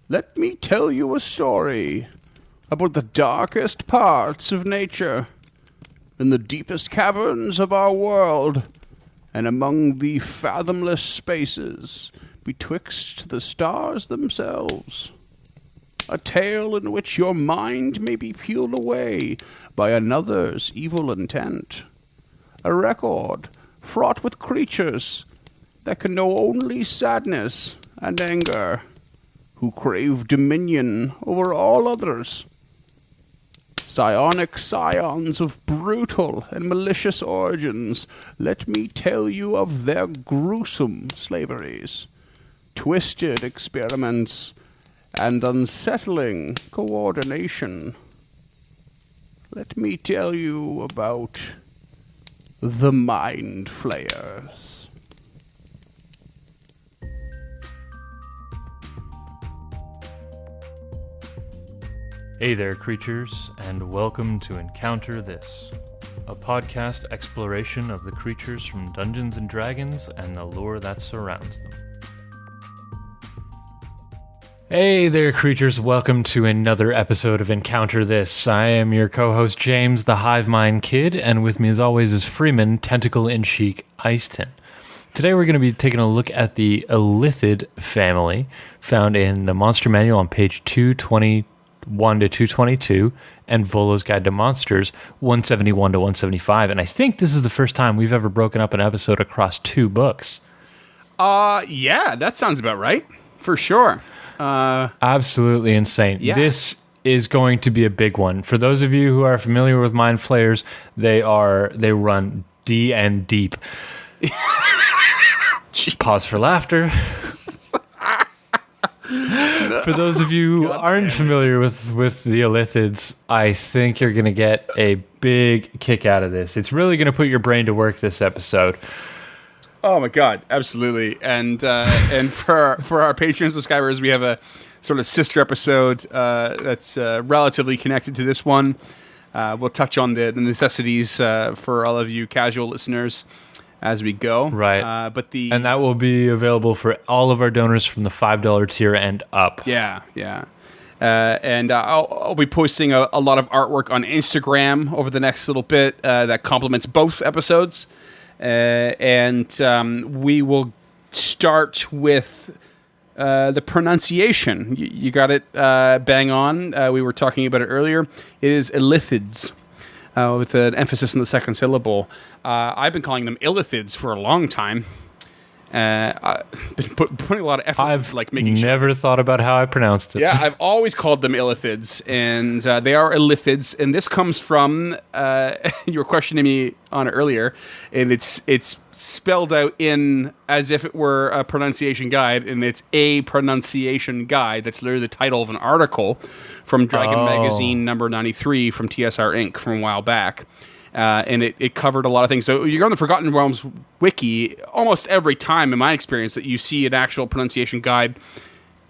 Let me tell you a story about the darkest parts of nature, in the deepest caverns of our world, and among the fathomless spaces betwixt the stars themselves. A tale in which your mind may be peeled away by another's evil intent. A record fraught with creatures that can know only sadness and anger, who crave dominion over all others. Psionic scions of brutal and malicious origins, let me tell you of their gruesome slaveries, twisted experiments, and unsettling coordination. Let me tell you about the Mind Flayers. Hey there, creatures, and welcome to Encounter This, a podcast exploration of the creatures from Dungeons & Dragons and the lore that surrounds them. Hey there, creatures, welcome to another episode of Encounter This. I am your co-host, James, the Hive Mind Kid, and with me as always is Freeman, Tentacle in Cheek, Iced-Tin. Today we're going to be taking a look at the Illithid family, found in the Monster Manual on page 221 to 222, and Volo's Guide to Monsters 171 to 175. And I think this is the first time we've ever broken up an episode across two books. Yeah, that sounds about right. For sure. Absolutely insane. Yeah. This is going to be a big one. For those of you who are familiar with Mind Flayers, they run D and deep. Pause for laughter. For those of you who aren't familiar with the Illithids, I think you're going to get a big kick out of this. It's really going to put your brain to work this episode. Oh my god, absolutely. And for our Patreon subscribers, we have a sort of sister episode that's relatively connected to this one. We'll touch on the necessities for all of you casual listeners as we go. Right. And that will be available for all of our donors from the $5 tier and up. Yeah. And I'll be posting a lot of artwork on Instagram over the next little bit that complements both episodes. And we will start with the pronunciation. You got it bang on. We were talking about it earlier. It is Illithids. With an emphasis on the second syllable. I've been calling them Illithids for a long time. I've been putting a lot of effort. I've making never thought about how I pronounced it. Yeah, I've always called them Illithids, and they are Illithids. And this comes from you were questioning me on it earlier, and it's spelled out in as if it were a pronunciation guide, and it's a pronunciation guide. That's literally the title of an article from Dragon Magazine number 93 from TSR Inc. from a while back. And it covered a lot of things. So you go on the Forgotten Realms wiki almost every time, in my experience, that you see an actual pronunciation guide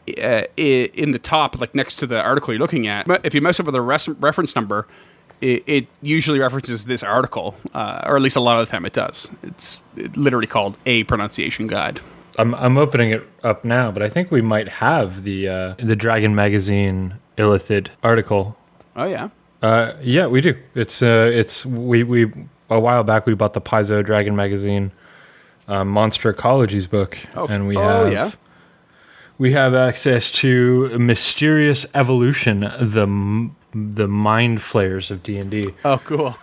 in the top, like next to the article you're looking at. If you mouse over the reference number, it usually references this article, or at least a lot of the time it does. It's literally called a pronunciation guide. I'm opening it up now, but I think we might have the Dragon Magazine Illithid article. Oh yeah. Yeah, we do. We a while back we bought the Paizo Dragon Magazine Monster Ecologies book, and we have access to Mysterious Evolution, the Mind Flayers of D&D. Oh, cool.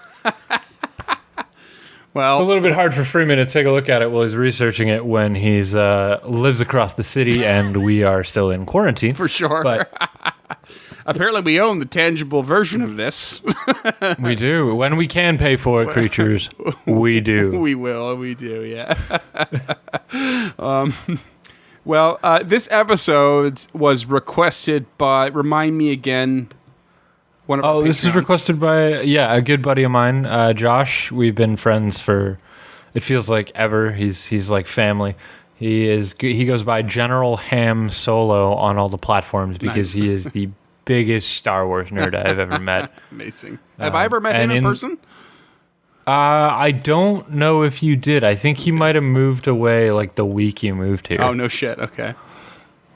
Well, it's a little bit hard for Freeman to take a look at it while he's researching it when he's lives across the city and we are still in quarantine. For sure. But apparently we own the tangible version of this. We do. When we can pay for it, creatures, we do. We do, yeah. This episode was requested by, remind me again, one of our this is Patreons. requested by, a good buddy of mine, Josh. We've been friends for, it feels like ever. He's like family. He goes by General Ham Solo on all the platforms because he is the biggest Star Wars nerd I've ever met. Amazing. Have I ever met him in person? I don't know if you did. I think he might have moved away like the week you moved here. Oh, no shit. Okay.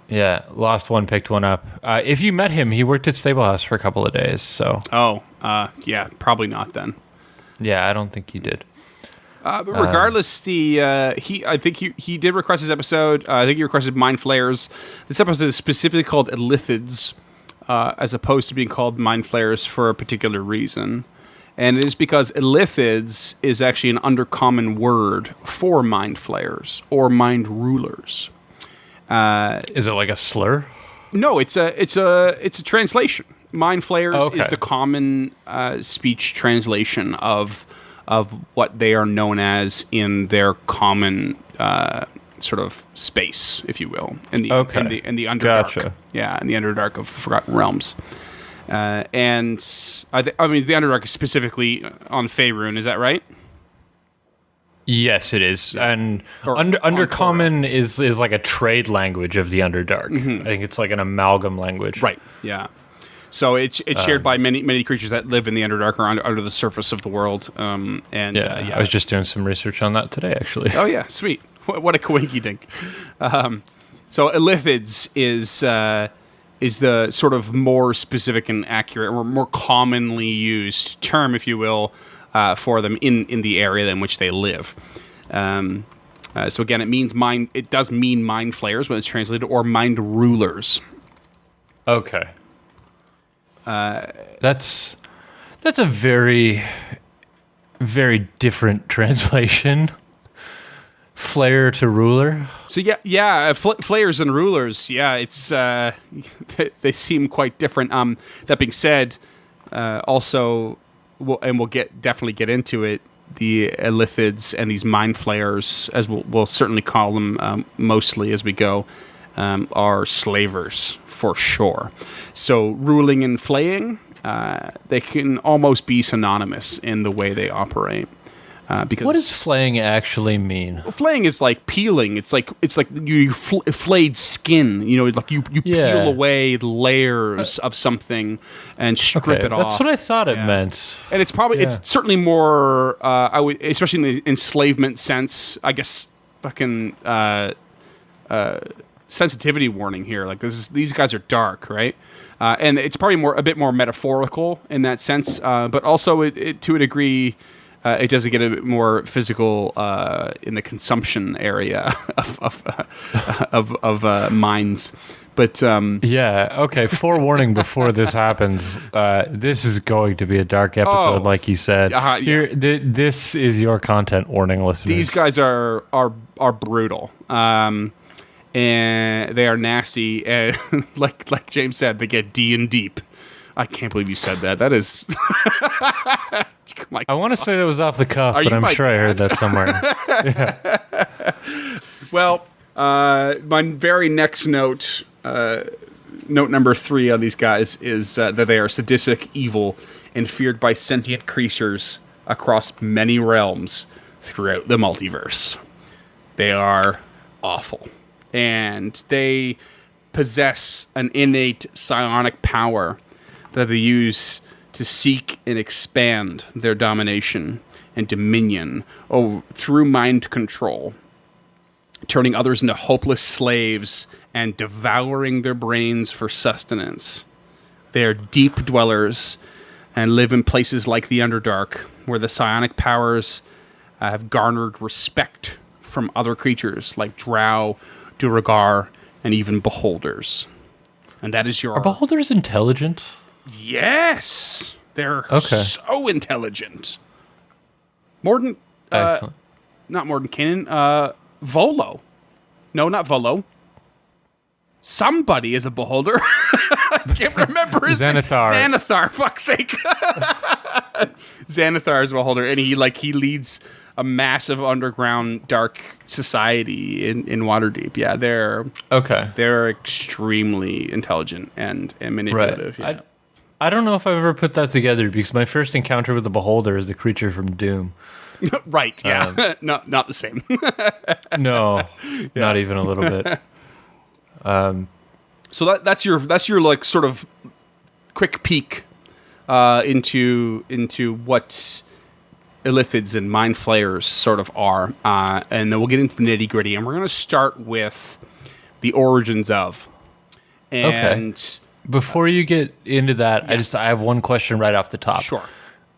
Yeah, lost one, picked one up. If you met him, he worked at Stablehouse for a couple of days, so... Yeah, probably not then. Yeah, I don't think you did. But regardless, I think he did request this episode. I think he requested Mind Flayers. This episode is specifically called Illithids, as opposed to being called Mind Flayers for a particular reason. And it is because Illithids is actually an undercommon word for Mind Flayers or Mind Rulers. Is it like a slur? No, it's a translation. Mind Flayers is the common speech translation of what they are known as in their common sort of space, if you will, in the Underdark. Gotcha. Yeah, in the Underdark of the Forgotten Realms. And the Underdark is specifically on Faerun. Is that right? Yes, it is. And Undercommon is like a trade language of the Underdark. Mm-hmm. I think it's like an amalgam language. Right, yeah. So it's shared by many creatures that live in the Underdark or under the surface of the world. I was just doing some research on that today, actually. Oh, yeah, sweet. What a coinky dink. So Illithids is the sort of more specific and accurate, or more commonly used term, if you will, for them in the area in which they live. So again, it does mean mind flayers when it's translated, or mind rulers. Okay. That's a very, very different translation. Flayer to ruler. So flayers and rulers. Yeah, it's they seem quite different. That being said, also, we'll definitely get into it. The Illithids and these mind flayers, as we'll certainly call them mostly as we go, are slavers for sure. So ruling and flaying, they can almost be synonymous in the way they operate. Because what does flaying actually mean? Flaying is like peeling. It's like you flayed skin. You know, like you peel away layers of something and strip it off. That's what I thought it meant. And it's probably it's certainly more. Especially in the enslavement sense. I guess fucking sensitivity warning here. Like these guys are dark, right? And it's probably a bit more metaphorical in that sense. But also it to a degree. It does get a bit more physical in the consumption area of minds, but forewarning before this happens. This is going to be a dark episode, like you said. Here, this is your content warning, listeners. These guys are brutal, and they are nasty, and like James said, they get D and deep. I can't believe you said that. That is. I want to say that was off the cuff, but I'm sure I heard that somewhere. Well, my very next note, note number 3 on these guys is that they are sadistic, evil, and feared by sentient creatures across many realms throughout the multiverse. They are awful, and they possess an innate psionic power that they use to seek and expand their domination and dominion through mind control, turning others into hopeless slaves and devouring their brains for sustenance. They are deep dwellers and live in places like the Underdark, where the psionic powers have garnered respect from other creatures like Drow, Duergar, and even Beholders. And that is Are Beholders intelligent? Yes, they're so intelligent. Excellent. Not Morden Kanan. Volo. No, not Volo. Somebody is a beholder. I can't remember his name. Xanathar. Fuck's sake. Xanathar is a beholder, and he leads a massive underground dark society in Waterdeep. Yeah, they're extremely intelligent and manipulative. Right. Yeah. I don't know if I've ever put that together, because my first encounter with the Beholder is the creature from Doom. Right, yeah. Not the same. No, not even a little bit. So that's your like sort of quick peek into what Illithids and Mind Flayers sort of are. And then we'll get into the nitty-gritty, and we're going to start with the origins of And Before you get into that, I have one question right off the top. sure.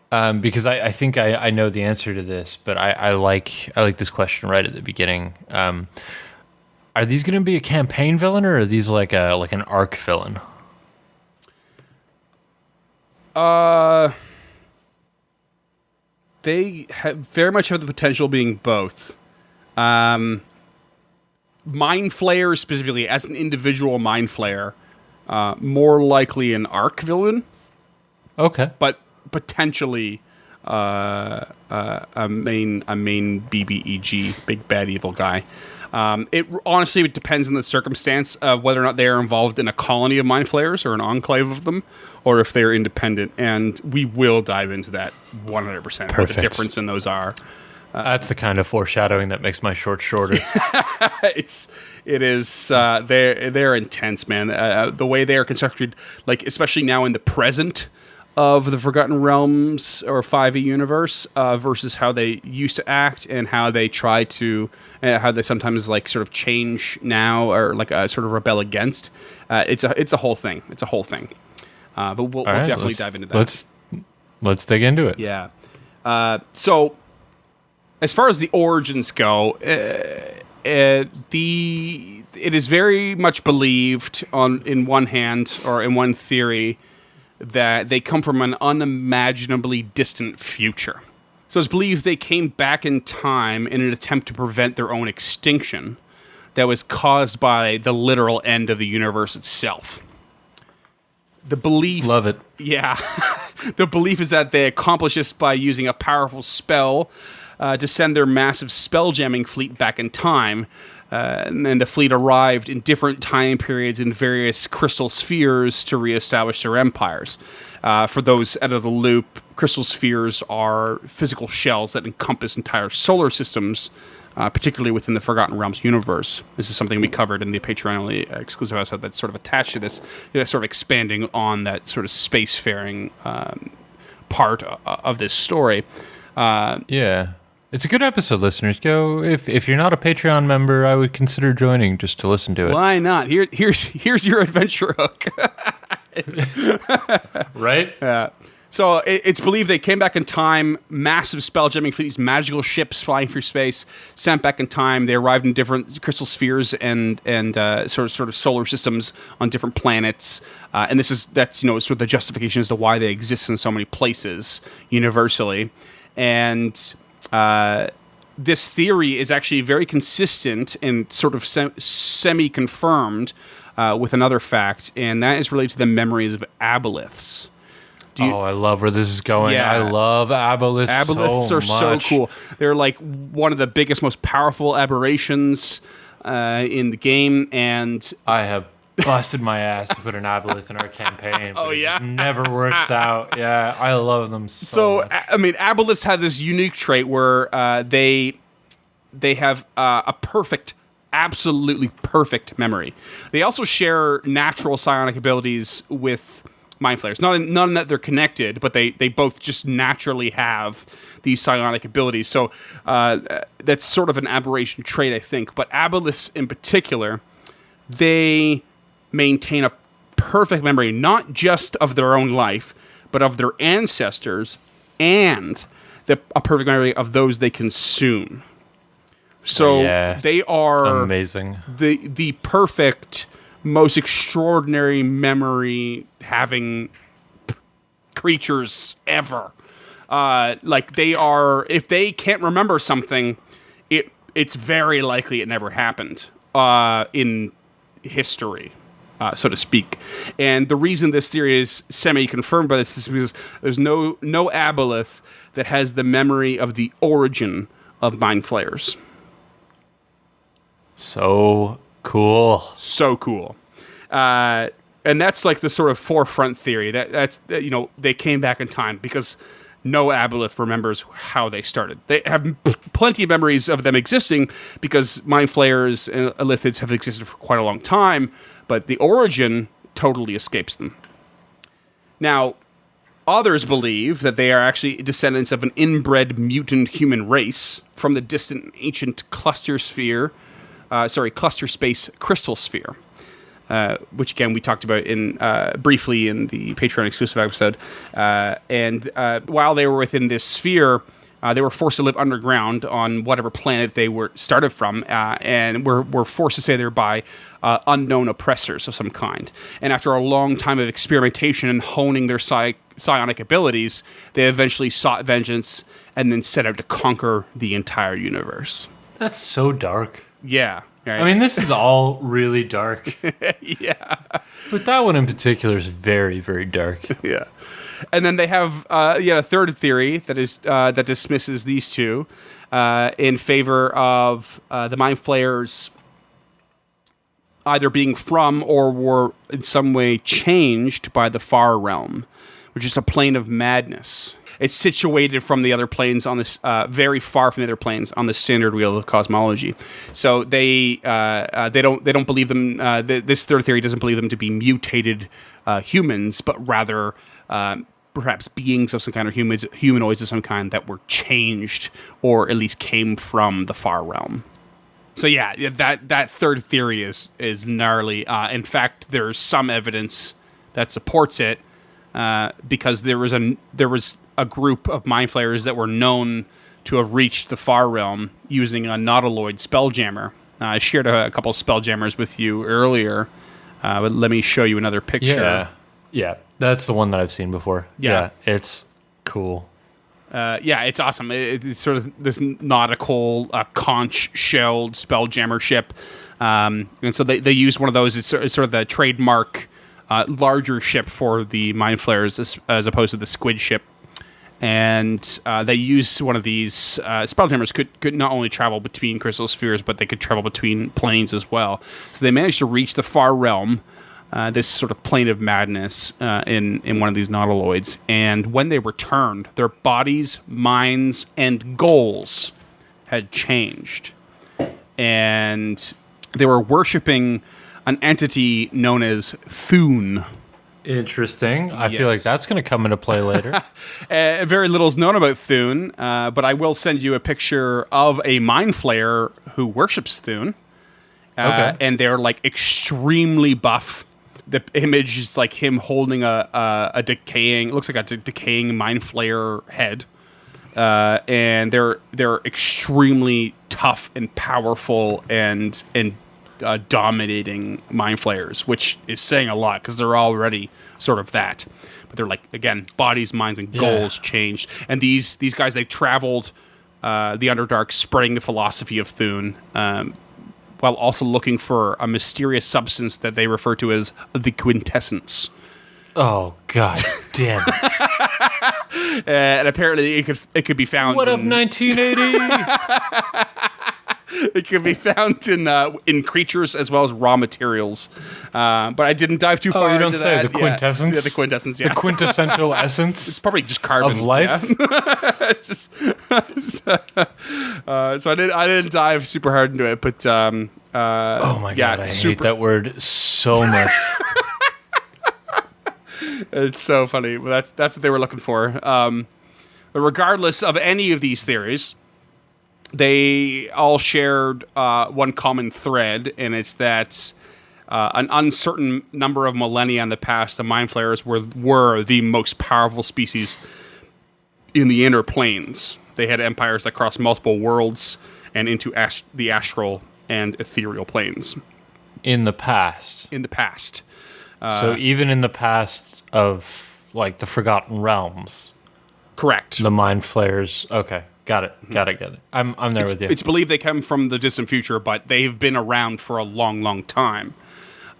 Because I think I know the answer to this, but I like this question right at the beginning. Are these going to be a campaign villain, or are these like an arc villain? They very much have the potential of being both. Mind Flayer specifically, as an individual Mind Flayer, more likely an arc villain. Okay. But potentially a main BBEG, big bad evil guy. It honestly it depends on the circumstance of whether or not they are involved in a colony of Mind Flayers or an enclave of them, or if they're independent. And we will dive into that 100%. Perfect. What the difference in those are. That's the kind of foreshadowing that makes my short shorter. They're intense, man. The way they are constructed, like especially now in the present of the Forgotten Realms or 5e universe, versus how they used to act and how they try to, how they sometimes like sort of change now or like sort of rebel against. It's a whole thing. It's a whole thing. But we'll definitely dive into that. Let's dig into it. Yeah. So as far as the origins go, it is very much believed in one hand or in one theory that they come from an unimaginably distant future. So it's believed they came back in time in an attempt to prevent their own extinction that was caused by the literal end of the universe itself. The belief... Love it. Yeah. The belief is that they accomplish this by using a powerful spell to send their massive spell-jamming fleet back in time. And then the fleet arrived in different time periods in various crystal spheres to reestablish their empires. For those out of the loop, crystal spheres are physical shells that encompass entire solar systems, particularly within the Forgotten Realms universe. This is something we covered in the Patreon-only exclusive episode that's sort of attached to this, sort of expanding on that sort of spacefaring part of this story. Yeah. It's a good episode, listeners. Go if you're not a Patreon member, I would consider joining just to listen to it. Why not? Here's your adventure hook. Right? Yeah. So it's believed they came back in time, massive spell jamming fleets, magical ships flying through space, sent back in time. They arrived in different crystal spheres and sort of solar systems on different planets. And that's sort of the justification as to why they exist in so many places universally. And this theory is actually very consistent and sort of semi-confirmed with another fact, and that is related to the memories of aboleths. I love where this is going. Yeah. I love aboleths. Aboleths are so cool. They're like one of the biggest, most powerful aberrations in the game, and I have busted my ass to put an aboleth in our campaign. But it just never works out. Yeah, I love them so much. I mean, aboleths have this unique trait where they have a perfect, absolutely perfect memory. They also share natural psionic abilities with Mind Flayers. None that they're connected, but they both just naturally have these psionic abilities. So that's sort of an aberration trait, I think. But aboleths in particular, they maintain a perfect memory, not just of their own life, but of their ancestors and a perfect memory of those they consume. So they are amazing. The perfect, most extraordinary memory having creatures ever. Like they are, if they can't remember something, it's very likely it never happened in history. So to speak. And the reason this theory is semi-confirmed by this is because there's no aboleth that has the memory of the origin of Mind Flayers. So cool. So cool. And that's like the sort of forefront theory. That's they came back in time because no aboleth remembers how they started. They have plenty of memories of them existing because Mind Flayers and Illithids have existed for quite a long time, but the origin totally escapes them. Now, others believe that they are actually descendants of an inbred mutant human race from the distant ancient cluster space crystal sphere. which again we talked about in briefly in the Patreon exclusive episode. And while they were within this sphere, they were forced to live underground on whatever planet they were started from, and were forced to stay there by unknown oppressors of some kind. And after a long time of experimentation and honing their psionic abilities, they eventually sought vengeance and then set out to conquer the entire universe. That's so dark. Yeah. Right? I mean, this is all really dark. Yeah. But that one in particular is very, very dark. Yeah. And then they have a third theory that is that dismisses these two in favor of the Mind Flayers either being from or were in some way changed by the Far Realm, which is a plane of madness. It's situated from the other planes on this very far from the other planes on the standard wheel of cosmology. So they don't believe them. This third theory doesn't believe them to be mutated humans, but rather perhaps beings of some kind or humanoids of some kind that were changed or at least came from the Far Realm. So yeah, that third theory is gnarly. In fact, there's some evidence that supports it because there was a group of Mind Flayers that were known to have reached the Far Realm using a Nautiloid spelljammer. I shared a couple of spelljammers with you earlier, but let me show you another picture. Yeah, that's the one that I've seen before. Yeah. It's cool. It's awesome. It's sort of this nautical conch-shelled spelljammer ship. And so they use one of those. It's sort of the trademark larger ship for the Mind Flayers as opposed to the squid ship. And they use one of these spelljammers could not only travel between crystal spheres, but they could travel between planes as well. So they managed to reach the Far Realm, this sort of plane of madness in one of these nautiloids. And when they returned, their bodies, minds, and goals had changed. And they were worshipping an entity known as Thune. Interesting. I feel like that's going to come into play later. Very little is known about Thune, but I will send you a picture of a Mind Flayer who worships Thune. Okay. And they're like extremely buff. The image is like him holding a decaying, it looks like a decaying Mind Flayer head. And they're extremely tough and powerful and dominating Mind Flayers, which is saying a lot because they're already sort of that. But they're like, again, bodies, minds, and goals changed. And these guys, they traveled the Underdark, spreading the philosophy of Thune, while also looking for a mysterious substance that they refer to as the quintessence. Oh, God damn it. And apparently it could be found What up, 1980? It can be found in creatures as well as raw materials. But I didn't dive too far into that. Oh, you don't say. The quintessence? Yeah, the quintessence, yeah. The quintessential essence? It's probably just carbon. Of life? Yeah. It's just, so I didn't dive super hard into it, but oh my God, I hate that word so much. It's so funny. Well, that's what they were looking for. But regardless of any of these theories, they all shared one common thread, and it's that an uncertain number of millennia in the past, the Mind Flayers were the most powerful species in the inner planes. They had empires that crossed multiple worlds and into the astral and ethereal planes. In the past. In the past. So even in the past of, like, the Forgotten Realms. Correct. The Mind Flayers. Okay. Got it. I'm there with you. It's believed they come from the distant future, but they've been around for a long, long time.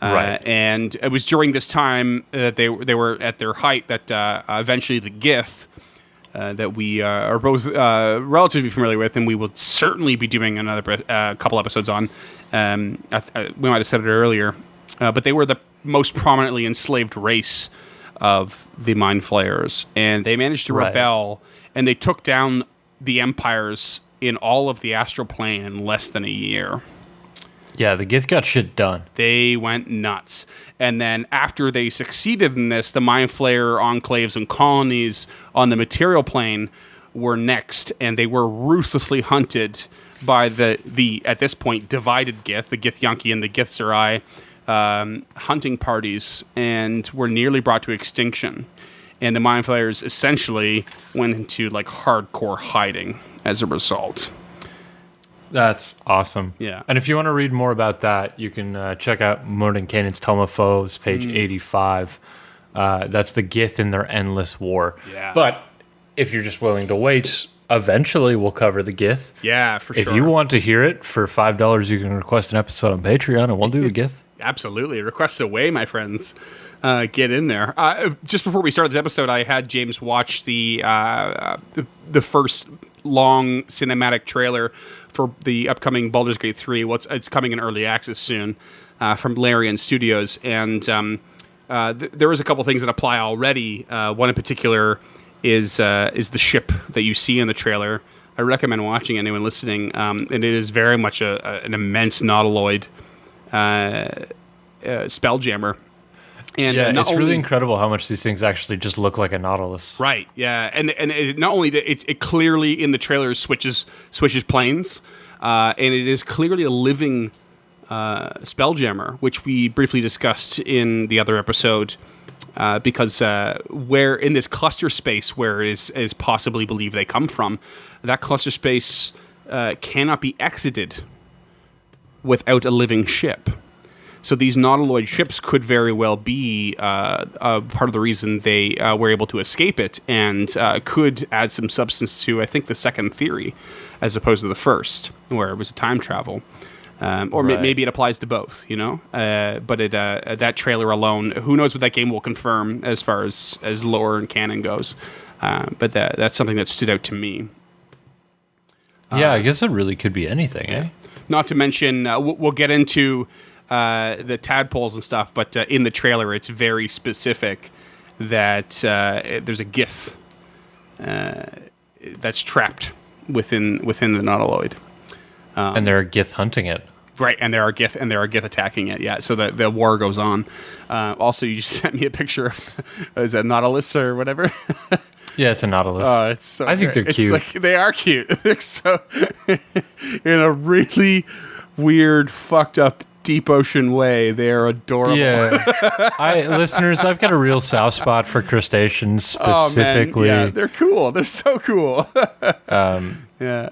Right. And it was during this time that they were at their height that eventually the Gith, that we are both relatively familiar with, and we will certainly be doing another couple episodes on. We might have said it earlier, but they were the most prominently enslaved race of the Mind Flayers, and they managed to rebel, and they took down the empires in all of the astral plane in less than a year. Yeah, the Gith got shit done. They went nuts. And then after they succeeded in this, the Mind Flayer enclaves and colonies on the material plane were next, and they were ruthlessly hunted by the at this point, divided Gith, the Githyanki and the Githzerai, hunting parties and were nearly brought to extinction. And the Mind Flayers essentially went into like hardcore hiding as a result. That's awesome. Yeah. And if you want to read more about that, you can check out Mordenkainen's Tome of Foes, page 85. That's the Gith in their endless war. Yeah. But if you're just willing to wait, eventually we'll cover the Gith. Yeah, for sure. If you want to hear it for $5, you can request an episode on Patreon, and we'll do the Gith. Absolutely. Requests away, my friends. Get in there. Just before we started this episode, I had James watch the first long cinematic trailer for the upcoming Baldur's Gate 3. It's coming in early access soon from Larian Studios, and there was a couple things that apply already. One in particular is the ship that you see in the trailer. I recommend watching anyone listening, and it is very much an immense nautiloid spelljammer. And yeah, it's really incredible how much these things actually just look like a Nautilus. Right, yeah. And it not only it clearly in the trailer switches planes, and it is clearly a living spelljammer, which we briefly discussed in the other episode, because where in this cluster space where it is possibly believed they come from, that cluster space cannot be exited without a living ship. So these nautiloid ships could very well be part of the reason they were able to escape it, and could add some substance to, I think, the second theory, as opposed to the first, where it was a time travel. Or Right. maybe it applies to both, you know? But that trailer alone, who knows what that game will confirm as far as lore and canon goes. But that's something that stood out to me. Yeah, I guess it really could be anything, eh? Not to mention, we'll get into the tadpoles and stuff, but in the trailer, it's very specific that there's a Gith that's trapped within the nautiloid, And they're Gith hunting it. right? And there are Gith attacking it. Yeah, so the war goes on. Also, you just sent me a picture of is it Nautilus or whatever? Yeah, it's a Nautilus. Oh, it's so I think great. they're cute. Like, they are cute. They're so in a really weird, fucked up, deep ocean way. They are adorable. Yeah, listeners, I've got a real soft spot for crustaceans specifically. Oh, man. Yeah, they're cool. They're so cool. Yeah.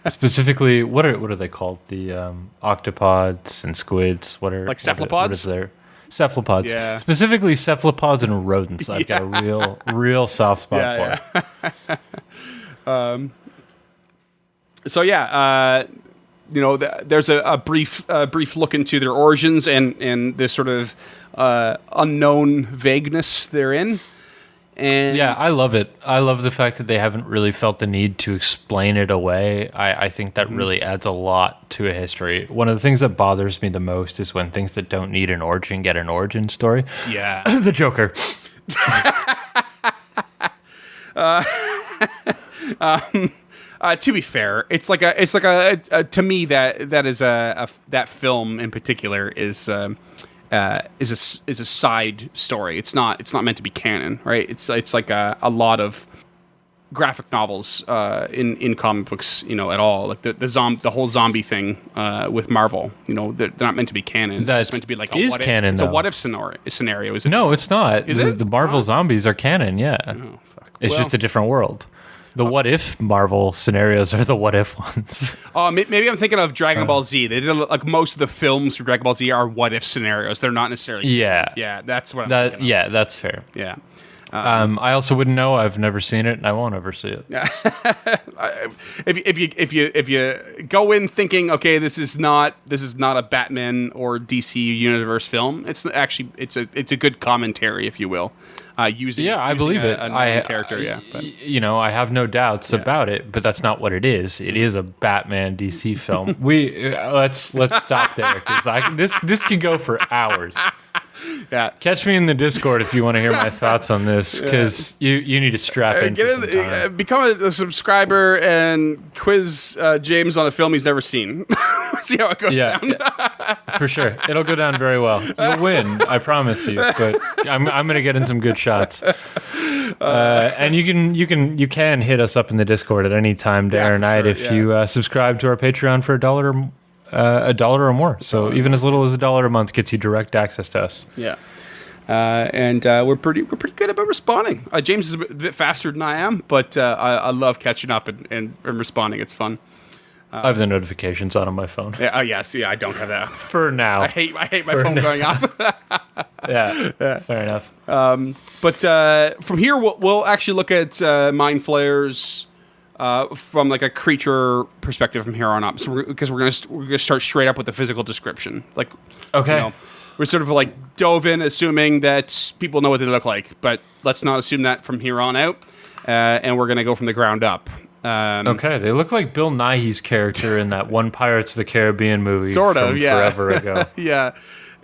Specifically, what are they called? The octopods and squids. What are Like cephalopods? What is there? Cephalopods. Yeah. Specifically, cephalopods and rodents. I've got a real soft spot for. So yeah, there's a brief look into their origins and this sort of unknown vagueness they're in. And Yeah, I love it. I love the fact that they haven't really felt the need to explain it away. I think that really adds a lot to a history. One of the things that bothers me the most is when things that don't need an origin get an origin story. Yeah. The Joker. To be fair, it's like a to me that film in particular is a side story. It's not meant to be canon, right? It's like a lot of graphic novels in comic books, at all. Like the whole zombie thing with Marvel, they're not meant to be canon. That's it's meant to be like a is what if. canon, It's though. a what if scenario. Is it? No, it's not. Is it? The Marvel zombies are canon, yeah. Oh, fuck. It's Well, just a different world. The what if Marvel scenarios are the what if ones. Oh, maybe I'm thinking of Dragon Ball Z. They did like most of the films for Dragon Ball Z are what if scenarios. They're not necessarily. Yeah. Yeah, that's what I'm thinking of. Yeah, that's fair. Yeah. I also wouldn't know. I've never seen it, and I won't ever see it. If you go in thinking, okay, this is not a Batman or DC universe film, it's actually it's a good commentary, if you will. Using I believe it. a character. Yeah, but. I have no doubts about it, but that's not what it is. It is a Batman DC film. Let's stop there because this could go for hours. Yeah. Catch me in the Discord if you want to hear my thoughts on this, because you need to strap in. Become a subscriber and quiz James on a film he's never seen. See how it goes down. For sure, it'll go down very well. You'll win, I promise you. But I'm going to get in some good shots. And you can hit us up in the Discord at any time, day or night, if you subscribe to our Patreon for $1 $1 or more. So even as little as $1 a month gets you direct access to us. Yeah. And we're pretty good about responding. James is a bit faster than I am, but I love catching up and responding. It's fun. I have the notifications on my phone. Yeah. Oh yes. Yeah. I don't have that for now. I hate my phone going off. Yeah. Fair enough. But from here, we'll actually look at mind flayers from like a creature perspective from here on up. So because we're gonna start straight up with the physical description. Like, okay. We're sort of like dove in, assuming that people know what they look like, but let's not assume that from here on out. And we're gonna go from the ground up. Okay, they look like Bill Nighy's character in that one Pirates of the Caribbean movie sort of, from yeah. forever ago. Yeah.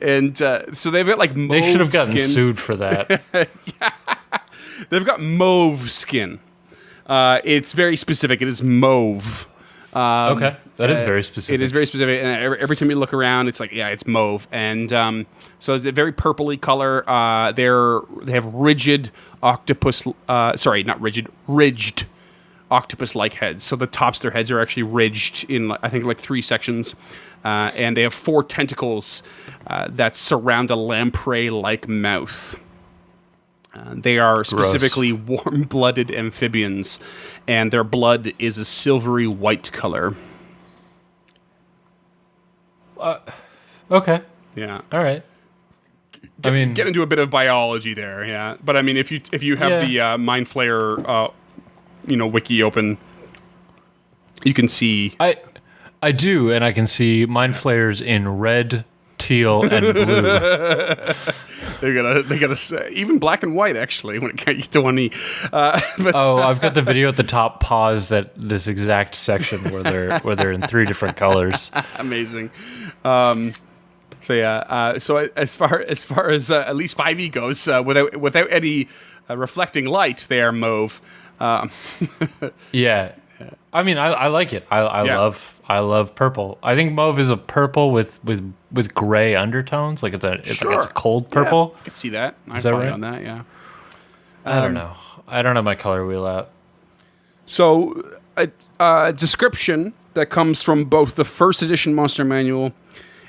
And so they've got like mauve They should have gotten skin. sued for that. Yeah. They've got mauve skin. It's very specific. It is mauve. Okay, that is very specific. It is very specific, and every time you look around, it's like, yeah, it's mauve. And so it's a very purpley color. They have rigid octopus, not rigid, ridged octopus-like heads. So the tops of their heads are actually ridged in, I think, like 3 sections. And they have 4 tentacles that surround a lamprey-like mouth. They are specifically warm-blooded amphibians, and their blood is a silvery white color. Okay. Yeah. All right. I mean, get into a bit of biology there, yeah. But I mean, if you have the Mind Flayer, wiki open, you can see. I do, and I can see mind flayers in red, teal, and blue. They gotta say, even black and white actually when it comes to 1E. I've got the video at the top paused at this exact section where they're in 3 different colors. Amazing. So as far as at least 5E goes, without any reflecting light, they are mauve. Yeah. I mean, I like it. I love purple. I think mauve is a purple with gray undertones. Like it's a cold purple. Yeah, I can see that. Is that right? On that, yeah. I don't know. I don't have my color wheel out. So a description that comes from both the first edition Monster Manual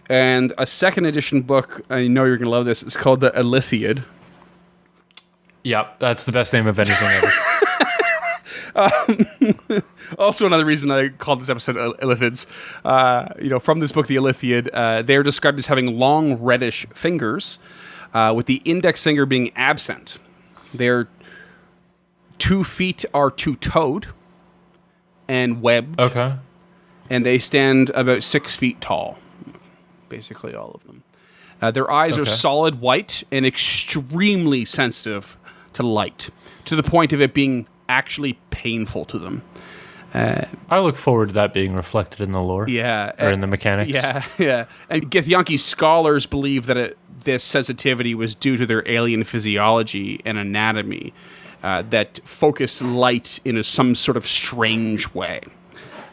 and a second edition book. I know you're gonna love this. It's called the Illithid. Yep, that's the best name of anything ever. Also, another reason I called this episode Illithids, from this book, the Illithid, they're described as having long reddish fingers, with the index finger being absent. Their 2 feet are 2-toed and webbed. Okay. And they stand about 6 feet tall, basically all of them. Their eyes are solid white and extremely sensitive to light, to the point of it being actually painful to them. I look forward to that being reflected in the lore. Yeah. Or in the mechanics. Yeah. And Githyanki scholars believe that this sensitivity was due to their alien physiology and anatomy that focus light in some sort of strange way.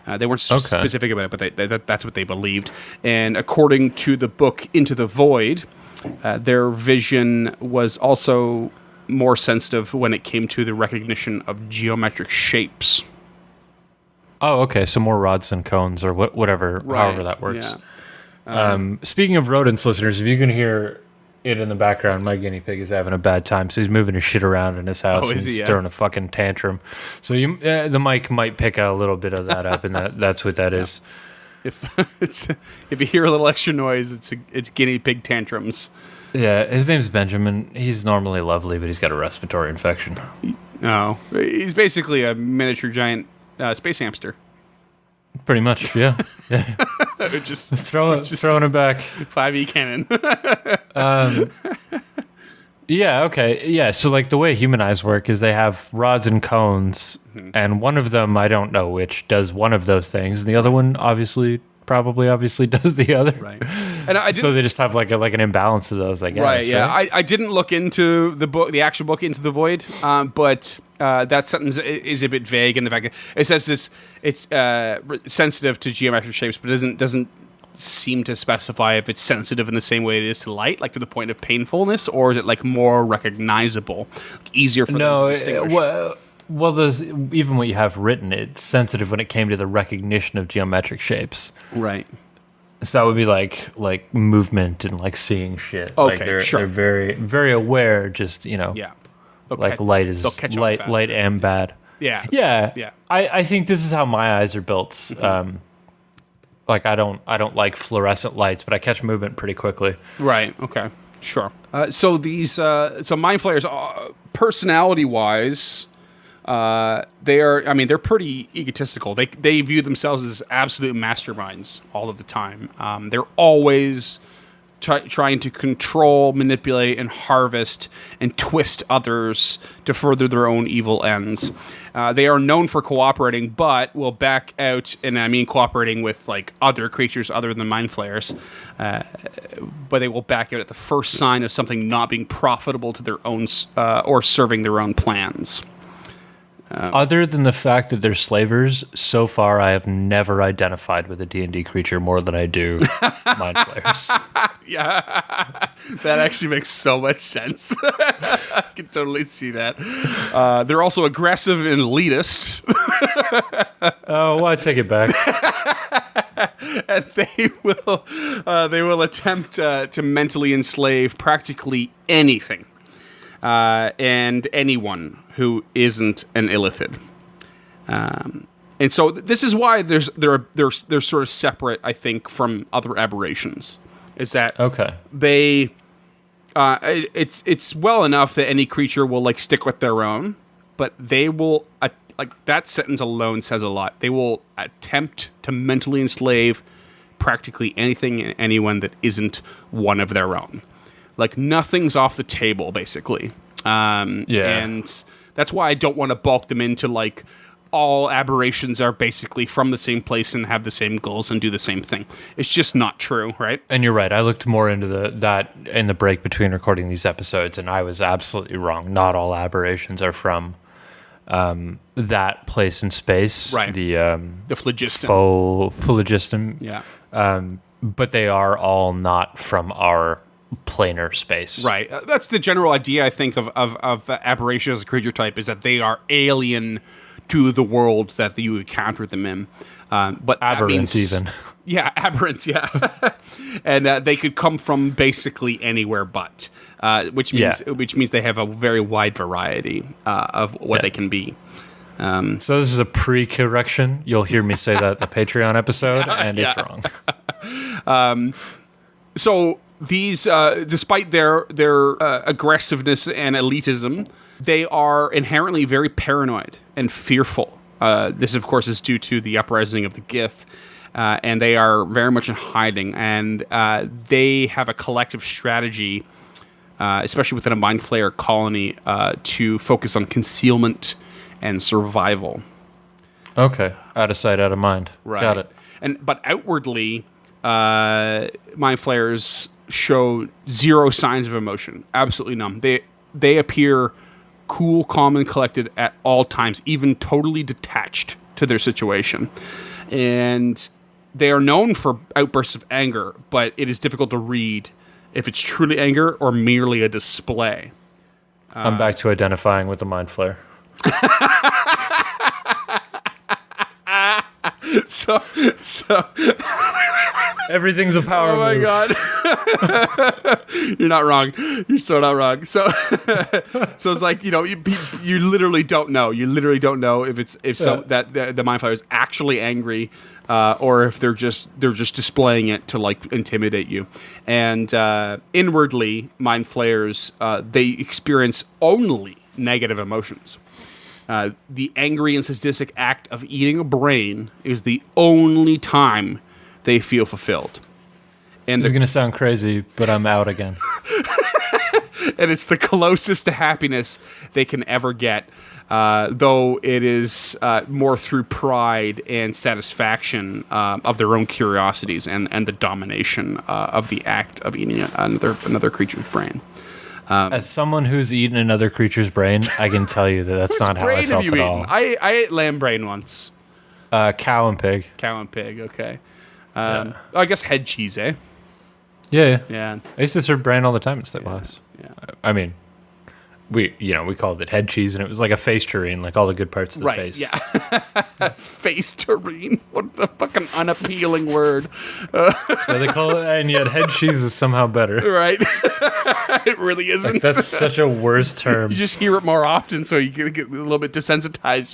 They weren't specific about it, but that's what they believed. And according to the book Into the Void, their vision was also more sensitive when it came to the recognition of geometric shapes. Oh, okay. So more rods and cones, or whatever, however that works. Yeah. Speaking of rodents, listeners, if you can hear it in the background, my guinea pig is having a bad time, so he's moving his shit around in his house. Oh, is and he? He's throwing a fucking tantrum. So the mic might pick a little bit of that up, and that's what that is. If you hear a little extra noise, it's guinea pig tantrums. Yeah, his name's Benjamin. He's normally lovely, but he's got a respiratory infection. No, he's basically a miniature giant space hamster. Pretty much, yeah. just throwing it back. 5E cannon. Yeah, okay. Yeah, so like the way human eyes work is they have rods and cones, and one of them, I don't know which, does one of those things, and the other one obviously does the other. Right. And so they just have like an imbalance of those, I guess. Right, yeah. Right? I didn't look into the actual book Into the Void, but that sentence is a bit vague in the fact that it says it's sensitive to geometric shapes, but doesn't seem to specify if it's sensitive in the same way it is to light, like to the point of painfulness, or is it like more recognizable, like easier for them to distinguish? Well, even what you have written, it's sensitive when it came to the recognition of geometric shapes. Right. So that would be like movement and like seeing shit. Okay, like they're, sure. They're very very aware. Just Yeah. like light is They'll catch on light faster. light and bad. Yeah. Yeah. Yeah. I think this is how my eyes are built. Mm-hmm. Like I don't like fluorescent lights, but I catch movement pretty quickly. Right. Okay. Sure. So mind flayers, personality wise, they're pretty egotistical. They view themselves as absolute masterminds all of the time. They're always trying to control, manipulate, and harvest and twist others to further their own evil ends. They are known for cooperating, but will back out, and I mean cooperating with like other creatures other than mind flayers. But they will back out at the first sign of something not being profitable to their own or serving their own plans. Other than the fact that they're slavers, so far I have never identified with a D&D creature more than I do mind flayers. Yeah, that actually makes so much sense. I can totally see that. They're also aggressive and elitist. Oh, well, I take it back. And they will attempt to mentally enslave practically anything and anyone who isn't an Illithid. And so this is why they're sort of separate, I think, from other aberrations. Is that Okay. they it's well enough that any creature will like stick with their own, but they will like that sentence alone says a lot. They will attempt to mentally enslave practically anything and anyone that isn't one of their own. Like nothing's off the table, basically. And that's why I don't want to bulk them into like all aberrations are basically from the same place and have the same goals and do the same thing. It's just not true, right? And you're right. I looked more into that in the break between recording these episodes, and I was absolutely wrong. Not all aberrations are from that place in space. Right. The phlogiston. Phlogiston. Yeah. But they are all not from our planar space. Right. That's the general idea, I think, of aberration as a creature type, is that they are alien to the world that you encounter them in. But Aberrant, even. Yeah, aberrant, yeah. And they could come from basically anywhere but, which means they have a very wide variety of what they can be. So this is a pre-correction. You'll hear me say that in the Patreon episode, and it's wrong. So these, despite their aggressiveness and elitism, they are inherently very paranoid and fearful. This, of course, is due to the uprising of the Gith, and they are very much in hiding. And they have a collective strategy, especially within a Mind Flayer colony, to focus on concealment and survival. Okay, out of sight, out of mind. Right. Got it. But outwardly, Mind Flayers show zero signs of emotion. Absolutely none. They appear cool, calm, and collected at all times, even totally detached to their situation. And they are known for outbursts of anger, but it is difficult to read if it's truly anger or merely a display. I'm back to identifying with the Mind Flayer. So Everything's a power move. Oh my god. You're not wrong. You're so not wrong. So it's like, you literally don't know. You literally don't know if the Mind Flayer is actually angry, or if they're just displaying it to like intimidate you. And inwardly, Mind Flayers, they experience only negative emotions. The angry and sadistic act of eating a brain is the only time they feel fulfilled. And This is going to sound crazy, but I'm out again. And it's the closest to happiness they can ever get, though it is more through pride and satisfaction of their own curiosities and the domination of the act of eating another creature's brain. As someone who's eaten another creature's brain, I can tell you that that's not how I felt at all. I ate lamb brain once. Cow and pig. Cow and pig, okay. I guess head cheese, eh? Yeah. Yeah. I used to serve brain all the time at State West. Yeah. I mean, we called it head cheese, and it was like a face tureen, like all the good parts of the face. Yeah. Face tureen. What a fucking unappealing word. That's what they call it, and yet head cheese is somehow better. Right. It really isn't. Like, that's such a worse term. You just hear it more often, so you get a little bit desensitized,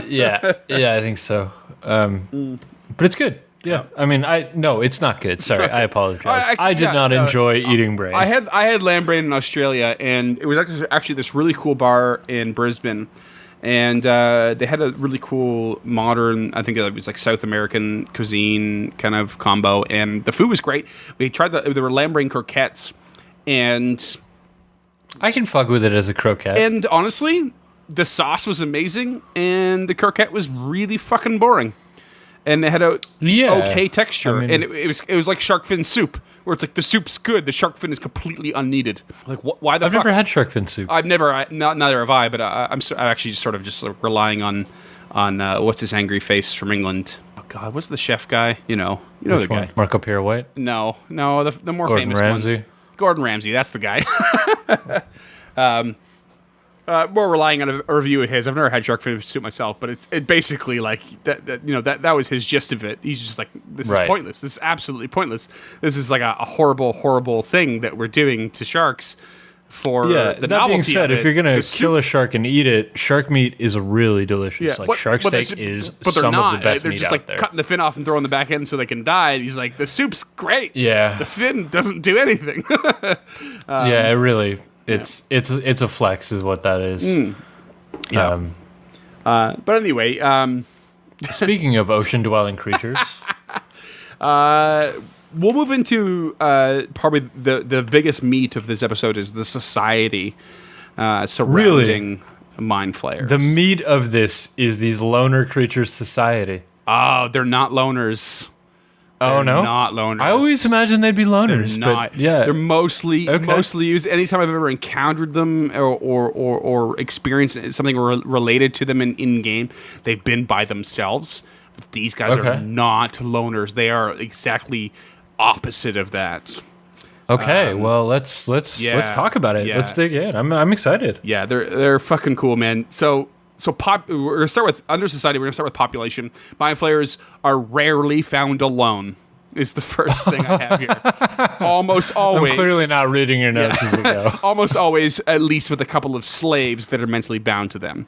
Yeah, I think so. But it's good. Yeah, I mean, it's not good. Sorry, I apologize. I did not enjoy eating brain. I had lamb brain in Australia, and it was actually this really cool bar in Brisbane, and they had a really cool modern, I think it was like South American cuisine kind of combo, and the food was great. We tried there were lamb brain croquettes, and I can fuck with it as a croquette. And honestly, the sauce was amazing, and the croquette was really fucking boring. And it had a okay texture, and it was like shark fin soup, where it's like the soup's good, the shark fin is completely unneeded. Like, why the fuck? I've never had shark fin soup. Neither have I, but I'm actually just relying on what's his angry face from England. Oh God, what's the chef guy? You know the guy, one? Marco Pierre White. No, the more Gordon famous Ramsay. one. Gordon Ramsay, that's the guy. More relying on a review of his. I've never had shark fin soup myself, but it basically like that was his gist of it. He's just like, this is pointless. This is absolutely pointless. This is like a horrible, horrible thing that we're doing to sharks for the novelty. That being said, if you're gonna kill a soup, shark and eat it, shark meat is really delicious. Shark steak is some of the best They're meat just out like there. cutting the fin off and throwing the back end so they can die. And he's like, the soup's great. Yeah, the fin doesn't do anything. It really. It's a flex, is what that is. Yeah. But anyway, speaking of ocean-dwelling creatures, we'll move into probably the biggest meat of this episode is the society surrounding mind flayers. The meat of this is these loner creatures society. Oh, they're not loners. Oh, no? Not loners. I always imagined they'd be loners, They're not. but yeah. They're mostly used. Anytime I've ever encountered them or experienced something related to them in game, they've been by themselves. But these guys are not loners. They are exactly opposite of that. Okay, well let's talk about it. Yeah. Let's dig in. I'm excited. Yeah, they're fucking cool, man. So we're gonna start with under society. We're gonna start with population. Mind flayers are rarely found alone. Is the first thing I have here. Almost always. I'm clearly not reading your notes as we go. Almost always, at least with a couple of slaves that are mentally bound to them.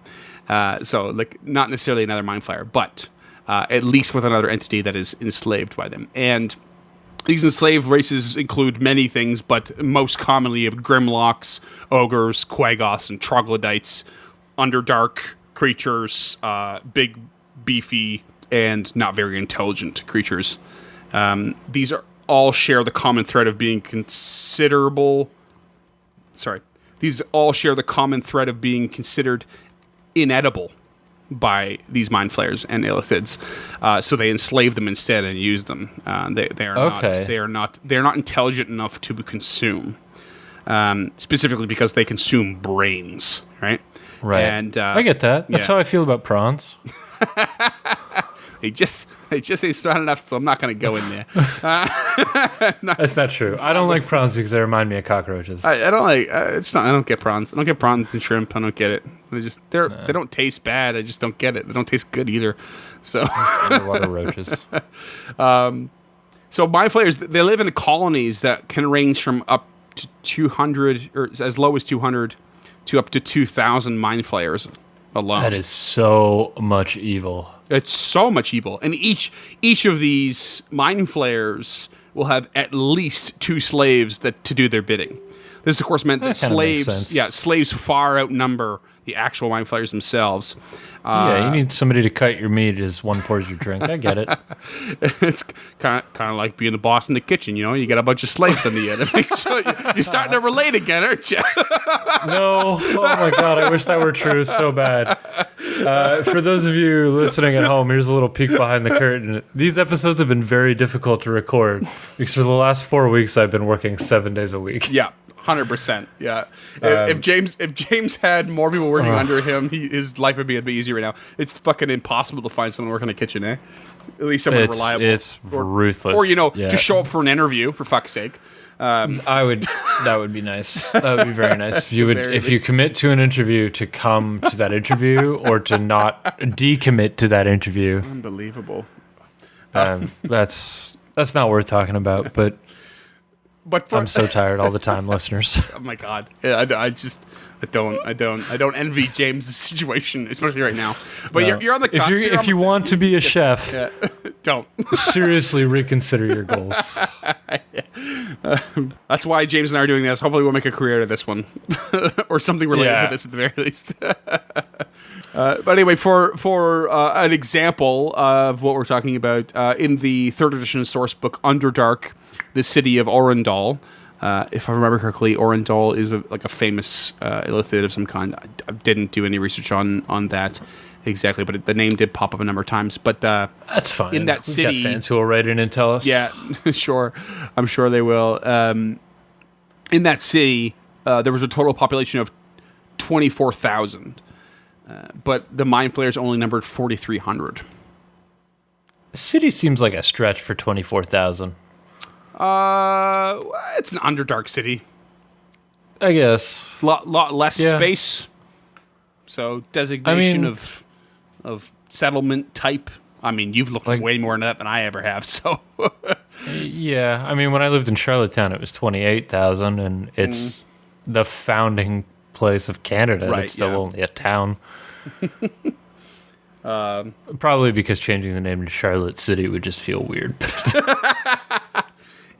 So, like, not necessarily another mind flayer, but at least with another entity that is enslaved by them. And these enslaved races include many things, but most commonly of Grimlocks, Ogres, Quaggoths, and Troglodytes, Underdark creatures, big, beefy, and not very intelligent creatures. These are all share the common thread of being These all share the common thread of being considered inedible by these mind flayers and Illithids. So they enslave them instead and use them. They are not intelligent enough to consume. Specifically because they consume brains, right? Right. And I get that. That's how I feel about prawns. They just ain't strong enough, so I'm not going to go in there. That's not true. I don't like prawns because they remind me of cockroaches. I don't like. I don't get prawns. I don't get prawns and shrimp. I don't get it. They don't taste bad. I just don't get it. They don't taste good either. So underwater roaches. So mind flayers, they live in colonies that can range from up to 200 or as low as 200 to up to 2,000 mind flayers alone. That is so much evil. It's so much evil. And each of these mind flayers will have at least 2 slaves to do their bidding. This, of course, meant that slaves far outnumber the actual mind flayers themselves. You need somebody to cut your meat as one pours your drink. I get it. It's kind of like being the boss in the kitchen, you know? You got a bunch of slaves on the end. You're starting to relate again, aren't you? No. Oh, my God. I wish that were true so bad. For those of you listening at home, here's a little peek behind the curtain. These episodes have been very difficult to record because for the last 4 weeks, I've been working 7 days a week. Yeah. 100%. Yeah. If James had more people working under him, his life would be a bit easier right now. It's fucking impossible to find someone working in a kitchen, eh? At least someone reliable. It's ruthless. Or to show up for an interview, for fuck's sake. That would be nice. That would be very nice if you commit to an interview to come to that interview, or to not decommit to that interview. Unbelievable. That's not worth talking about. But I'm so tired all the time, listeners. Oh my god. Yeah, I don't envy James' situation, especially right now. But No. you're on the cusp. If you want to be a chef, don't. seriously reconsider your goals. That's why James and I are doing this. Hopefully we'll make a career out of this one. Or something related to this at the very least. But anyway, for an example of what we're talking about, in the 3rd edition source book Underdark, the city of Orendal, if I remember correctly, Orendal is a famous illithid of some kind. I didn't do any research on that exactly, but the name did pop up a number of times. But that's fine. In that city, we've got fans who will write in and tell us. Yeah, sure. I'm sure they will. In that city, there was a total population of 24,000, but the Mind Flayers only numbered 4,300. The city seems like a stretch for 24,000. It's an Underdark city. I guess. Lot less space. So designation of settlement type. I mean, you've looked way more into that than I ever have. So yeah, I mean, when I lived in Charlottetown, it was 28,000, and it's the founding place of Canada. Right, it's still only a town. Probably because changing the name to Charlotte City would just feel weird.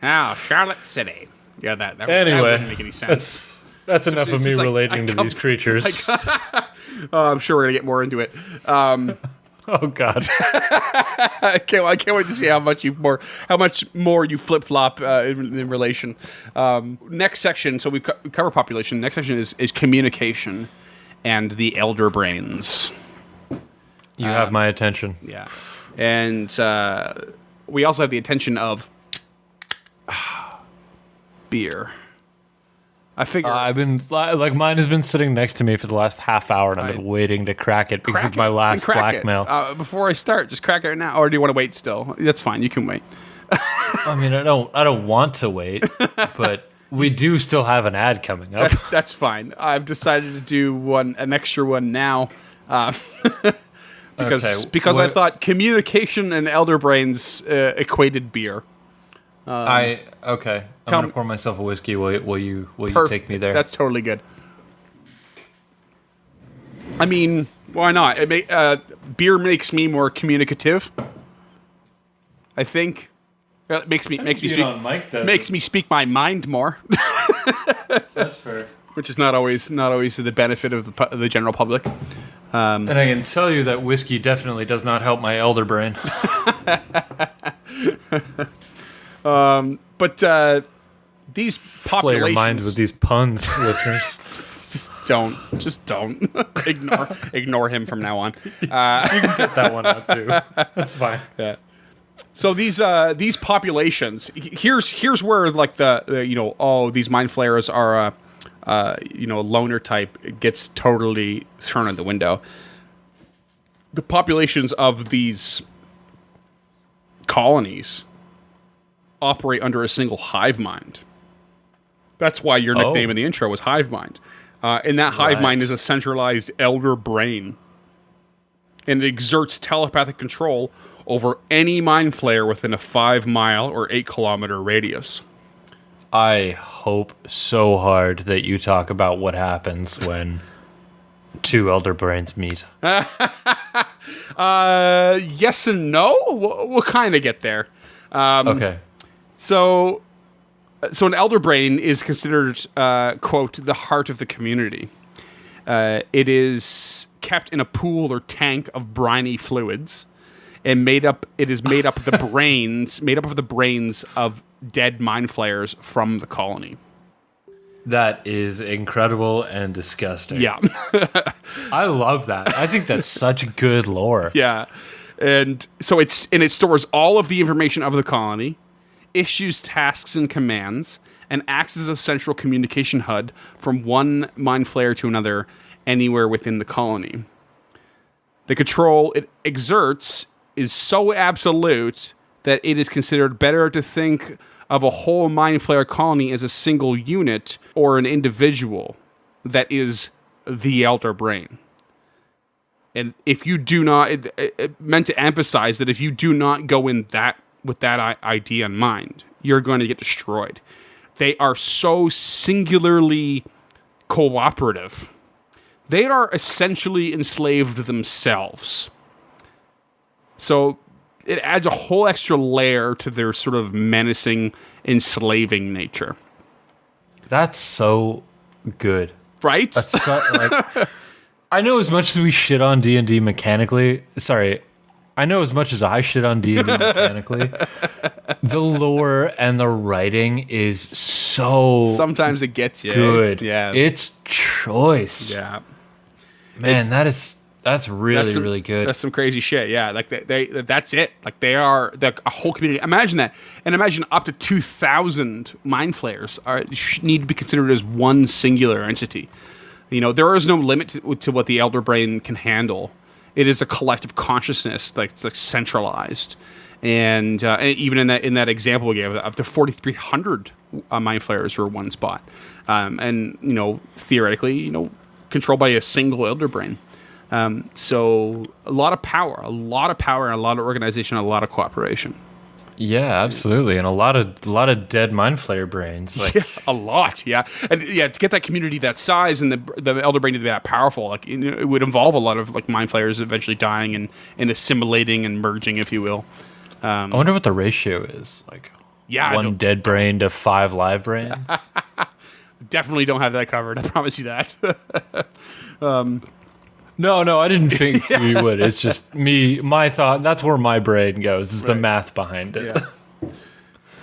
Charlotte City. Yeah, that anyway, wouldn't make any sense. That's enough of me relating to these creatures. I'm sure we're gonna get more into it. Oh God! I can't wait to see how much more you flip flop in relation. Next section. So we cover population. Next section is communication and the elder brains. You have my attention. Yeah, and we also have the attention of beer. I figure mine has been sitting next to me for the last half hour, and I've been waiting to crack it because it's my last blackmail. Before I start, just crack it now, or do you want to wait still? That's fine. You can wait. I mean, I don't want to wait, but we do still have an ad coming up. That's fine. I've decided to do an extra one now. Because I thought communication and elder brains equated beer. I'm gonna pour myself a whiskey. Will you take me there? That's totally good. I mean, why not? Beer makes me more communicative. I think it makes me speak my mind more. That's fair. Which is not always to the benefit of the general public. And I can tell you that whiskey definitely does not help my elder brain. But these populations... Flay your mind with these puns, listeners. Just don't. Ignore him from now on. You can get that one out too. That's fine. Yeah. So these populations, here's where like these Mind Flayers are loner type gets totally thrown out the window. The populations of these colonies operate under a single hive mind. That's why your nickname in the intro was Hive Mind. And that hive mind is a centralized elder brain. And it exerts telepathic control over any Mind Flayer within a 5-mile or 8-kilometer radius. I hope so hard that you talk about what happens when two elder brains meet. Yes and no. We'll kind of get there. Okay. So an elder brain is considered, quote, the heart of the community. It is kept in a pool or tank of briny fluids, and it is made up of the brains of dead Mind Flayers from the colony. That is incredible and disgusting. Yeah. I love that. I think that's such good lore. Yeah. And so it stores all of the information of the colony, issues tasks and commands, and acts as a central communication hub from one mind flayer to another anywhere within the colony. The control it exerts is so absolute that it is considered better to think of a whole mind flayer colony as a single unit or an individual that is the elder brain. And if you do not, it meant to emphasize that if you do not go in that with that idea in mind, you're going to get destroyed. They are so singularly cooperative. They are essentially enslaved themselves. So it adds a whole extra layer to their sort of menacing, enslaving nature. That's so good. Right? That's so, like, I know as much as we shit on D&D mechanically. Sorry, I know as much as I shit on D&D mechanically. The lore and the writing is so sometimes it gets you good. Yeah, it's choice. Yeah, man, that's really good. That's some crazy shit. Yeah, like they that's it. Like they are a whole community. Imagine that, and imagine up to 2,000 mind flayers need to be considered as one singular entity. You know, there is no limit to what the elder brain can handle. It is a collective consciousness that's like centralized, and even in that example we gave, up to 4,300 mind flayers were one spot, and you know, theoretically, you know, controlled by a single elder brain. So a lot of power, and a lot of organization, a lot of cooperation. Yeah, absolutely, and a lot of dead mind flayer brains. Like, yeah, a lot, yeah, and yeah, to get that community that size and the elder brain to be that powerful, like, you know, it would involve a lot of like mind flayers eventually dying and assimilating and merging, if you will. I wonder what the ratio is. Like, yeah, one dead brain to 5 live brains. Definitely don't have that covered. I promise you that. No, I didn't think we would. It's just my thought. That's where my brain goes, is the math behind it.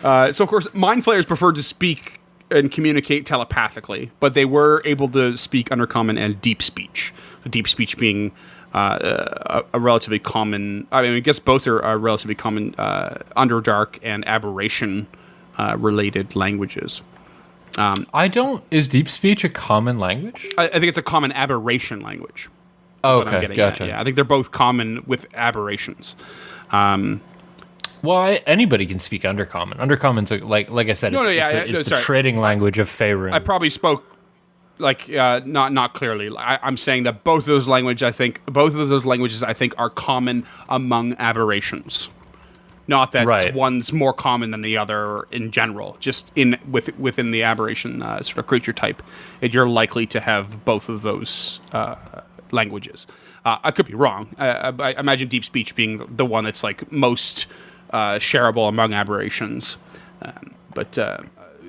Yeah. So, of course, mind flayers preferred to speak and communicate telepathically, but they were able to speak undercommon and deep speech. Deep speech being a relatively common... I mean, I guess both are relatively common Underdark and Aberration related languages. Is deep speech a common language? I think it's a common Aberration language. Oh, okay, gotcha. Yeah, I think they're both common with aberrations. Well, anybody can speak Undercommon. Undercommon's like I said, it's the trading language of Faerun. I probably spoke like not clearly. I'm saying that both of those languages I think are common among aberrations. Not that one's more common than the other in general. Just within the aberration sort of creature type, you're likely to have both of those languages. I could be wrong. I imagine deep speech being the one that's like most shareable among aberrations, but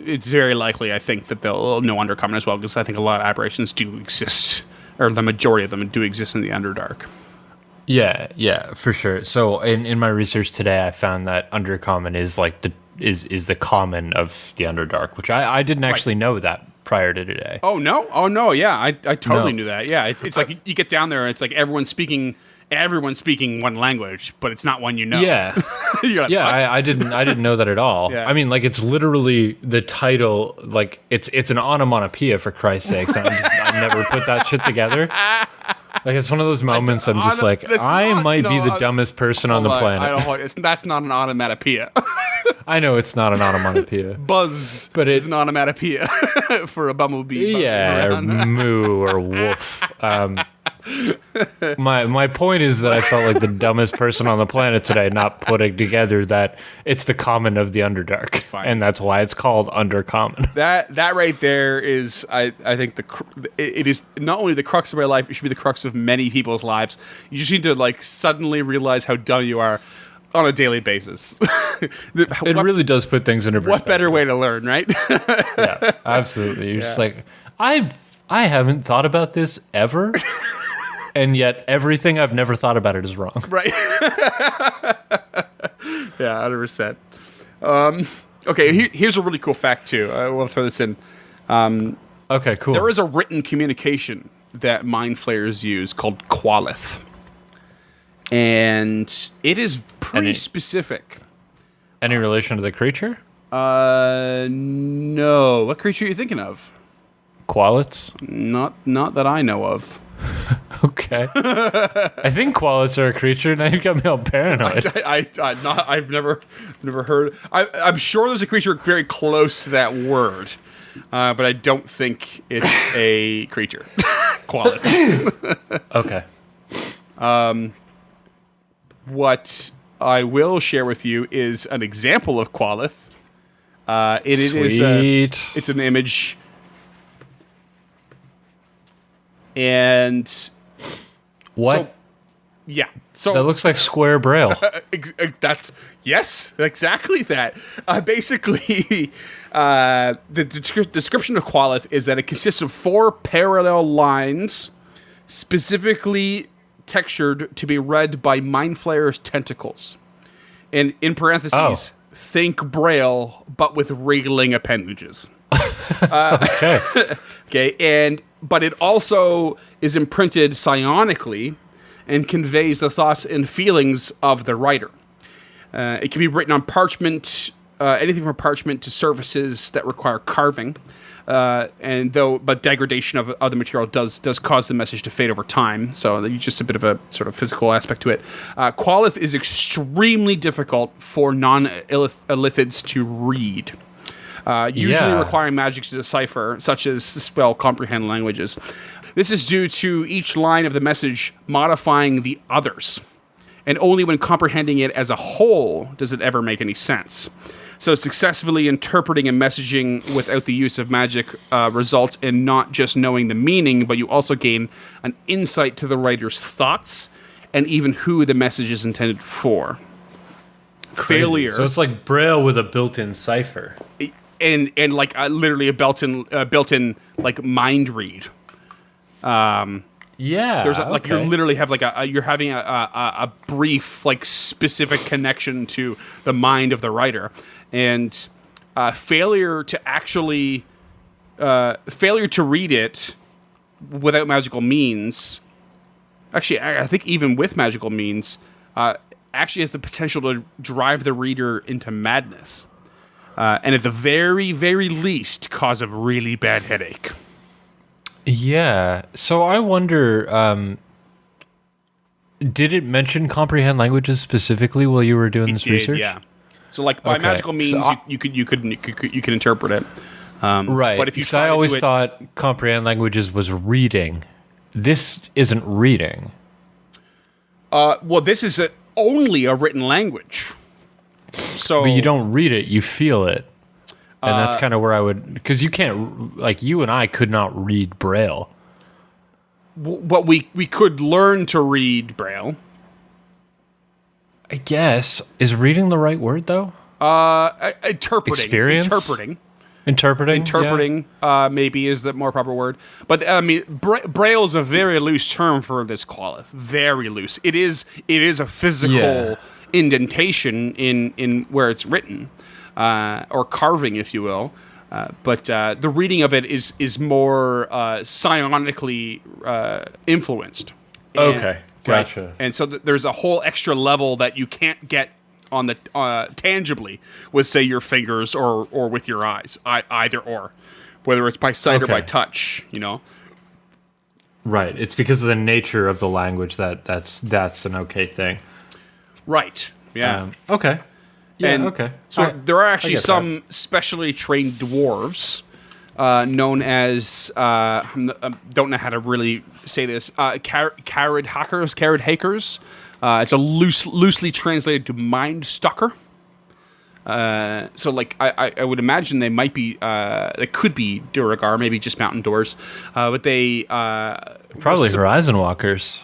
it's very likely, I think, that they'll know Undercommon as well, because I think a lot of aberrations do exist, or the majority of them do exist in the Underdark. Yeah, for sure. So in my research today, I found that Undercommon is like the common of the Underdark, which I didn't actually know that prior to today. Oh no, yeah, I totally knew that. Yeah, it's like you get down there and it's like everyone's speaking one language, but it's not one you know. Yeah, like, I didn't know that at all. Yeah. I mean, like, it's literally the title. Like, it's an onomatopoeia, for Christ's sakes. I never put that shit together. Like, it's one of those moments I'm just like, I might be the dumbest person on the planet. That's not an onomatopoeia. I know it's not an onomatopoeia. Buzz, but it's an onomatopoeia for a bumblebee. Yeah, or moo or woof. My point is that I felt like the dumbest person on the planet today, not putting together that it's the common of the Underdark, and that's why it's called Undercommon. That right there is, I think it is not only the crux of my life; it should be the crux of many people's lives. You just need to like suddenly realize how dumb you are on a daily basis. It really does put things into perspective. What better way to learn, right? Yeah, absolutely. You're just like, I haven't thought about this ever. And yet, everything I've never thought about it is wrong. Right. Yeah, 100%. Okay, here's a really cool fact, too. I will throw this in. Okay, cool. There is a written communication that mind flayers use called Qualith. And it is pretty specific. Any relation to the creature? No. What creature are you thinking of? Qualits? Not that I know of. Okay. I think qualits are a creature. Now you've got me all paranoid. I've never heard. I'm sure there's a creature very close to that word, but I don't think it's a creature. Quality. Okay. What I will share with you is an example of Qualith. Sweet. It's an image, and what? So That looks like square braille. that's yes, exactly that. Basically, the description of Qualith is that it consists of 4 parallel lines, specifically textured to be read by Mind Flayer's tentacles. And in parentheses, think Braille, but with wriggling appendages. Okay. Okay, but it also is imprinted psionically and conveys the thoughts and feelings of the writer. It can be written on parchment, anything from parchment to surfaces that require carving. But degradation of the material does cause the message to fade over time. So there's just a bit of a sort of physical aspect to it. Qualith is extremely difficult for non-Illithids to read. Usually requiring magic to decipher, such as the spell comprehend languages. This is due to each line of the message modifying the others. And only when comprehending it as a whole does it ever make any sense. So successfully interpreting a messaging without the use of magic results in not just knowing the meaning, but you also gain an insight to the writer's thoughts and even who the message is intended for. Crazy. Failure. So it's like Braille with a built-in cipher. And like literally a built-in like mind read. There's you literally have like you're having a brief like specific connection to the mind of the writer, and failure to read it without magical means. Actually, I think even with magical means, actually has the potential to drive the reader into madness, and at the very, very least, cause a really bad headache. Yeah. So I wonder, did it mention comprehend languages specifically while you were doing this research? Yeah. So like by magical means, you could interpret it. Right. But if you I always thought comprehend languages was reading. This isn't reading. Well, this is only a written language. So, but you don't read it; you feel it. And that's kind of where I would, because you can't, like you and I could not read Braille. But we could learn to read Braille. I guess. Is reading the right word, though? Interpreting. Experience? Interpreting, maybe is the more proper word. But, I mean, Braille is a very loose term for this Qualith. Very loose. It is a physical indentation in where it's written. Or carving, if you will, but the reading of it is more psionically influenced. Okay, gotcha. Right? And so there's a whole extra level that you can't get on the tangibly with, say, your fingers or with your eyes, either or, whether it's by sight or by touch. You know. Right. It's because of the nature of the language that's an okay thing. Right. Yeah. Okay. Yeah, okay. So there are actually some specially trained dwarves known as, I don't know how to really say this, Carrot Hakers. It's a loosely translated to Mind Stalker. So, like, I would imagine they might be, they could be Duragar, maybe just mountain dwarves, but they... Probably Horizon Walkers.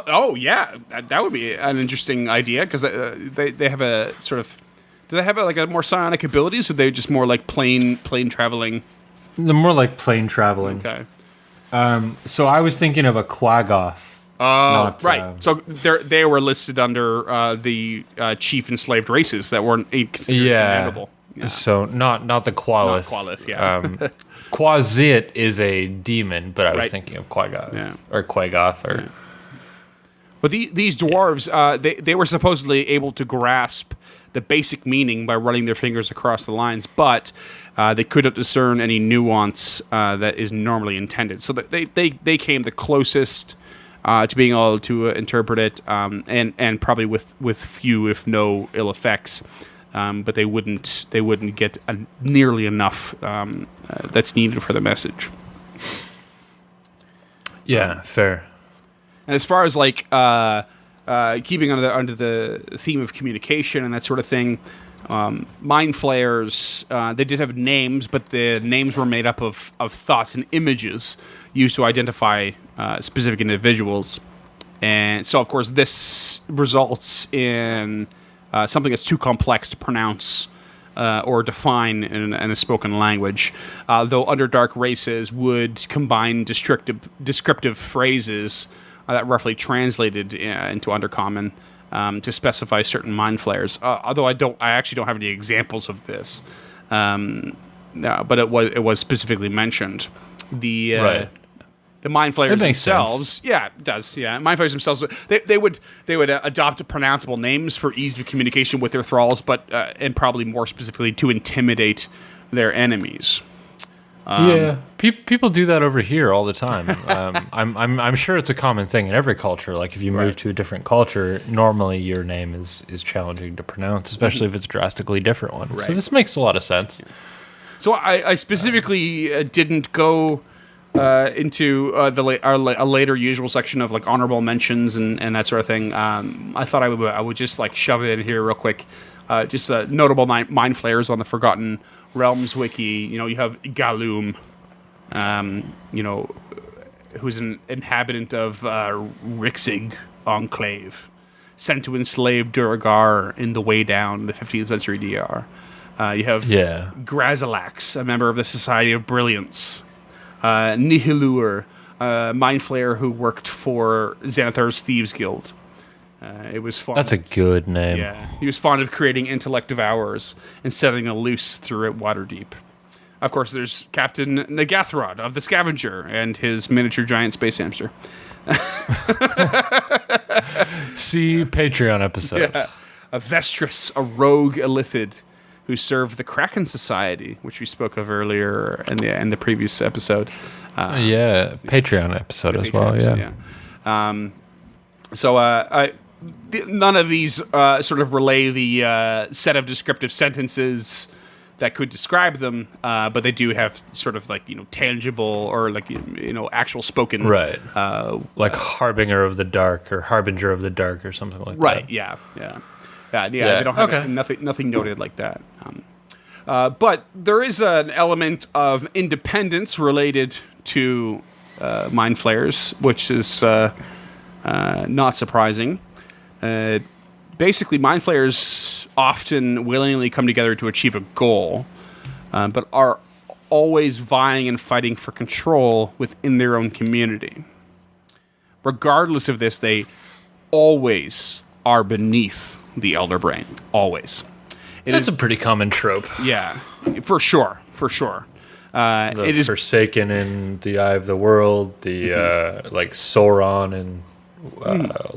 Oh yeah, that would be an interesting idea because they have a sort of. Do they have like a more psionic abilities, or are they just more like plane traveling? They're more like plane traveling. Okay. So I was thinking of a Quaggoth. Right. So they were listed under the chief enslaved races that weren't considered commandable. Yeah. So not the Qualith. Not Qualith, yeah. Quazit is a demon, but I was thinking of Quaggoth or Quaggoth or. Yeah. But these dwarves, they were supposedly able to grasp the basic meaning by running their fingers across the lines, but they couldn't discern any nuance that is normally intended. So they came the closest to being able to interpret it, and probably with few, if no, ill effects. But they wouldn't get nearly enough that's needed for the message. Yeah, fair. And as far as like keeping under the theme of communication and that sort of thing, mind flayers, they did have names, but the names were made up of thoughts and images used to identify specific individuals. And so, of course, this results in something that's too complex to pronounce or define in a spoken language, though Underdark races would combine descriptive phrases that roughly translated into Undercommon to specify certain mind flayers. Although I actually don't have any examples of this, but it was specifically mentioned. The mind flayers themselves, yeah, it does. Yeah, mind flayers themselves, they would adopt pronounceable names for ease of communication with their thralls, but and probably more specifically to intimidate their enemies. People do that over here all the time. I'm sure it's a common thing in every culture. Like if you move to a different culture, normally your name is challenging to pronounce, especially if it's a drastically different one. Right. So this makes a lot of sense. So I specifically didn't go into our later usual section of like honorable mentions and that sort of thing. I thought I would just like shove it in here real quick. Just notable mind flayers on the Forgotten Realms wiki. You know, you have Galum, who's an inhabitant of Rixig Enclave, sent to enslave Duragar in the Way Down, the 15th century DR. You have Grazalax, a member of the Society of Brilliance. Nihilur, mind flayer who worked for Xanathar's Thieves Guild. That's a good name. Yeah, he was fond of creating intellect devourers and setting a loose through it Waterdeep. Of course, there's Captain Nagathrod of the Scavenger and his miniature giant space hamster. See Patreon episode. Yeah. A Vestris, a rogue Illithid who served the Kraken Society, which we spoke of earlier in the previous episode. Patreon episode as well. Episode, yeah. None of these sort of relay the set of descriptive sentences that could describe them, but they do have sort of like tangible or like actual spoken, right? Like harbinger of the dark or harbinger of the dark or something like that. Right? Yeah. They don't have nothing noted like that. But there is an element of independence related to mind flayers, which is not surprising. Basically, mind flayers often willingly come together to achieve a goal, but are always vying and fighting for control within their own community. Regardless of this, they always are beneath the Elder Brain. Always. That's a pretty common trope. Yeah, for sure. It is Forsaken in the Eye of the World, the like Sauron and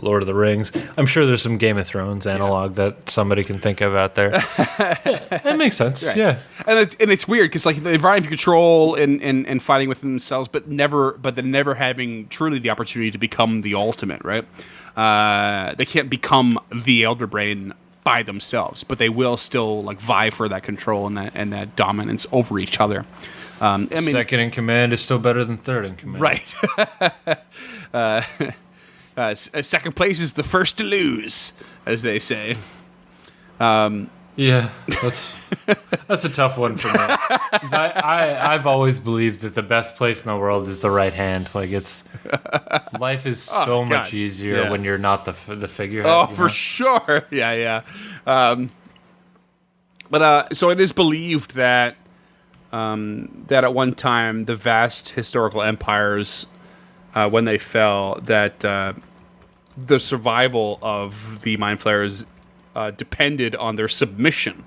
Lord of the Rings. I'm sure there's some Game of Thrones analog that somebody can think of out there. That makes sense. Right. Yeah, and it's weird because like they're vying for control and fighting within themselves, but then never having truly the opportunity to become the ultimate. Right? They can't become the Elder Brain by themselves, but they will still like vie for that control and that dominance over each other. Second in command is still better than third in command. Right. Second place is the first to lose, as they say. Yeah, that's a tough one for me. 'Cause I've always believed that the best place in the world is the right hand. Like life is so much easier when you're not the figurehead. Oh, for sure. Yeah. So it is believed that at one time the vast historical empires, when they fell, that the survival of the mind flayers depended on their submission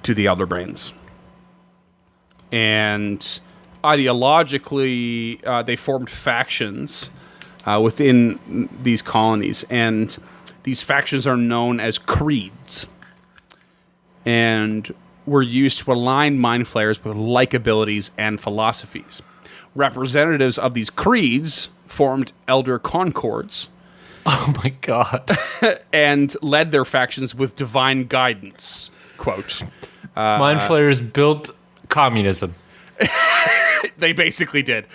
to the Elder Brains. And ideologically, they formed factions within these colonies, and these factions are known as creeds. and were used to align mind flayers with like abilities and philosophies. Representatives of these creeds formed elder concords. Oh my god. And led their factions with divine guidance. Quote. Mind flayers built communism. They basically did.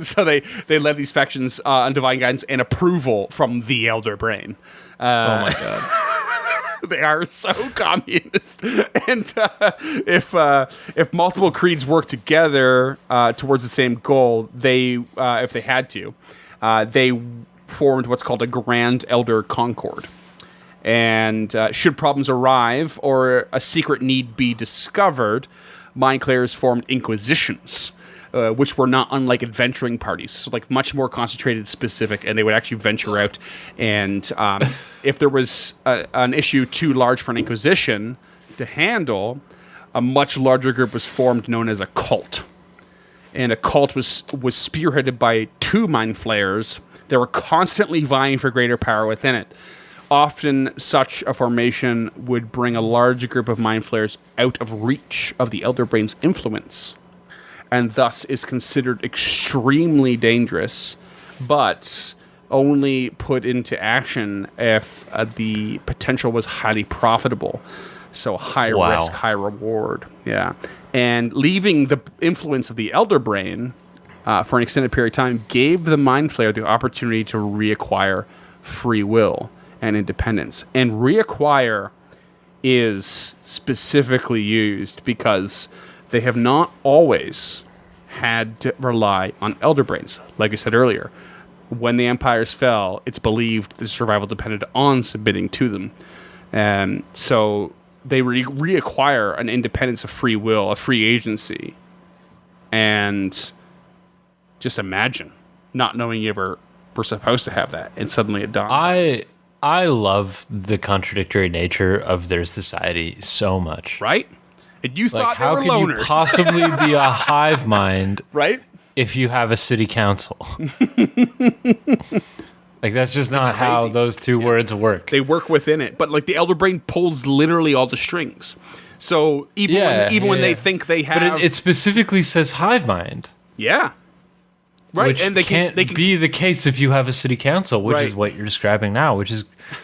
So they led these factions on divine guidance and approval from the Elder Brain. Oh my god. They are so communist. And if multiple creeds work together towards the same goal, if they had to, they formed what's called a Grand Elder Concord. And should problems arrive or a secret need be discovered, mind flayers formed inquisitions, which were not unlike adventuring parties, so like much more concentrated, specific, and they would actually venture out. And if there was an issue too large for an inquisition to handle, a much larger group was formed, known as a cult. And a cult was spearheaded by 2 mind flayers that were constantly vying for greater power within it. Often, such a formation would bring a large group of mind flayers out of reach of the Elder Brain's influence, and thus is considered extremely dangerous, but only put into action if the potential was highly profitable. So high risk, high reward. Yeah. And leaving the influence of the Elder Brain for an extended period of time gave the mind flayer the opportunity to reacquire free will and independence. And reacquire is specifically used because they have not always had to rely on Elder Brains. Like I said earlier, when the empires fell, it's believed the survival depended on submitting to them. And so they reacquire an independence of free will, a free agency. And just imagine not knowing you ever were supposed to have that, and suddenly it dawns. I love the contradictory nature of their society so much. Right? And you thought how they were loners. How could you possibly be a hive mind right? if you have a city council? Like, that's just not how those two words work. They work within it. But, like, the Elder Brain pulls literally all the strings. So, even when they think they have... But it specifically says hive mind. Yeah. Right. Which and they can't be the case if you have a city council, which is what you're describing now, which is...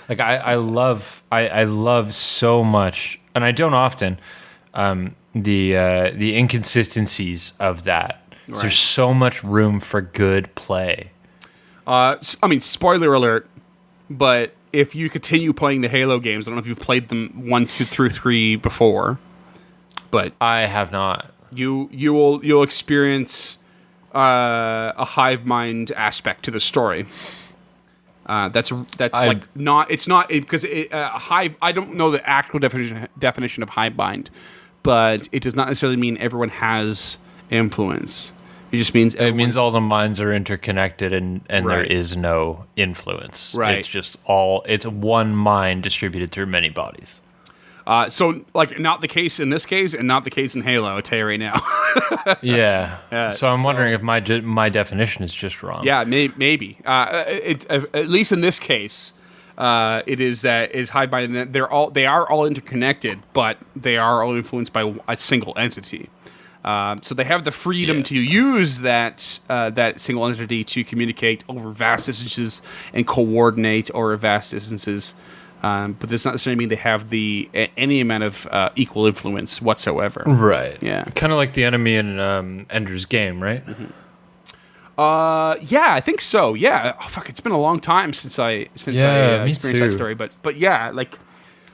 Like, I love so much, and I don't often, the inconsistencies of that. Right. There's so much room for good play. I mean, spoiler alert, but if you continue playing the Halo games, I don't know if you've played them 1, 2, through 3 before, but I have not. You'll experience a hive mind aspect to the story. That's because hive. I don't know the actual definition of hive mind, but it does not necessarily mean everyone has influence. It just means all the minds are interconnected and there is no influence. Right. It's just it's one mind distributed through many bodies. So, like, not the case in this case, and not the case in Halo. I'll tell you right now. Yeah. So I'm wondering if my definition is just wrong. Yeah, maybe. At least in this case, it is hive mind. They are all interconnected, but they are all influenced by a single entity. So they have the freedom to use that single entity to communicate over vast distances and coordinate over vast distances. But does not necessarily mean they have any amount of equal influence whatsoever. Right. Yeah. Kind of like the enemy in Ender's Game, right? Mm-hmm. Yeah, I think so. Yeah. Oh, fuck, it's been a long time since I experienced that story. But yeah, like.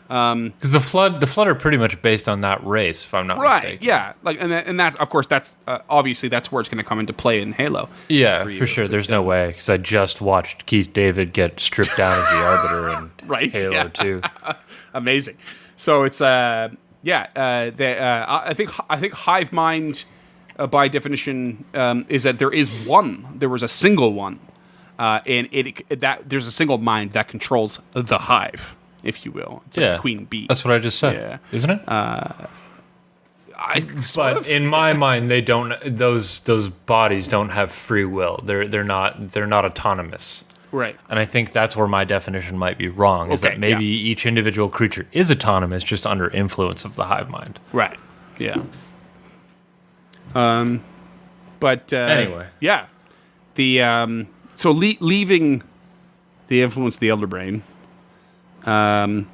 Because the flood are pretty much based on that race, if I'm not mistaken. Right? Yeah, like and that of course that's obviously that's where it's going to come into play in Halo. Yeah, for sure. There's no way because I just watched Keith David get stripped down as the Arbiter in Halo 2. Amazing. So it's I think hive mind by definition is that there was a single one, and there's a single mind that controls the hive, if you will. It's like the queen bee. That's what I just said, isn't it? But in my mind, they don't. Those bodies don't have free will. They're not autonomous. Right. And I think that's where my definition might be wrong, is that maybe each individual creature is autonomous, just under influence of the hive mind. Right. Yeah. But anyway. Yeah. The so leaving the influence of the elder brain, and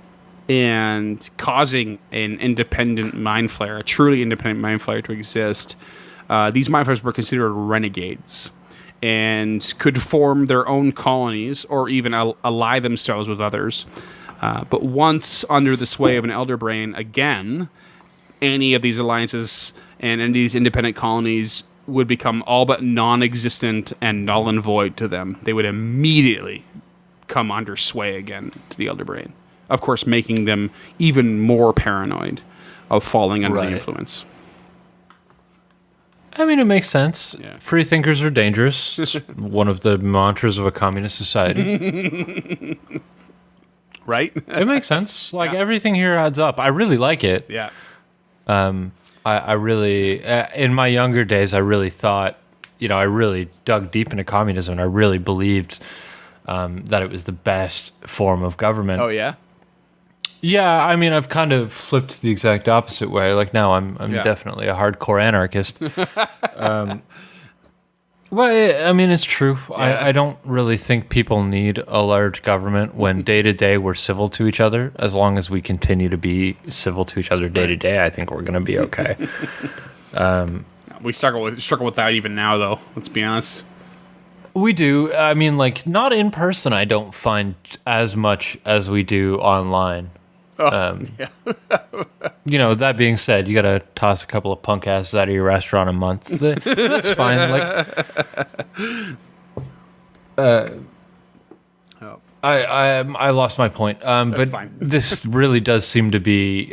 causing an independent mind flayer, a truly independent mind flayer to exist, these mind flayers were considered renegades and could form their own colonies or even ally themselves with others. But once under the sway of an elder brain, again, any of these alliances and any of these independent colonies would become all but non-existent and null and void to them. They would immediately come under sway again to the elder brain. Of course, making them even more paranoid of falling under the influence. I mean, it makes sense. Yeah. Free thinkers are dangerous. It's one of the mantras of a communist society. Right? It makes sense. Like, everything here adds up. I really like it. Yeah. I really, in my younger days, I really thought, I really dug deep into communism, and I really believed that it was the best form of government. Oh, yeah? Yeah, I mean, I've kind of flipped the exact opposite way. Like, now I'm definitely a hardcore anarchist. Well, I mean, it's true. Yeah. I don't really think people need a large government when day to day we're civil to each other. As long as we continue to be civil to each other day to day, I think we're going to be okay. We struggle with that even now, though. Let's be honest. We do. I mean, like, not in person, I don't find as much as we do online. Yeah. That being said, you got to toss a couple of punk asses out of your restaurant a month. That's fine. I lost my point. But fine. This really does seem to be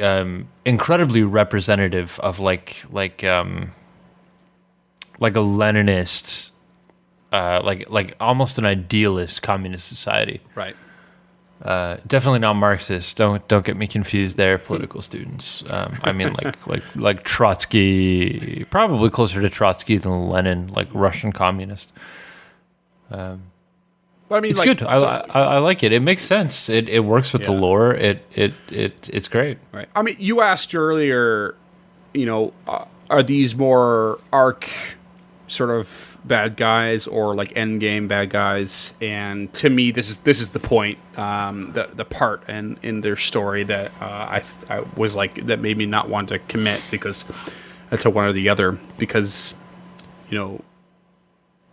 incredibly representative of like a Leninist, like almost an idealist communist society. Right. Definitely not Marxist. Don't get me confused there, political students. I mean, like Trotsky, probably closer to Trotsky than Lenin, like Russian communist. But I mean, it's good. I like it. It makes sense. It works with the lore. It's great. Right. I mean, you asked earlier, are these more arc sort of bad guys or like end game bad guys? And to me, this is the point, the part in their story that I was like, that made me not want to commit because to one or the other, because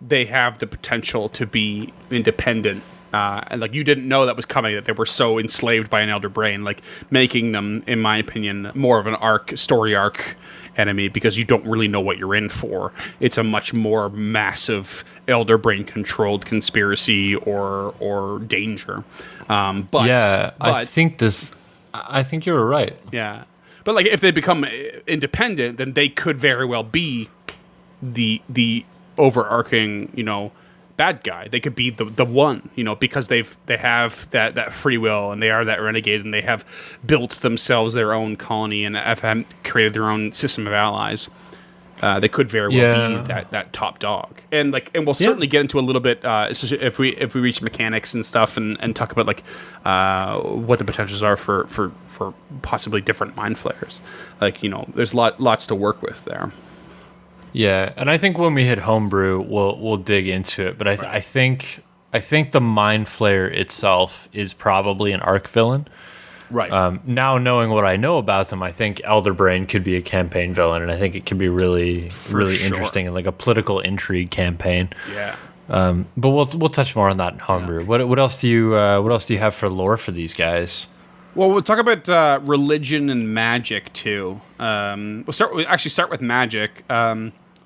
they have the potential to be independent. And like, you didn't know that was coming, that they were so enslaved by an elder brain, like making them, in my opinion, more of an story arc enemy, because you don't really know what you're in for. It's a much more massive elder brain controlled conspiracy or danger. I think you're right. Yeah. But like, if they become independent, then they could very well be the overarching, bad guy. They could be the one, because they have that free will, and they are that renegade, and they have built themselves their own colony and have created their own system of allies. They could very well be that top dog, and we'll certainly get into a little bit, especially if we reach mechanics and stuff, and talk about what the potentials are for possibly different mind flayers. There's lots to work with there. Yeah, and I think when we hit homebrew, we'll dig into it. But I think the Mind Flayer itself is probably an arc villain. Right. Now knowing what I know about them, I think Elder Brain could be a campaign villain, and I think it could be really interesting in like a political intrigue campaign. Yeah. But we'll touch more on that in homebrew. Yeah. What else do you have for lore for these guys? Well, we'll talk about religion and magic too. We'll start with magic.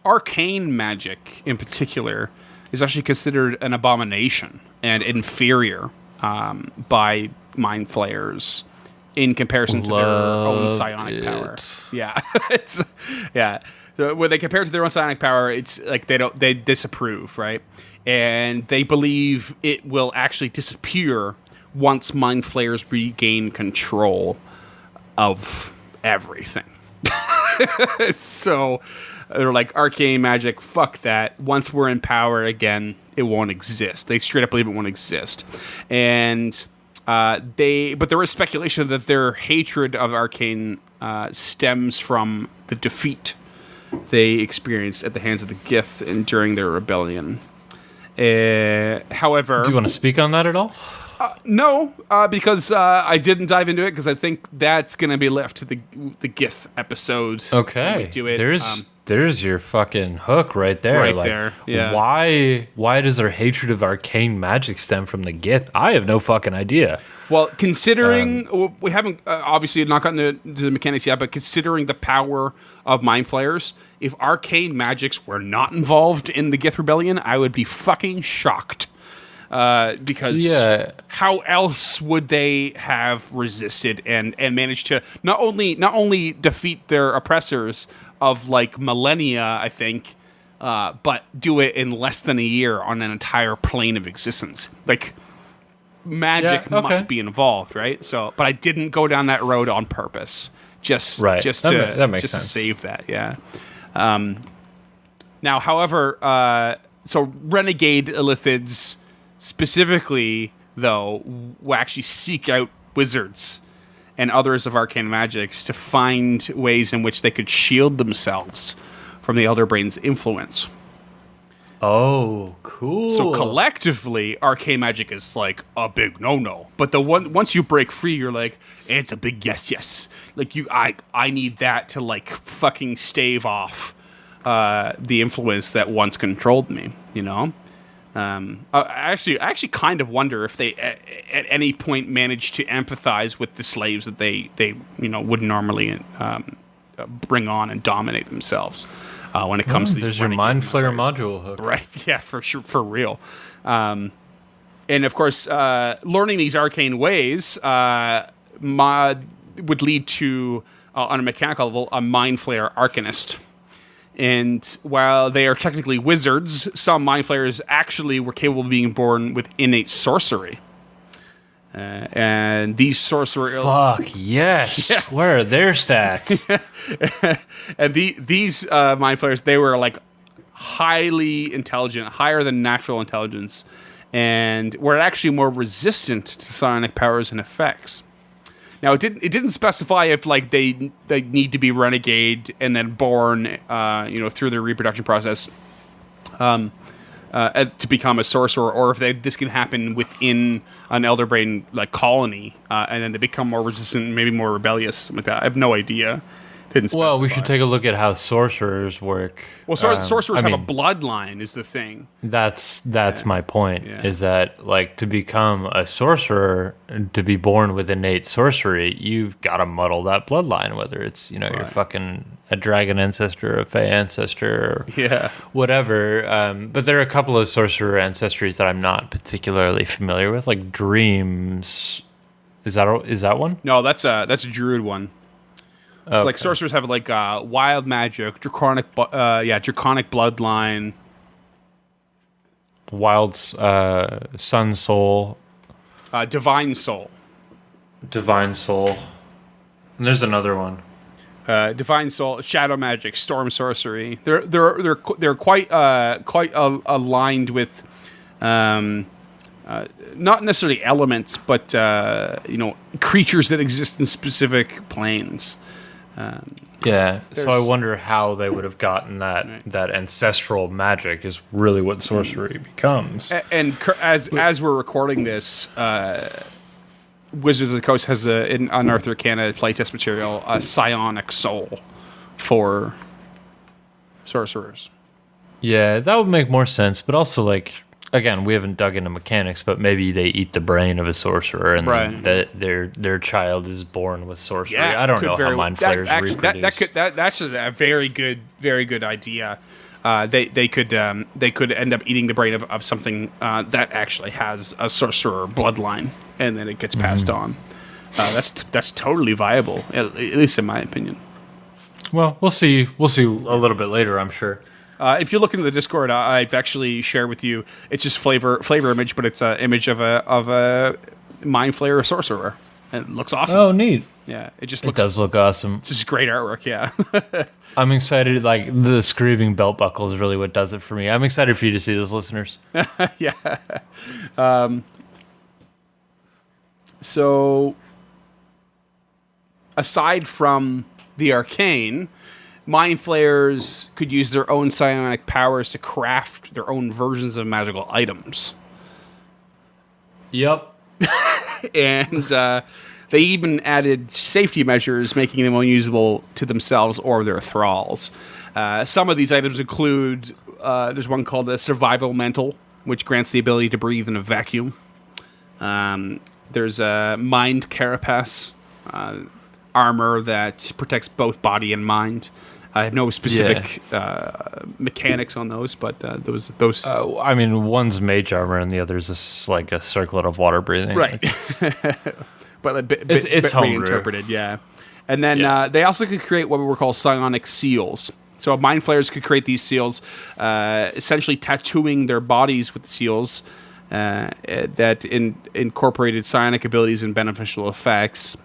Arcane magic, in particular, is actually considered an abomination and inferior by mind flayers in comparison to their own psionic power. Yeah, So when they compare it to their own psionic power, it's like they disapprove, right? And they believe it will actually disappear once mind flayers regain control of everything. So they're like, arcane magic, fuck that. Once we're in power again, it won't exist. They straight up believe it won't exist. And but there is speculation that their hatred of arcane stems from the defeat they experienced at the hands of the Gith and during their rebellion. However... Do you want to speak on that at all? No, because I didn't dive into it, because I think that's going to be left to the Gith episode. Okay. When we do it. There's your fucking hook right there. Right there, yeah. Why does their hatred of arcane magic stem from the Gith? I have no fucking idea. Well, considering we haven't obviously not gotten to the mechanics yet, but considering the power of mind flayers, if arcane magics were not involved in the Gith rebellion, I would be fucking shocked. Because how else would they have resisted and managed to not only defeat their oppressors of like millennia, I think, but do it in less than a year on an entire plane of existence? Like, magic must be involved, right? So, but I didn't go down that road on purpose, just to save that. Yeah. Now, however, so renegade Illithids specifically, though, will actually seek out wizards and others of arcane magics to find ways in which they could shield themselves from the Elder Brain's influence. Oh, cool. So collectively, arcane magic is like a big no-no. But once you break free, you're like, it's a big yes. Like I need that to like fucking stave off the influence that once controlled me, you know? I actually kind of wonder if they at any point managed to empathize with the slaves that they would normally bring on and dominate themselves when it comes to these. There's your mind flayer module hook, right? Yeah, for sure, for real. And of course, learning these arcane ways would lead to, on a mechanical level, a mind flayer arcanist. And while they are technically wizards, some mind flayers actually were capable of being born with innate sorcery. And these sorcerer... Fuck, yes. Yeah. Where are their stats? And these mind flayers, they were like highly intelligent, higher than natural intelligence, and were actually more resistant to psionic powers and effects. Now, it didn't specify if like they need to be renegade and then born, through their reproduction process, to become a sorcerer, or if this can happen within an Elder Brain like colony, and then they become more resistant, maybe more rebellious, something like that. I have no idea. Didn't specify. Well, we should take a look at how sorcerers work. Well, sorcerers have a bloodline, is the thing. That's my point, is that, like, to become a sorcerer, to be born with innate sorcery, you've got to muddle that bloodline, whether it's, you're fucking a dragon ancestor, a fae ancestor, or whatever. But there are a couple of sorcerer ancestries that I'm not particularly familiar with, like Dreams. Is that one? No, that's a druid one. So, like, sorcerers have, like, wild magic, draconic bloodline. Wild sun soul. Divine soul. Divine soul. And there's another one. Divine soul, shadow magic, storm sorcery. They're quite aligned with, not necessarily elements, but creatures that exist in specific planes. So I wonder how they would have gotten that ancestral magic is really what sorcery becomes. And as we're recording this, Wizards of the Coast has in Unearthed Arcana playtest material a psionic soul for sorcerers. Yeah, that would make more sense, but also, like, again, we haven't dug into mechanics, but maybe they eat the brain of a sorcerer, and their child is born with sorcery. I don't know how mind flayers reproduce. That's a very good idea. They could end up eating the brain of something that actually has a sorcerer bloodline, and then it gets passed on. That's totally viable, at least in my opinion. Well, we'll see a little bit later, I'm sure. If you look into the Discord, I've actually shared with you. It's just flavor image, but it's an image of a mind flayer sorcerer. And it looks awesome. Oh, neat. Yeah, it does look awesome. It's just great artwork, yeah. I'm excited. Like, the screaming belt buckle is really what does it for me. I'm excited for you to see this, listeners. Yeah. So, aside from the arcane, Mind Flayers could use their own psionic powers to craft their own versions of magical items. Yep. And they even added safety measures, making them unusable to themselves or their thralls. Some of these items include, there's one called the Survival Mantle, which grants the ability to breathe in a vacuum. There's a Mind Carapace, armor that protects both body and mind. I have no specific mechanics on those, but those. I mean, one's mage armor and the other's is like a circlet of water breathing. Right. But it's reinterpreted, yeah. And then they also could create what we would call psionic seals. So Mind Flayers could create these seals, essentially tattooing their bodies with the seals that incorporated psionic abilities and beneficial effects.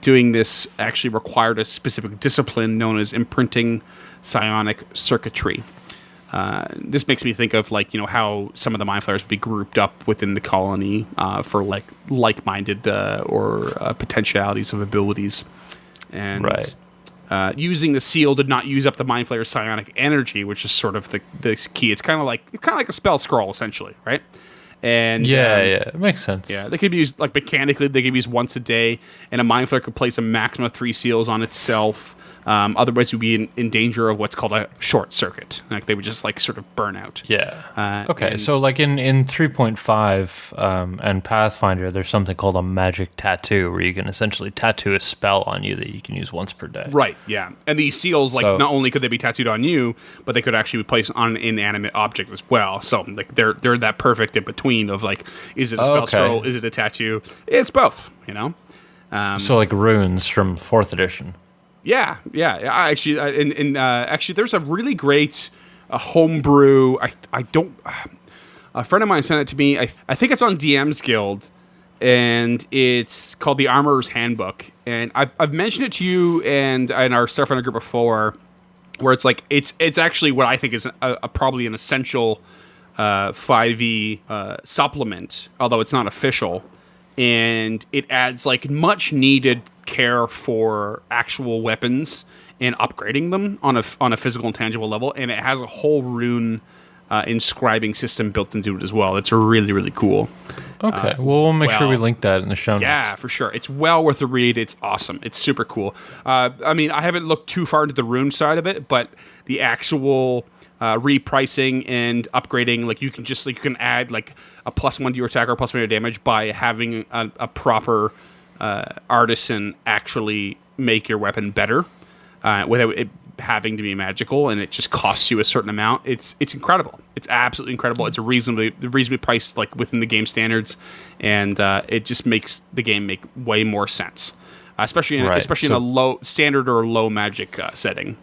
Doing this actually required a specific discipline known as imprinting psionic circuitry. This makes me think of how some of the Mind Flayers would be grouped up within the colony for like-minded or potentialities of abilities. And right. Using the seal did not use up the Mind Flayer's psionic energy, which is sort of the key. It's kind of like a spell scroll, essentially, right? And it makes sense. Yeah, they could be used mechanically. They could be used once a day, and a Mind Flayer could place a maximum of 3 seals on itself. Otherwise, you'd be in danger of what's called a short circuit. They would just sort of burn out. Yeah. Okay, so in 3.5 and Pathfinder, there's something called a magic tattoo, where you can essentially tattoo a spell on you that you can use once per day. Right. Yeah, and these seals, not only could they be tattooed on you, but they could actually be placed on an inanimate object as well. So they're that perfect in between of is it a spell scroll? Is it a tattoo? It's both. So runes from 4th edition. Yeah. Actually, there's a really great homebrew. A friend of mine sent it to me. I think it's on DM's Guild, and it's called the Armorer's Handbook. And I've mentioned it to you and our Starfinder group before, where it's actually what I think is probably an essential 5e supplement, although it's not official, and it adds much needed care for actual weapons and upgrading them on a physical and tangible level, and it has a whole rune inscribing system built into it as well. It's really, really cool. Okay, we'll make sure we link that in the show notes. Yeah, for sure. It's well worth a read. It's awesome. It's super cool. I haven't looked too far into the rune side of it, but the actual repricing and upgrading, you can add a +1 to your attack or +1 to your damage by having a proper artisan actually make your weapon better without it having to be magical, and it just costs you a certain amount. It's incredible. It's absolutely incredible. It's reasonably priced within the game standards, and it just makes the game make way more sense, especially in a low standard or low magic setting.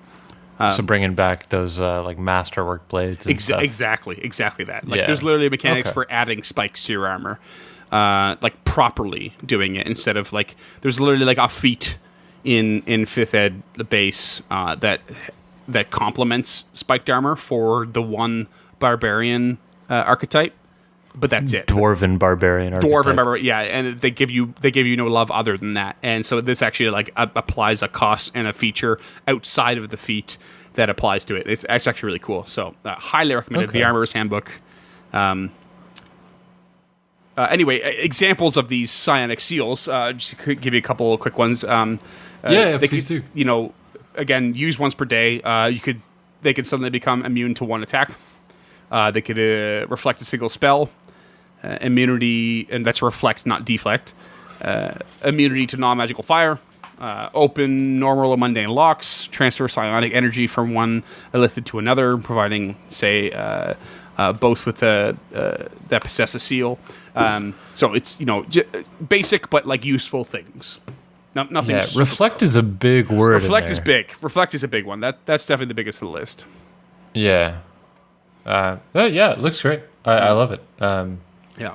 So bringing back those masterwork blades. And stuff. Exactly that. There's literally mechanics for adding spikes to your armor. Properly doing it instead of there's literally a feat in 5th ed the base that complements spiked armor for the one barbarian archetype, but that's it. Dwarven barbarian, yeah, and they give you no love other than that, and so this actually applies a cost and a feature outside of the feat that applies to it. It's actually really cool. So highly recommended. The Armorer's Handbook. Anyway, examples of these psionic seals. Just to give you a couple of quick ones. Please do. Again, use once per day. They could suddenly become immune to one attack. They could reflect a single spell. Immunity, and that's reflect, not deflect. Immunity to non-magical fire. Open normal or mundane locks. Transfer psionic energy from one Illithid to another, providing, say, both with that possess a seal. So it's basic but useful things. Nothing. Yeah, reflect is a big word. Reflect is big. Reflect is a big one. That's definitely the biggest of the list. Yeah. It looks great. I love it. Yeah.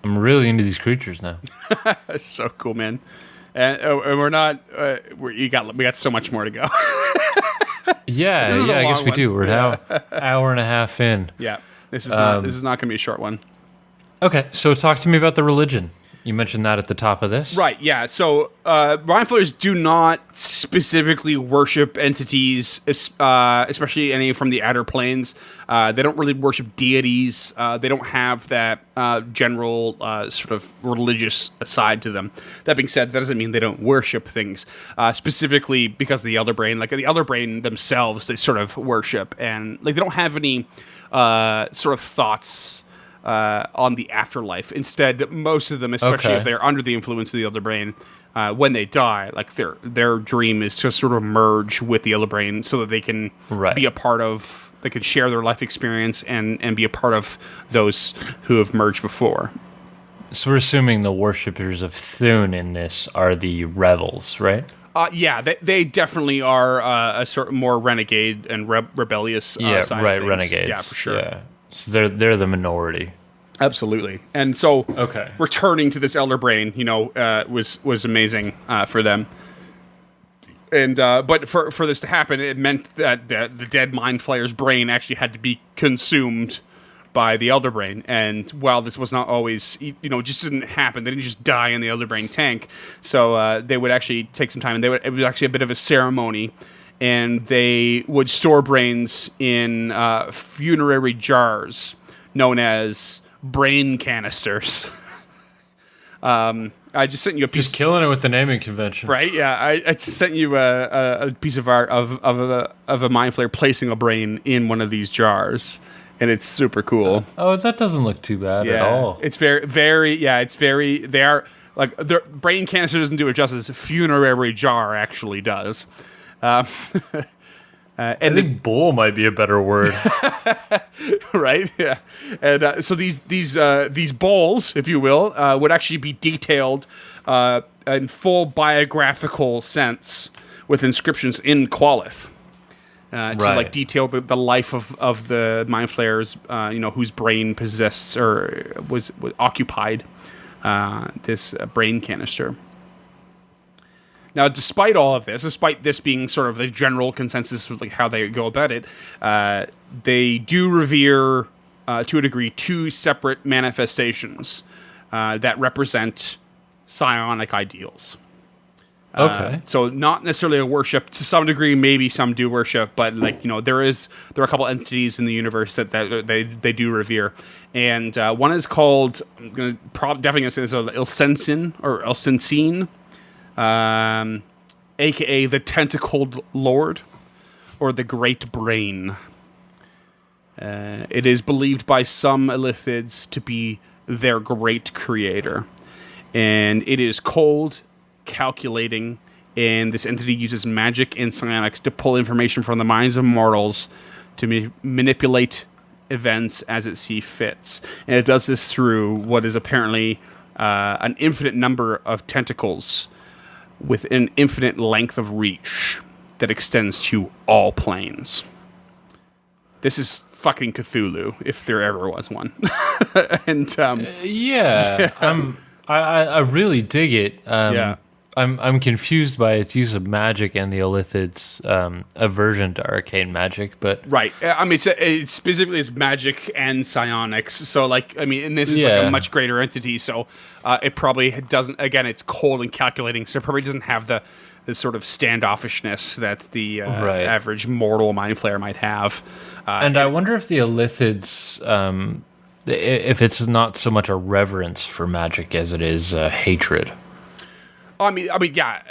I'm really into these creatures now. That's so cool, man. And we're not. We got so much more to go. Yeah, I guess we do. We're now hour and a half in. Yeah, this is not going to be a short one. Okay, so talk to me about the religion. You mentioned that at the top of this. Right, yeah. So, Mind Flayers do not specifically worship entities, especially any from the outer planes. They don't really worship deities. They don't have that general sort of religious side to them. That being said, that doesn't mean they don't worship things. Specifically because of the Elder Brain. Like, the Elder Brain themselves, they sort of worship. And, like, they don't have any sort of thoughts on the afterlife. Instead, most of them, especially if they're under the influence of the Elder Brain, when they die, like their dream is to sort of merge with the Elder Brain so that they can be a part of, they can share their life experience and be a part of those who have merged before. So we're assuming the worshippers of Thune in this are the rebels, right? Yeah, they definitely are a sort of more renegade and rebellious side of things. Renegades. Yeah, for sure. Yeah. So they're the minority. Absolutely. And so returning to this Elder Brain, was amazing for them. And but for this to happen, it meant that the dead Mind Flayer's brain actually had to be consumed by the Elder Brain. And while this was not always, just didn't happen, they didn't just die in the Elder Brain tank. So they would actually take some time, and it was actually a bit of a ceremony. And they would store brains in funerary jars known as brain canisters. I just sent you a piece. Just killing it with the naming convention, right? Yeah, I sent you a piece of art of a Mind Flayer placing a brain in one of these jars, and it's super cool. Oh, that doesn't look too bad at all. It's very. They are like the brain canister doesn't do it justice. Funerary jar actually does. And I think bowl might be a better word, right? Yeah, and so these bowls, if you will, would actually be detailed in full biographical sense with inscriptions in Qualith to like detail the life of the Mind Flayers, whose brain possessed or was occupied this brain canister. Now, despite all of this, despite this being sort of the general consensus of like how they go about it, they do revere, to a degree, two separate manifestations that represent psionic ideals. So not necessarily a worship. To some degree, maybe some do worship, but like there are a couple entities in the universe that they do revere, and one is called definitely gonna say this Ilsensin or Ilsensine. AKA the Tentacled Lord, or the Great Brain. It is believed by some Illithids to be their great creator. And it is cold, calculating, and this entity uses magic and psionics to pull information from the minds of mortals to manipulate events as it sees fits. And it does this through what is apparently an infinite number of tentacles with an infinite length of reach that extends to all planes. This is fucking Cthulhu, if there ever was one. And I really dig it. I'm confused by its use of magic and the Illithids' aversion to arcane magic, but right. I mean, it's specifically it's magic and psionics. So, and this is like a much greater entity. So, it probably doesn't. Again, it's cold and calculating, so it probably doesn't have the sort of standoffishness that the average mortal Mind Flayer might have. And I wonder if the Illithids, if it's not so much a reverence for magic as it is hatred. I mean, yeah.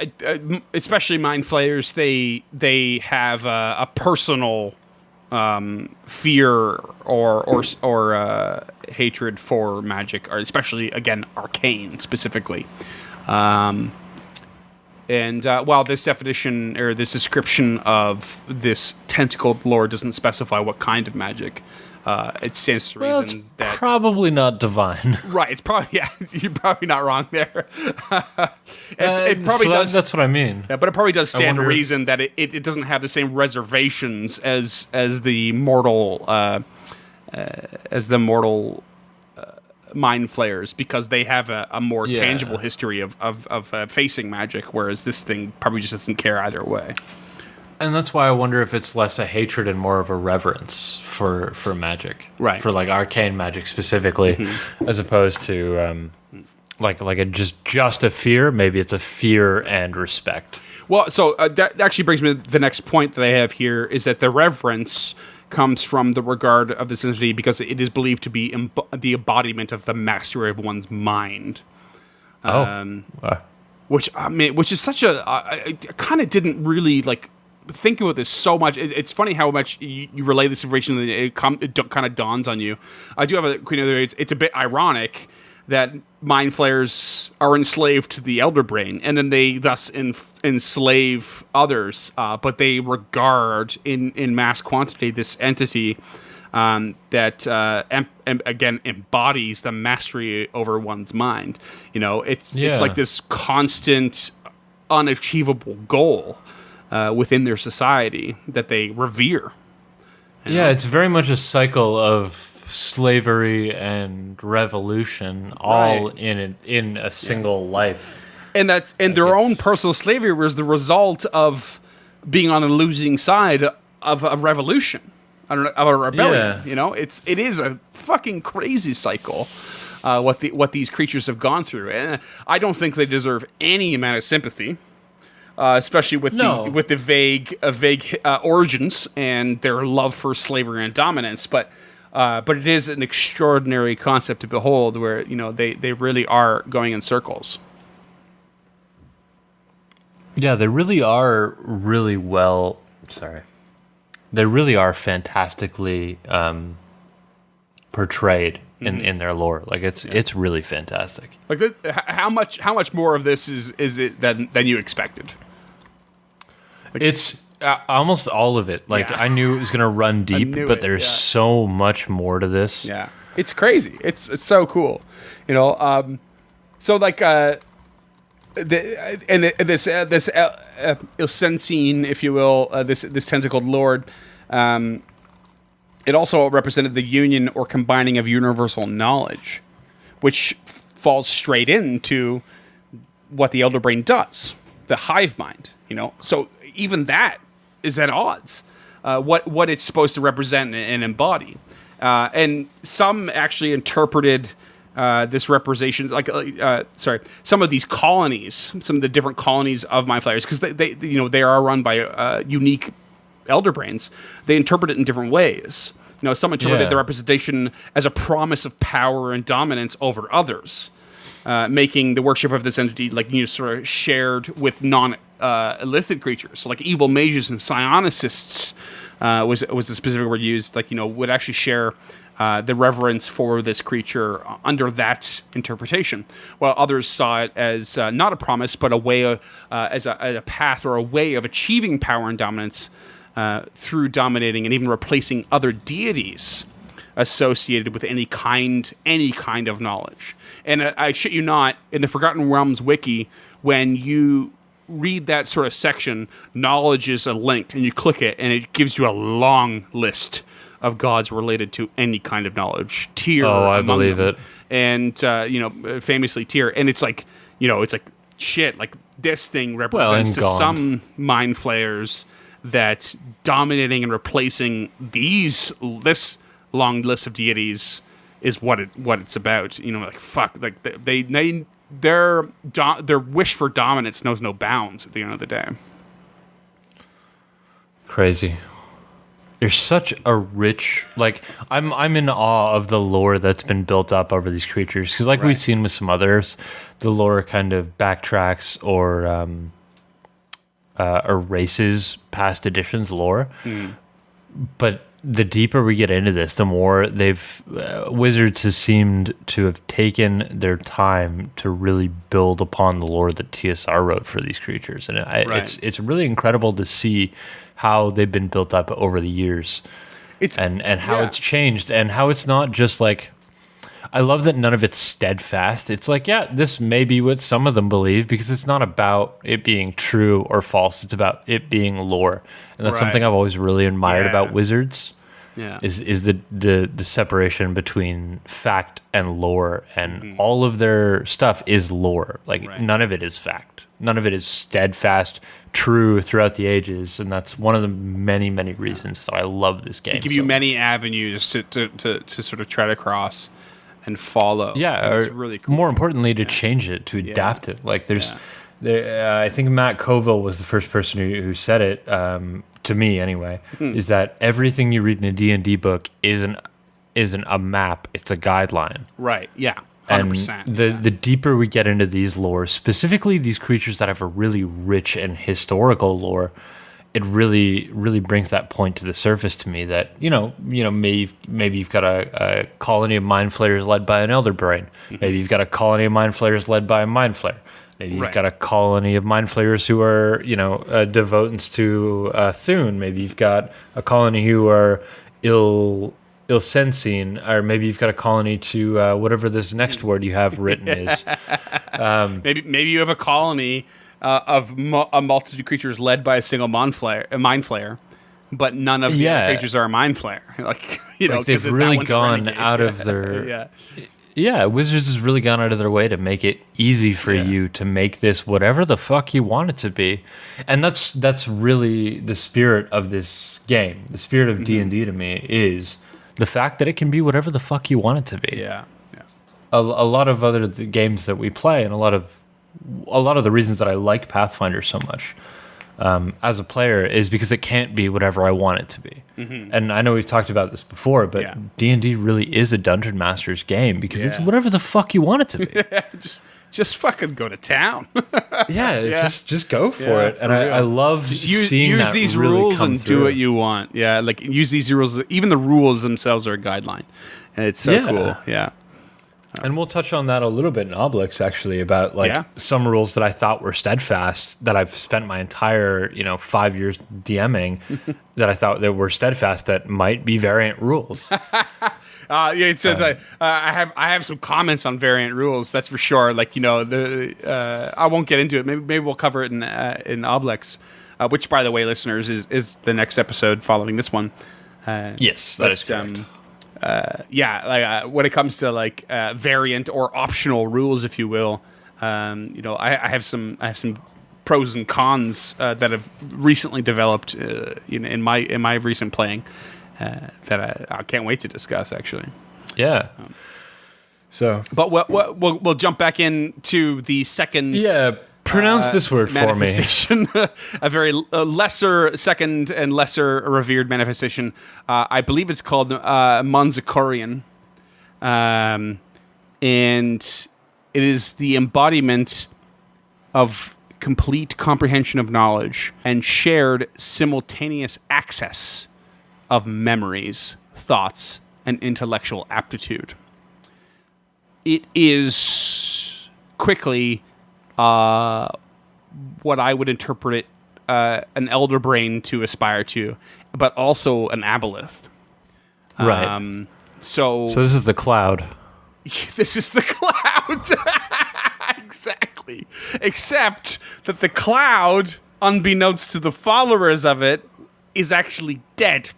Especially Mind Flayers, they have a personal fear or hatred for magic, or especially again arcane specifically. And while this definition or this description of this tentacled lord doesn't specify what kind of magic, it stands to reason that probably not divine. Right, it's probably you're probably not wrong there. It probably does. That's what I mean. Yeah, but it probably does stand to reason that it doesn't have the same reservations as the mortal mind flayers because they have a more tangible history of facing magic, whereas this thing probably just doesn't care either way. And that's why I wonder if it's less a hatred and more of a reverence for magic, right? For like arcane magic specifically, as opposed to like a just a fear. Maybe it's a fear and respect. Well, so that actually brings me to the next point that I have here is that the reverence comes from the regard of this entity because it is believed to be the embodiment of the mastery of one's mind. Which is such I kind of didn't really like think about this so much. It's funny how much you relay this information and it kind of dawns on you. I do have a Queen of the It's a bit ironic that mind flayers are enslaved to the elder brain, and then they thus enslave others. But they regard in mass quantity this entity that again embodies the mastery over one's mind. You know, it's like this constant, unachievable goal within their society that they revere. Yeah, it's very much a cycle of slavery and revolution, all in a single life. And that's their own personal slavery was the result of being on the losing side of a revolution, of a rebellion. You know, it is a fucking crazy cycle. What these creatures have gone through, and I don't think they deserve any amount of sympathy. Especially with the vague origins and their love for slavery and dominance, but it is an extraordinary concept to behold, where they really are going in circles. Yeah, they really are really well. Sorry, they really are fantastically portrayed in their lore. Like it's really fantastic. Like how much more of this is it than you expected? Like, it's almost all of it. Like I knew it was going to run deep, but there's so much more to this. Yeah, it's crazy. It's so cool. So like this Ilsensine, if you will, this tentacled lord. It also represented the union or combining of universal knowledge, which falls straight into what the Elder Brain does, the hive mind. So even that is at odds. What it's supposed to represent and embody, and some actually interpreted this representation some of these colonies, some of the different colonies of Mind Flayers, because they are run by unique Elder Brains. They interpret it in different ways. Some interpret the representation as a promise of power and dominance over others, making the worship of this entity sort of shared with non-Illithid creatures. So like evil mages and psionicists was a specific word used. Would actually share the reverence for this creature under that interpretation, while others saw it as not a promise, but a way as a path or a way of achieving power and dominance through dominating and even replacing other deities associated with any kind of knowledge. And I shit you not, in the Forgotten Realms wiki, when you read that sort of section, knowledge is a link, and you click it, and it gives you a long list of gods related to any kind of knowledge. Tyr, I believe them. it. And famously Tyr, and it's like shit. Like this thing represents to some mind flayers that dominating and replacing this long list of deities is what it's about. Fuck. Like their wish for dominance knows no bounds at the end of the day. Crazy. There's such a rich, I'm in awe of the lore that's been built up over these creatures, because we've seen with some others, the lore kind of backtracks or erases past editions lore. But the deeper we get into this, the more Wizards has seemed to have taken their time to really build upon the lore that TSR wrote for these creatures, and it's really incredible to see how they've been built up over the years, and how it's changed, and how it's not just I love that none of it's steadfast. It's this may be what some of them believe, because it's not about it being true or false. It's about it being lore. And that's something I've always really admired about Wizards. Yeah. is the separation between fact and lore, and all of their stuff is lore. Like none of it is fact. None of it is steadfast, true throughout the ages, and that's one of the many reasons that I love this game. They give you many avenues to sort of tread across and follow. Yeah, and or it's really cool. more importantly, to change it, to adapt it. Like I think Matt Colville was the first person who said it, to me anyway, is that everything you read in a D&D book isn't a map, it's a guideline. Right, yeah, 100%. And the deeper we get into these lore, specifically these creatures that have a really rich and historical lore, it really brings that point to the surface to me that, maybe you've got a colony of mind flayers led by an elder brain. Maybe you've got a colony of mind flayers led by a mind flayer. Maybe you've got a colony of mind flayers who are, devotants to Thune. Maybe you've got a colony who are ill-sensing, or maybe you've got a colony to whatever this next word you have written is. Maybe you have a colony of a multitude of creatures led by a single mind flayer, but none of the other creatures are a mind flayer. They've really gone out of their... Yeah, Wizards has really gone out of their way to make it easy for you to make this whatever the fuck you want it to be. And that's really the spirit of this game. The spirit of D&D to me is the fact that it can be whatever the fuck you want it to be. Yeah. A lot of other games that we play, and a lot of the reasons that I like Pathfinder so much as a player is because it can't be whatever I want it to be. And I know we've talked about this before, but D&D really is a Dungeon Master's game because it's whatever the fuck you want it to be. just fucking go to town. Just go for it. And I love seeing use that these really rules come and through. do what you want. Yeah, like use these rules. Even the rules themselves are a guideline, and it's so cool. Yeah. And we'll touch on that a little bit in Obelix, actually, about some rules that I thought were steadfast that I've spent my entire 5 years DMing that I thought that were steadfast that might be variant rules. It says that I have some comments on variant rules. That's for sure. Like I won't get into it. Maybe we'll cover it in Obelix, which, by the way, listeners, is the next episode following this one. Yes, that is correct. When it comes to variant or optional rules, if you will, I have some pros and cons that have recently developed in my recent playing that I can't wait to discuss. Actually, but we'll jump back into the second. Yeah. Pronounce this word for me. A very lesser, second and lesser revered manifestation. I believe it's called Monzakorian. And it is the embodiment of complete comprehension of knowledge and shared simultaneous access of memories, thoughts, and intellectual aptitude. It is quickly... what I would interpret an elder brain to aspire to, but also an aboleth. Right. So this is the cloud. This is the cloud. Exactly. Except that the cloud, unbeknownst to the followers of it, is actually dead.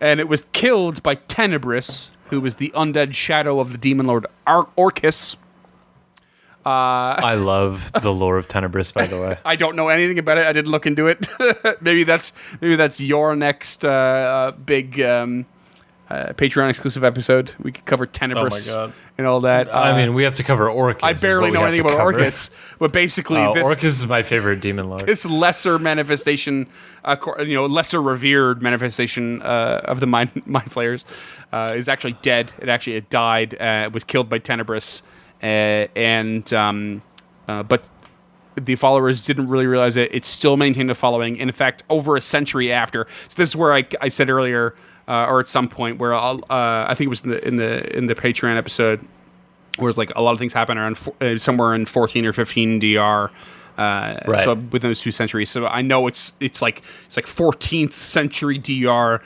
And it was killed by Tenebris, who was the undead shadow of the demon lord Orcus. I love the lore of Tenebris, by the way. I don't know anything about it. I didn't look into it. maybe that's your next big Patreon exclusive episode. We could cover Tenebris and all that. I mean, we have to cover Orcus. I barely know anything about Orcus, but basically, Orcus is my favorite demon lord. This lesser manifestation, lesser revered manifestation of the mind flayers, is actually dead. It actually had died. Was killed by Tenebris. But the followers didn't really realize it. It still maintained a following. In fact, over a century after. So this is where I said earlier, or at some point, where I think it was in the Patreon episode, where it's like a lot of things happen around somewhere in 14 or 15 DR. Right. So within those 2 centuries. So I know it's like 14th century DR.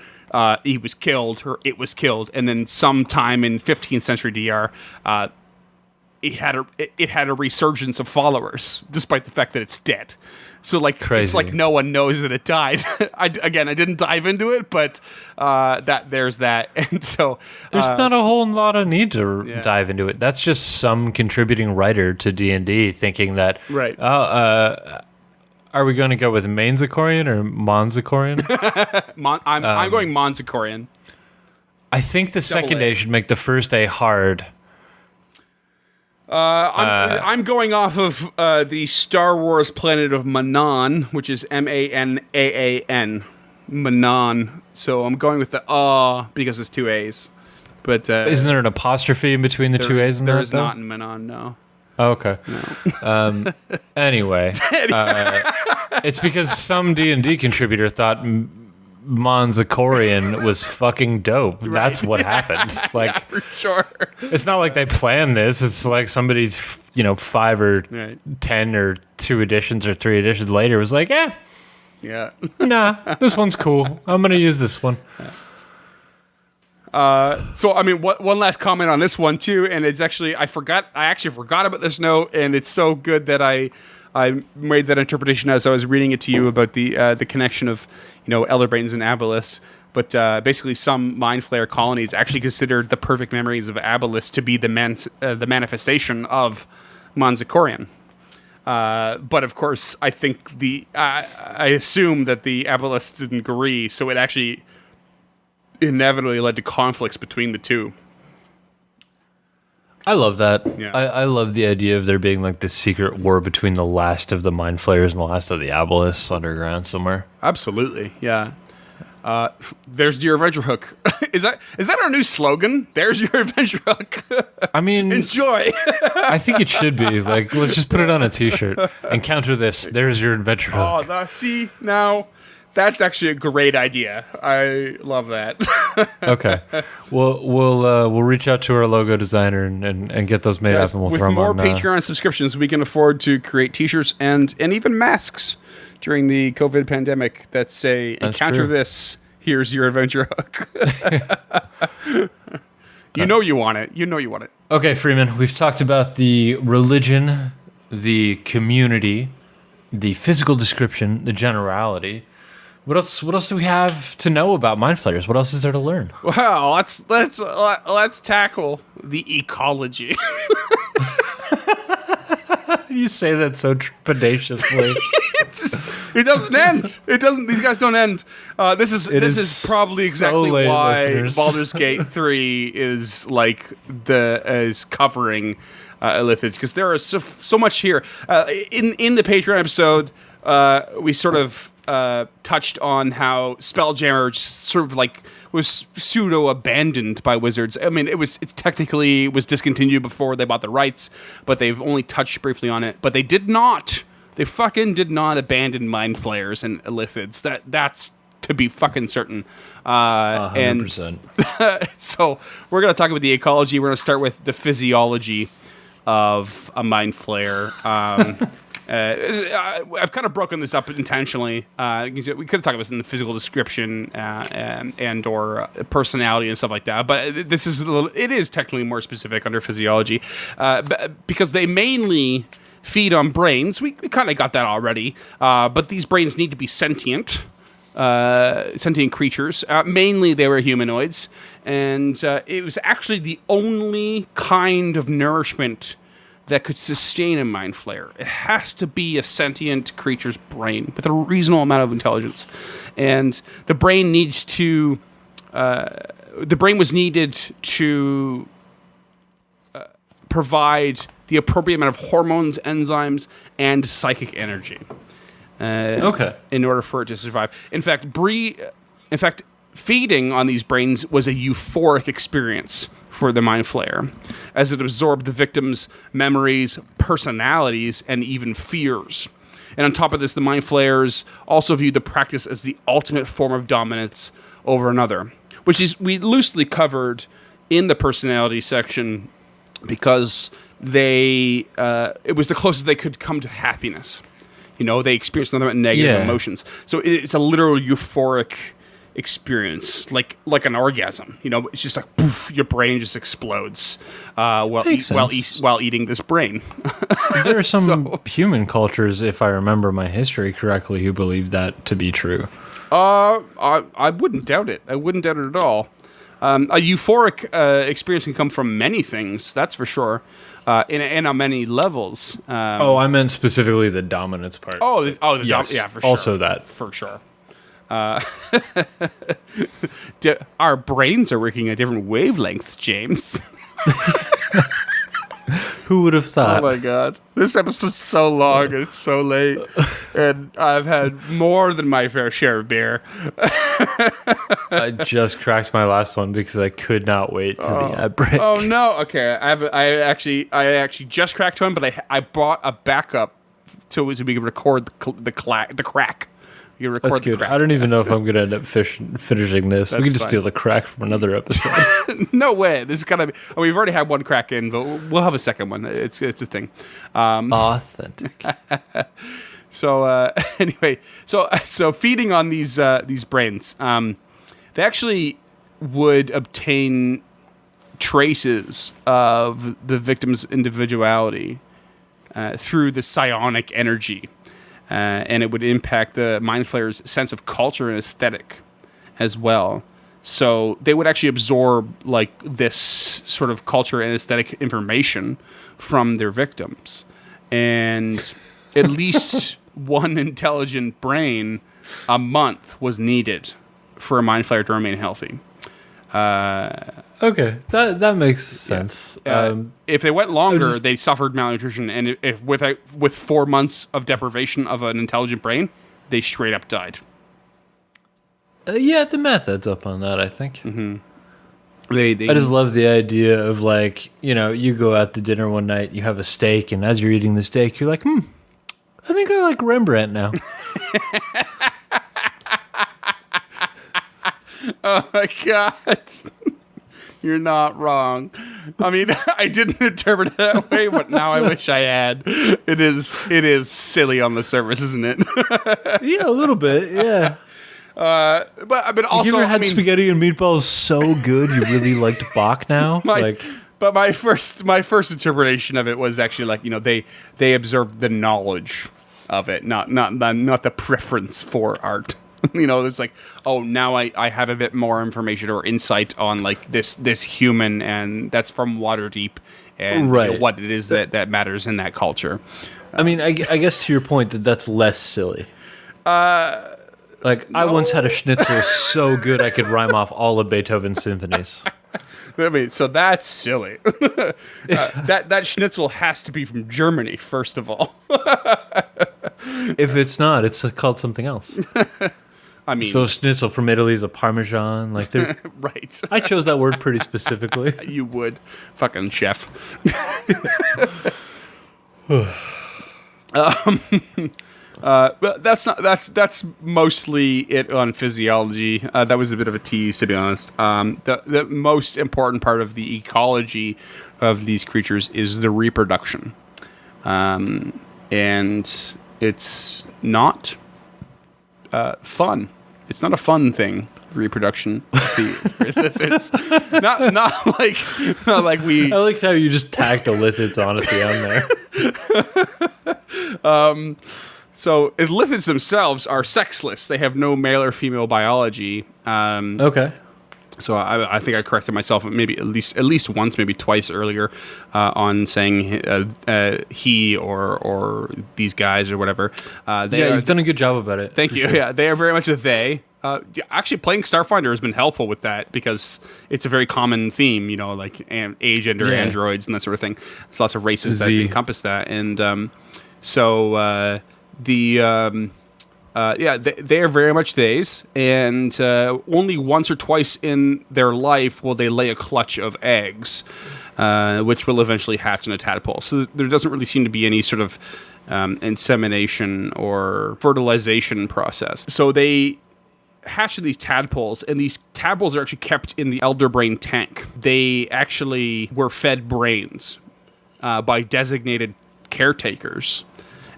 He was killed, or it was killed, and then sometime in 15th century DR. it had a resurgence of followers, despite the fact that it's dead. So like Crazy. It's like no one knows that it died. I didn't dive into it, but there's that, and so There's not a whole lot of need to dive into it. That's just some contributing writer to D&D thinking that, right. Are we going to go with Manzicorian or Monzicorian? I'm going Monzicorian. I think the second A should make the first A hard. I'm going off of the Star Wars planet of Manan, which is Manaan, Manan. So I'm going with the because it's two A's. But isn't there an apostrophe in between the two A's in there is not in Manan, no. Oh, okay. No. Anyway, it's because some D&D contributor thought Monzicorian was fucking dope. Right. That's what happened. Like, yeah, for sure. It's not like they planned this. It's like somebody, 5 or 10 or 2 editions or 3 editions later was like, yeah, nah, this one's cool. I'm gonna use this one. So I mean, one last comment on this one too, and it's actually I actually forgot about this note, and it's so good that I made that interpretation as I was reading it to you about the connection of elder brains and aboleths. But basically, some mind flayer colonies actually considered the perfect memories of aboleths to be the manifestation of Monzicorian. But of course, I think I assume that the aboleths didn't agree, so it actually inevitably led to conflicts between the two. I love that. Yeah. I love the idea of there being like this secret war between the last of the mind flayers and the last of the aboleths underground somewhere. Absolutely, yeah. There's your adventure hook. Is that our new slogan? There's your adventure hook. I mean, enjoy. I think it should be like, let's just put it on a T-shirt. Encounter this. There's your adventure hook. Oh, see now. That's actually a great idea. I love that. Okay, we'll reach out to our logo designer and get those made up, and we'll throw them on. With more Patreon subscriptions, we can afford to create T-shirts and even masks during the COVID pandemic that say, "Encounter true. This. Here's your adventure hook." You want it. You know you want it. Okay, Freeman. We've talked about the religion, the community, the physical description, the generality. What else do we have to know about mind flayers? What else is there to learn? Well, let's tackle the ecology. You say that so trepidatiously. It doesn't end. It doesn't. These guys don't end. This is probably exactly why listeners. Baldur's Gate 3 is is covering Illithids, because there is so much here. In the Patreon episode, we sort of touched on how Spelljammer just sort of was pseudo abandoned by Wizards. I mean, it technically was discontinued before they bought the rights, but they've only touched briefly on it. But they did not. They fucking did not abandon mind flayers and Illithids. That's to be fucking certain. 100%. And so we're gonna talk about the ecology. We're gonna start with the physiology of a mind flayer. I've kind of broken this up intentionally. We could have talked about this in the physical description and or personality and stuff like that, but it is technically more specific under physiology because they mainly feed on brains. We kind of got that already, but these brains need to be sentient creatures. Mainly they were humanoids, and it was actually the only kind of nourishment that could sustain a mind flayer. It has to be a sentient creature's brain with a reasonable amount of intelligence, and the brain was needed to provide the appropriate amount of hormones, enzymes, and psychic energy. In order for it to survive. In fact, feeding on these brains was a euphoric experience for the mind flayer, as it absorbed the victim's memories, personalities, and even fears. And on top of this, the mind flayers also viewed the practice as the ultimate form of dominance over another, which is we loosely covered in the personality section because it was the closest they could come to happiness. They experienced nothing but negative emotions. So it's a literal euphoric experience, like an orgasm. It's just like poof, your brain just explodes while eating this brain. There are some human cultures, if I remember my history correctly, who believe that to be true. I wouldn't doubt it. I wouldn't doubt it at all. A euphoric experience can come from many things, that's for sure, and on many levels. I meant specifically the dominance part. Yes, yeah, for sure. Also that. For sure. Our brains are working at different wavelengths, James. Who would have thought? Oh my god. This episode's so long and it's so late. And I've had more than my fair share of beer. I just cracked my last one because I could not wait to the ad break. Oh no. Okay. I actually just cracked one, but I bought a backup so we can record the crack. You record That's good. I don't even know if I'm going to end up finishing this. We can just steal the crack from another episode. No way. There's got to be. We've already had one crack in, but we'll have a second one. It's a thing. Authentic. So anyway, so feeding on these brains, they actually would obtain traces of the victim's individuality through the psionic energy. And it would impact the mind flayer's sense of culture and aesthetic as well. So they would actually absorb like this sort of culture and aesthetic information from their victims. And at least one intelligent brain a month was needed for a mind flayer to remain healthy. Okay, that makes sense. If they went longer, they suffered malnutrition, and if with 4 months of deprivation of an intelligent brain, they straight up died. The math adds up on that, I think. Mm-hmm. I just love the idea of like, you go out to dinner one night, you have a steak, and as you're eating the steak, you're like, I think I like Rembrandt now. Oh my god. You're not wrong. I mean, I didn't interpret it that way, but now I wish I had. It is silly on the surface, isn't it? Yeah, a little bit, yeah. But I mean, also, you ever had spaghetti and meatballs so good you really liked Bach now? But my first interpretation of it was actually like, they observed the knowledge of it, not the preference for art. It's like, now I have a bit more information or insight on like this human, and that's from Waterdeep, and what it is that matters in that culture. I mean, I guess to your point that's less silly. I once had a schnitzel so good I could rhyme off all of Beethoven's symphonies. I mean, so that's silly. That schnitzel has to be from Germany, first of all. If it's not, it's called something else. I mean, so schnitzel from Italy is a Parmesan, right? I chose that word pretty specifically. You would, fucking chef. But that's mostly it on physiology. That was a bit of a tease, to be honest. The most important part of the ecology of these creatures is the reproduction, and it's not fun. It's not a fun thing. Reproduction. It's not like we. I like how you just tacked Illithids on at the end there. So Illithids themselves are sexless. They have no male or female biology. Okay. So I think I corrected myself maybe at least once, maybe twice earlier on saying he or these guys or whatever. You've done a good job about it. Thank you. Sure. Yeah, they are very much a they. Actually, playing Starfinder has been helpful with that because it's a very common theme, like agender androids and that sort of thing. There's lots of races that encompass that, and they are very much theys, and only once or twice in their life will they lay a clutch of eggs, which will eventually hatch in a tadpole. So there doesn't really seem to be any sort of insemination or fertilization process. So they hatch these tadpoles, and these tadpoles are actually kept in the elder brain tank. They actually were fed brains by designated caretakers.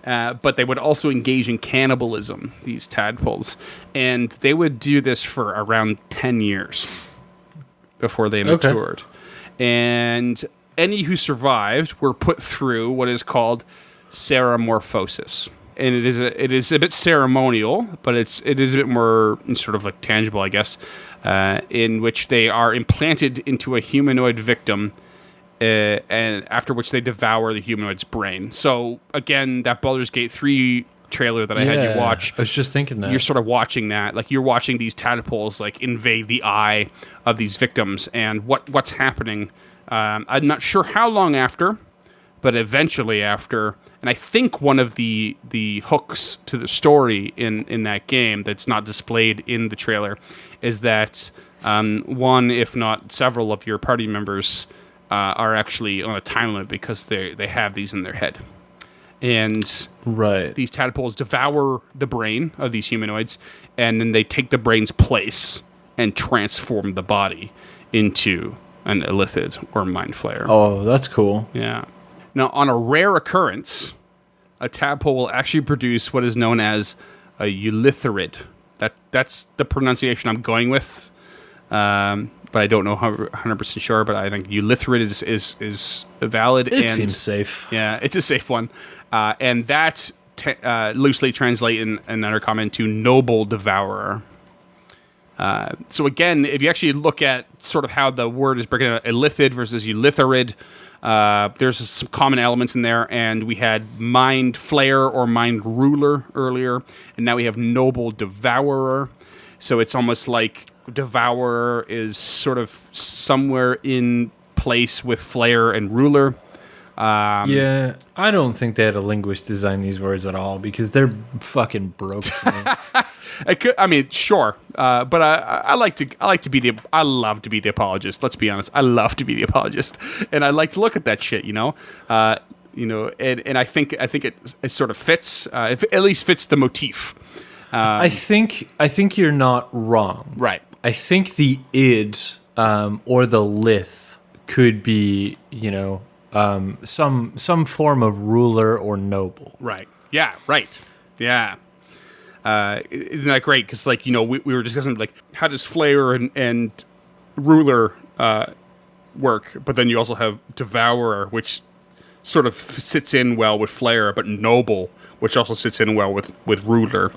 But they would also engage in cannibalism, these tadpoles. And they would do this for around 10 years before they matured. And any who survived were put through what is called ceremorphosis. And it is a bit ceremonial, but it is a bit more sort of like tangible, I guess, in which they are implanted into a humanoid victim, and after which they devour the humanoid's brain. So again, that Baldur's Gate 3 trailer that I had you watch, I was just thinking that you're sort of watching that, like you're watching these tadpoles like invade the eye of these victims, and what's happening. I'm not sure how long after, but eventually after. And I think one of the hooks to the story in that game that's not displayed in the trailer is that one, if not several, of your party members are actually on a time limit because they have these in their head. And these tadpoles devour the brain of these humanoids, and then they take the brain's place and transform the body into an Illithid or Mind Flayer. Oh, that's cool. Yeah. Now, on a rare occurrence, a tadpole will actually produce what is known as a Illithirid. That's the pronunciation I'm going with, but I don't know 100% sure. But I think Illithirid is valid. It seems safe. Yeah, it's a safe one. And that loosely translate in another comment to noble devourer. So again, if you actually look at sort of how the word is breaking out, Illithid versus Illithirid, there's some common elements in there, and we had Mind Flayer or Mind Ruler earlier, and now we have Noble Devourer. So it's almost like Devourer is sort of somewhere in place with Flayer and Ruler. Yeah, I don't think they had a linguist design these words at all because they're fucking broke to me. I mean, sure, but I love to be the apologist. Let's be honest, I love to be the apologist, and I like to look at that shit, and I think it sort of fits. It at least fits the motif. I think you're not wrong. Right. I think the id or the lith could be, some form of ruler or noble. Right. Yeah. Right. Yeah. Isn't that great? Because, we were discussing, how does Flayer and Ruler work? But then you also have Devourer, which sort of sits in well with Flayer, but Noble, which also sits in well with Ruler.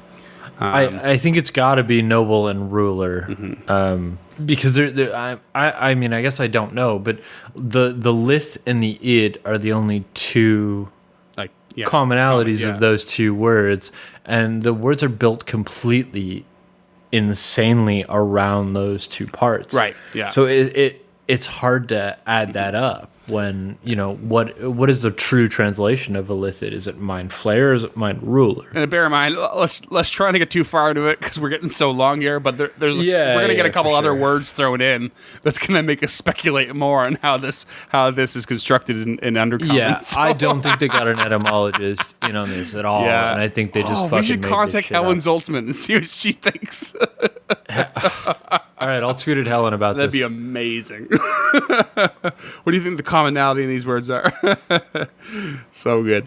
I think it's got to be noble and ruler, because I mean, I guess I don't know, but the lith and the id are the only two commonalities of those two words, and the words are built completely insanely around those two parts. Right. Yeah. So it's hard to add that up when, what is the true translation of Illithid? Is it Mind Flayer or is it Mind Ruler? And bear in mind, let's try not to get too far into it because we're getting so long here, but we're going to get a couple other words thrown in that's going to make us speculate more on how this is constructed in Undercommon. Yeah, so. I don't think they got an etymologist in on this at all, and I think they just fucking we should made contact this shit Helen up. Zoltzman and see what she thinks. All right, I'll tweet at Helen about That'd this. be amazing. What do you think the commonality in these words are? So good.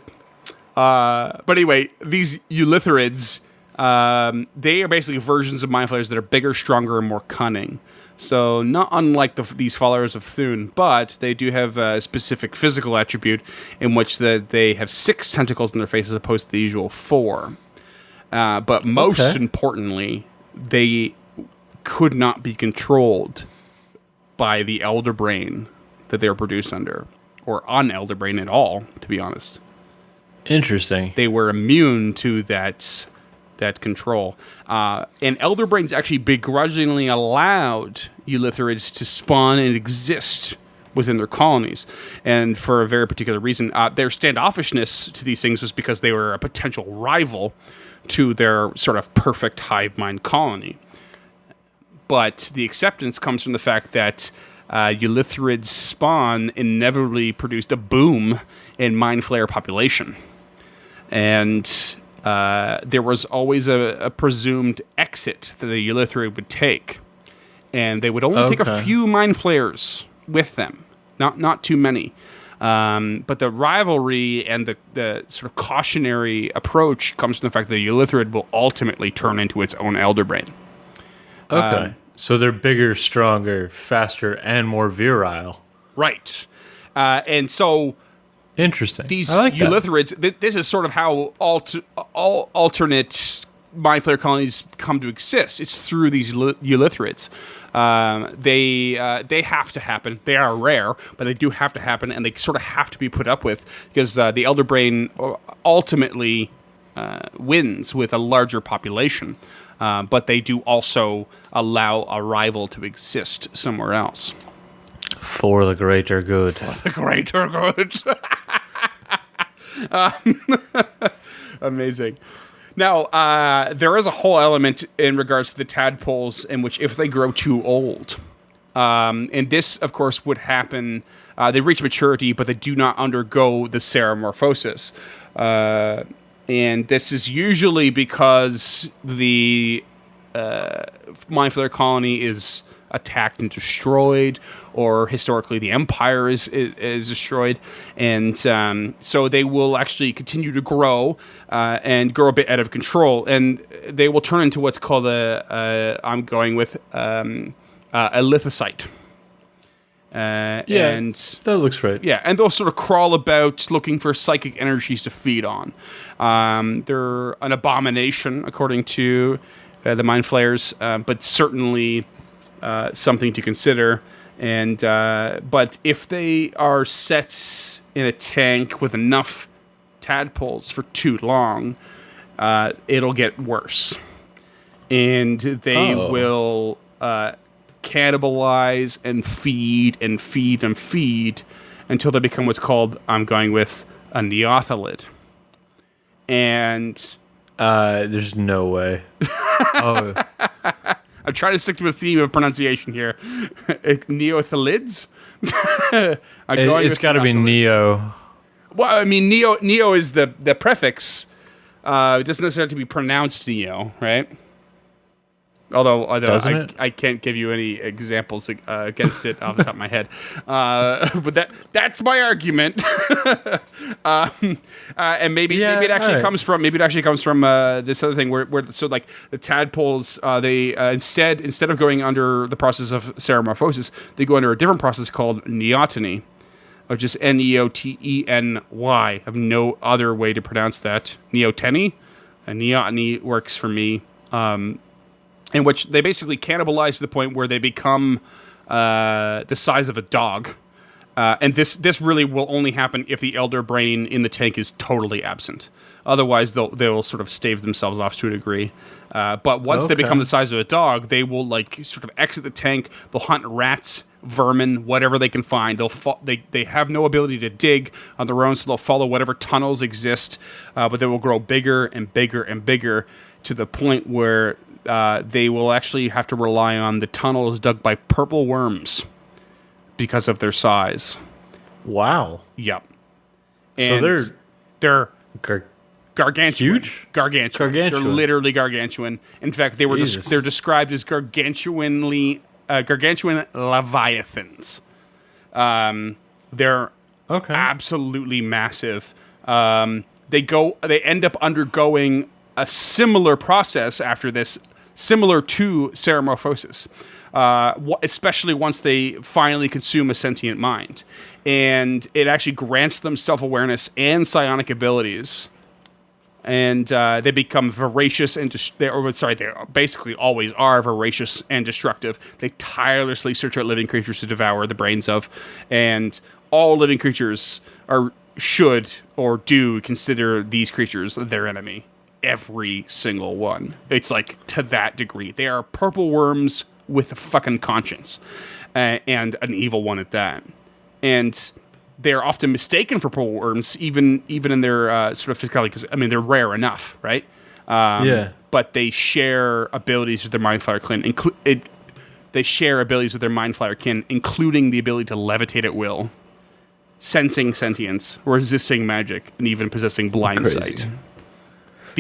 But anyway, these Illithirids, they are basically versions of Mind Flayers that are bigger, stronger, and more cunning. So not unlike these followers of Thune, but they do have a specific physical attribute in which they have 6 tentacles in their face as opposed to the usual 4. But most importantly, they could not be controlled by the Elder Brain that they were produced under, or on Elder Brain at all, to be honest. Interesting. They were immune to that control. And Elder Brains actually begrudgingly allowed Illithirids to spawn and exist within their colonies. And for a very particular reason, their standoffishness to these things was because they were a potential rival to their sort of perfect hive mind colony. But the acceptance comes from the fact that Illithirids' spawn inevitably produced a boom in Mind Flayer population. And there was always a presumed exit that the Illithirid would take. And they would only take a few Mind Flayers with them, not too many. But the rivalry and the sort of cautionary approach comes from the fact that the Illithrid will ultimately turn into its own elder brain. Okay. So they're bigger, stronger, faster, and more virile. Right. And so Interesting. these I like that. Illithrids, this is sort of how all alternate Mind Flayer colonies come to exist. It's through these Illithrids. They have to happen. They are rare, but they do have to happen, and they sort of have to be put up with because the Elder Brain ultimately wins with a larger population. But they do also allow a rival to exist somewhere else. For the greater good. The greater good. Amazing. Now, there is a whole element in regards to the tadpoles in which if they grow too old, and this, of course, would happen, they reach maturity, but they do not undergo the seramorphosis. And this is usually because the Mind Flayer colony is attacked and destroyed, or historically the Empire is destroyed, and so they will actually continue to grow and grow a bit out of control, and they will turn into what's called a lithocyte. And that looks right. Yeah, and they'll sort of crawl about looking for psychic energies to feed on. They're an abomination, according to the Mind Flayers, but certainly something to consider. And but if they are set in a tank with enough tadpoles for too long, it'll get worse, and they will cannibalize and feed and feed and feed until they become what's called, I'm going with, a neothelid. And there's no way. I'm trying to stick to a theme of pronunciation here. Neothelids? It's got to be neo. Well, I mean, neo is the prefix. It doesn't necessarily have to be pronounced neo, right? Although I can't give you any examples against it off the top of my head, but that's my argument. And maybe it actually comes from this other thing where so like the tadpoles they instead of going under the process of seramorphosis, they go under a different process called neoteny, which is Neoteny. I have no other way to pronounce that. Neoteny, and neoteny works for me. In which they basically cannibalize to the point where they become the size of a dog. And this really will only happen if the elder brain in the tank is totally absent. Otherwise, they'll sort of stave themselves off to a degree. But once they become the size of a dog, they will like sort of exit the tank. They'll hunt rats, vermin, whatever they can find. They have no ability to dig on their own, so they'll follow whatever tunnels exist. But they will grow bigger and bigger and bigger to the point where they will actually have to rely on the tunnels dug by purple worms because of their size. Wow. Yep. And so they're gargantuan. Huge? Gargantuan. They're literally gargantuan. In fact, they're described as gargantuan leviathans. They're absolutely massive. They end up undergoing a similar process after this, similar to seramorphosis, especially once they finally consume a sentient mind. And it actually grants them self-awareness and psionic abilities. And they become voracious and they basically always are voracious and destructive. They tirelessly search out living creatures to devour the brains of. And all living creatures should or do consider these creatures their enemy. Every single one. It's like to that degree. They are purple worms with a fucking conscience, and an evil one at that. And they're often mistaken for purple worms, even in their sort of physicality, because I mean they're rare enough, right? But they share abilities with their Mind Flayer kin. They share abilities with their Mind Flayer kin, including the ability to levitate at will, sensing sentience, resisting magic, and even possessing blind sight.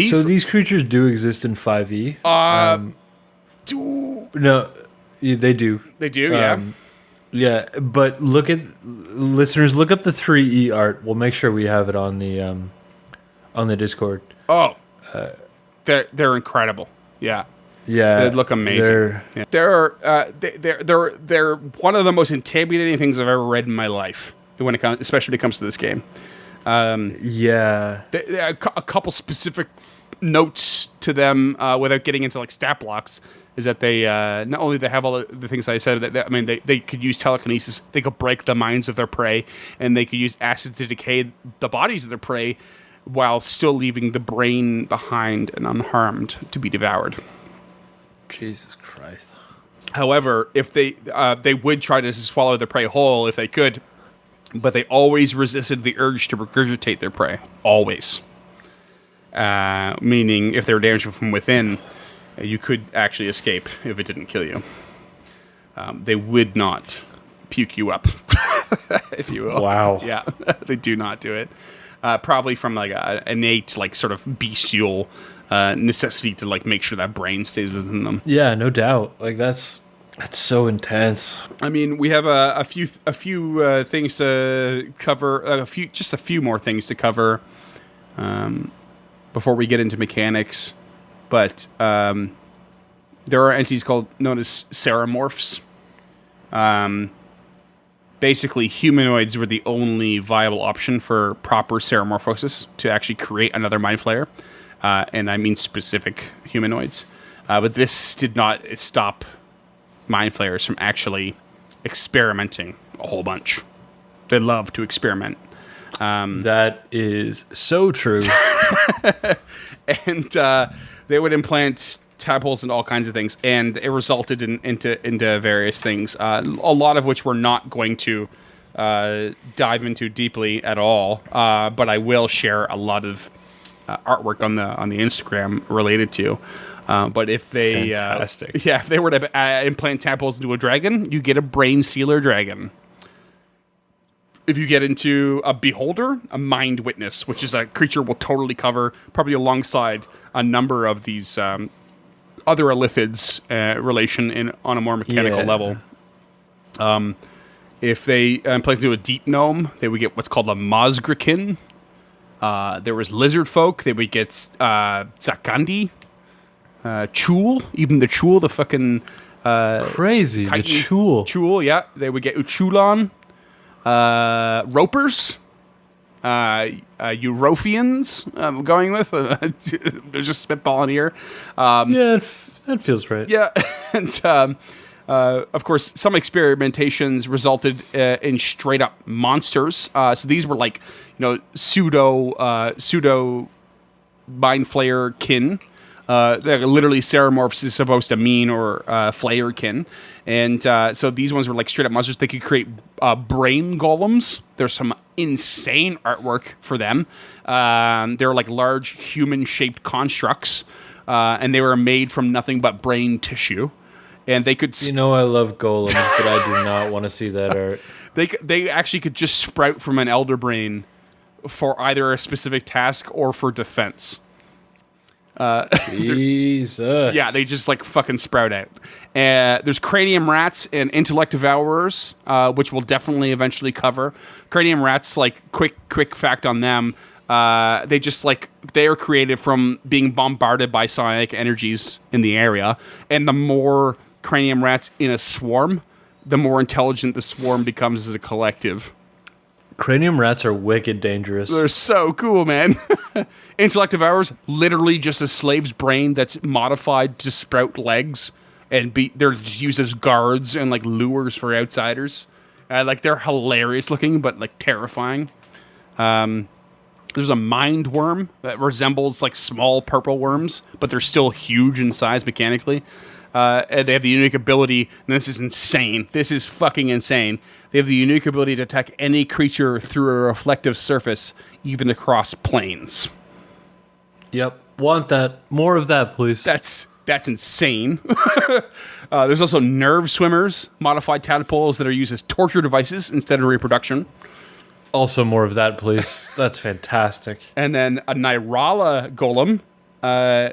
So these creatures do exist in 5e? No, they do. They do, yeah. Yeah, but listeners, look up the 3E art. We'll make sure we have it on the Discord. Oh, they're incredible. Yeah. Yeah, they look amazing. They're one of the most intimidating things I've ever read in my life. Especially when it comes to this game. A couple specific notes to them without getting into like stat blocks is that they not only they have all the things I said. They could use telekinesis. They could break the minds of their prey, and they could use acid to decay the bodies of their prey, while still leaving the brain behind and unharmed to be devoured. Jesus Christ. However, if they would try to swallow their prey whole if they could, but they always resisted the urge to regurgitate their prey. Always. Meaning, if they were damaged from within, you could actually escape if it didn't kill you. They would not puke you up, if you will. Wow. Yeah, they do not do it. Probably from like an innate, like sort of bestial necessity to like make sure that brain stays within them. Yeah, no doubt. Like that's so intense. I mean, we have a few things to cover. A few more things to cover before we get into mechanics. But there are entities known as ceramorphs. Basically, humanoids were the only viable option for proper ceramorphosis to actually create another mind flayer. And I mean specific humanoids. But this did not stop mind flayers from actually experimenting a whole bunch. They love to experiment. That is so true. And they would implant tadpoles and all kinds of things, and it resulted into various things, a lot of which we're not going to dive into deeply at all, but I will share a lot of artwork on the Instagram related to. But if they if they were to implant tadpoles into a dragon, you get a brain stealer dragon. If you get into a beholder, a mind witness, which is a creature we'll totally cover, probably alongside a number of these other Illithids relation on a more mechanical level. If they implant into a deep gnome, they would get what's called a Mozgrikin. There was lizard folk. They would get Zakandi, Chul, even the Chul, the fucking crazy, the Chul. Chul, yeah. They would get Uchulan. Ropers, Europhians, I'm going with. There's just spitballing here. That feels right. Yeah, and of course, some experimentations resulted in straight up monsters. So these were like, pseudo mind flayer kin. They're literally ceramorphs is supposed to mean or flayer kin. And so these ones were like straight up monsters. They could create brain golems. There's some insane artwork for them. They're like large human-shaped constructs, and they were made from nothing but brain tissue. And they could... I love golems, but I do not want to see that art. They actually could just sprout from an elder brain for either a specific task or for defense. Jesus. Yeah, they just like fucking sprout out. There's cranium rats and intellect devourers, which we'll definitely eventually cover. Cranium rats, like quick fact on them, they are created from being bombarded by psionic energies in the area, and the more cranium rats in a swarm, the more intelligent the swarm becomes as a collective. Cranium rats are wicked dangerous. They're so cool, man. Intellect devourers, literally just a slave's brain that's modified to sprout legs, and they're just used as guards and like lures for outsiders. They're hilarious looking, but like terrifying. There's a mind worm that resembles like small purple worms, but they're still huge in size mechanically. And they have the unique ability, and this is insane. This is fucking insane. They have the unique ability to attack any creature through a reflective surface, even across planes. Yep. Want that. More of that, please. That's insane. There's also nerve swimmers, modified tadpoles that are used as torture devices instead of reproduction. Also more of that, please. That's fantastic. And then a Nirala golem.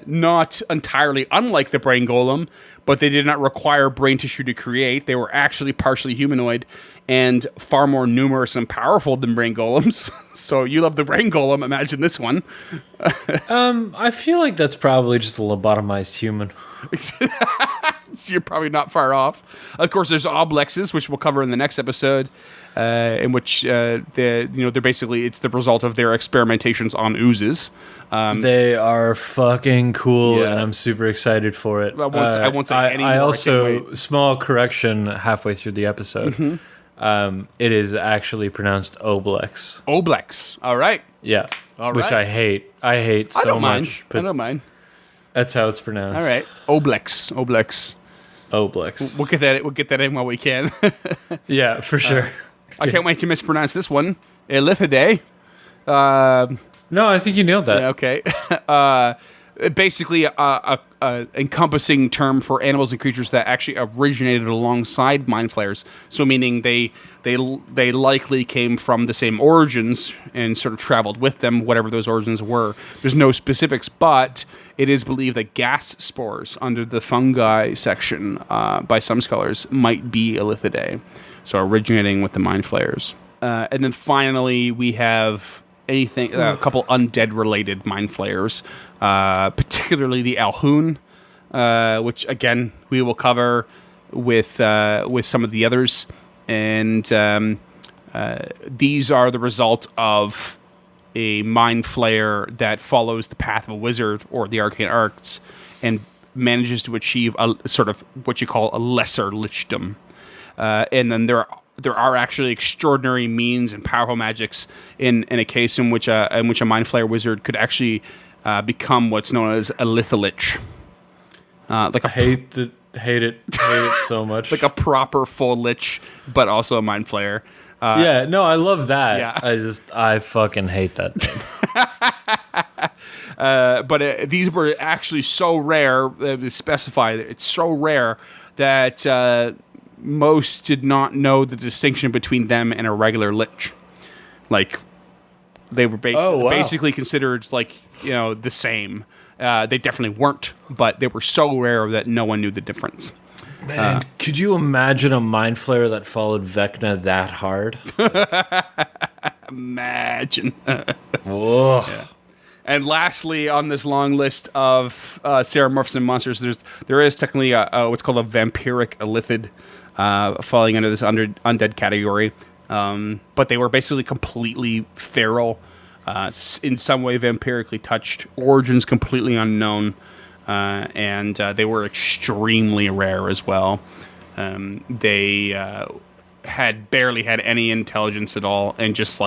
not entirely unlike the brain golem, but they did not require brain tissue to create. They were actually partially humanoid and far more numerous and powerful than brain golems. So you love the brain golem, imagine this one. I feel like that's probably just a lobotomized human. So you're probably not far off. Of course, there's oblexes, which we'll cover in the next episode, in which they're basically, it's the result of their experimentations on oozes. They are fucking cool, and I'm super excited for it. I won't say any more. I also, small correction halfway through the episode. It is actually pronounced oblex. Oblex. All right. Yeah. All which right. I hate. I hate so much. I don't mind. That's how it's pronounced. All right. Oblex. Oblex. We'll get that in while we can. Yeah, for sure. I can't wait to mispronounce this one. Illithidae. No, I think you nailed that. Okay. Basically, a encompassing term for animals and creatures that actually originated alongside mind flayers. So, meaning they likely came from the same origins and sort of traveled with them, whatever those origins were. There's no specifics, but it is believed that gas spores under the fungi section by some scholars might be Illithidae, so originating with the mind flayers. And then finally, we have a couple undead-related mind flayers, particularly the Alhoun, which again we will cover with some of the others, and these are the result of a mind flayer that follows the path of a wizard or the arcane arts and manages to achieve a sort of what you call a lesser lichdom, and then there are actually extraordinary means and powerful magics in a case in which a mind flayer wizard could actually become what's known as a litholich. I hate it so much. Like a proper full lich, but also a mind flayer. Yeah, no, I love that. Yeah. I fucking hate that thing. But these were actually so rare, specified it's so rare that most did not know the distinction between them and a regular lich. Like, they were basically considered the same. They definitely weren't, but they were so rare that no one knew the difference. Man, could you imagine a mind flayer that followed Vecna that hard? Imagine. Whoa. Yeah. And lastly, on this long list of Ceramorphs and monsters, there is technically what's called a vampiric illithid, falling under this undead category. But they were basically completely feral, in some way vampirically touched, origins completely unknown, and they were extremely rare as well. They had barely had any intelligence at all, and just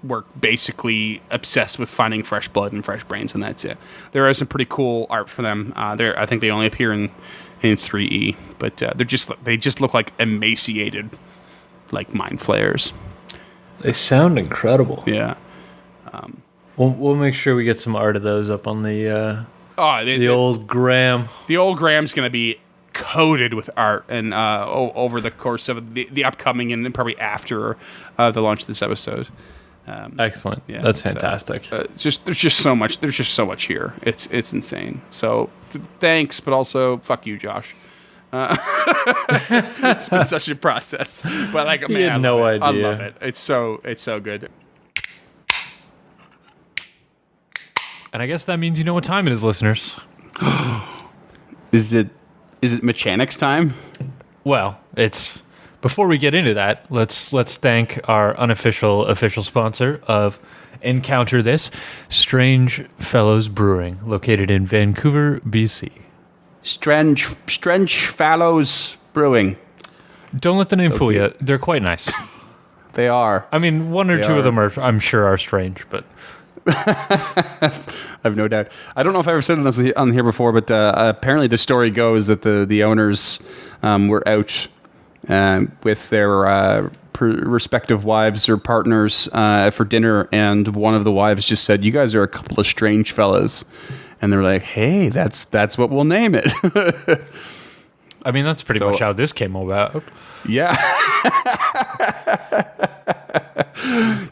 were basically obsessed with finding fresh blood and fresh brains, and that's it. There is some pretty cool art for them. I think they only appear in 3E, but they just look like emaciated, like mind flayers. They sound incredible. Yeah. We'll make sure we get some art of those up on the old gram. The old gram's going to be coated with art, and over the course of the upcoming and then probably after the launch of this episode. Excellent. Yeah, that's fantastic. There's just so much. There's just so much here. It's insane. So thanks, but also fuck you, Josh. It's been such a process, but I had no idea. I love it. It's so good. And I guess that means you know what time it is, listeners. Is it Mechanics time? Well, it's before we get into that, let's thank our unofficial sponsor of Encounter This, Strange Fellows Brewing, located in Vancouver, BC. Strange Fellows Brewing. Don't let the name fool you. They're quite nice. They are. I mean, one or two of them I'm sure are strange, but I've no doubt. I don't know if I ever said this on here before, but apparently the story goes that the owners were out with their respective wives or partners for dinner, and one of the wives just said, "You guys are a couple of strange fellas," and they're like, "Hey, that's what we'll name it." I mean, that's pretty much how this came about. Yeah.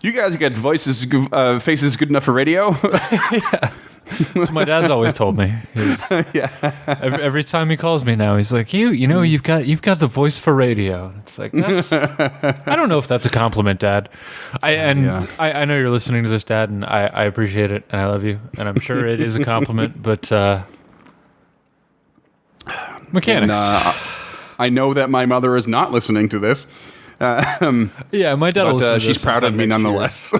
You guys got faces good enough for radio? Yeah. That's what my dad's always told me. Every time he calls me now, he's like, you know, you've got the voice for radio. It's like, I don't know if that's a compliment, Dad. I know you're listening to this, Dad, and I appreciate it, and I love you, and I'm sure it is a compliment, but mechanics. And, I know that my mother is not listening to this. Yeah, my dad will listen to this. She's proud of me nonetheless.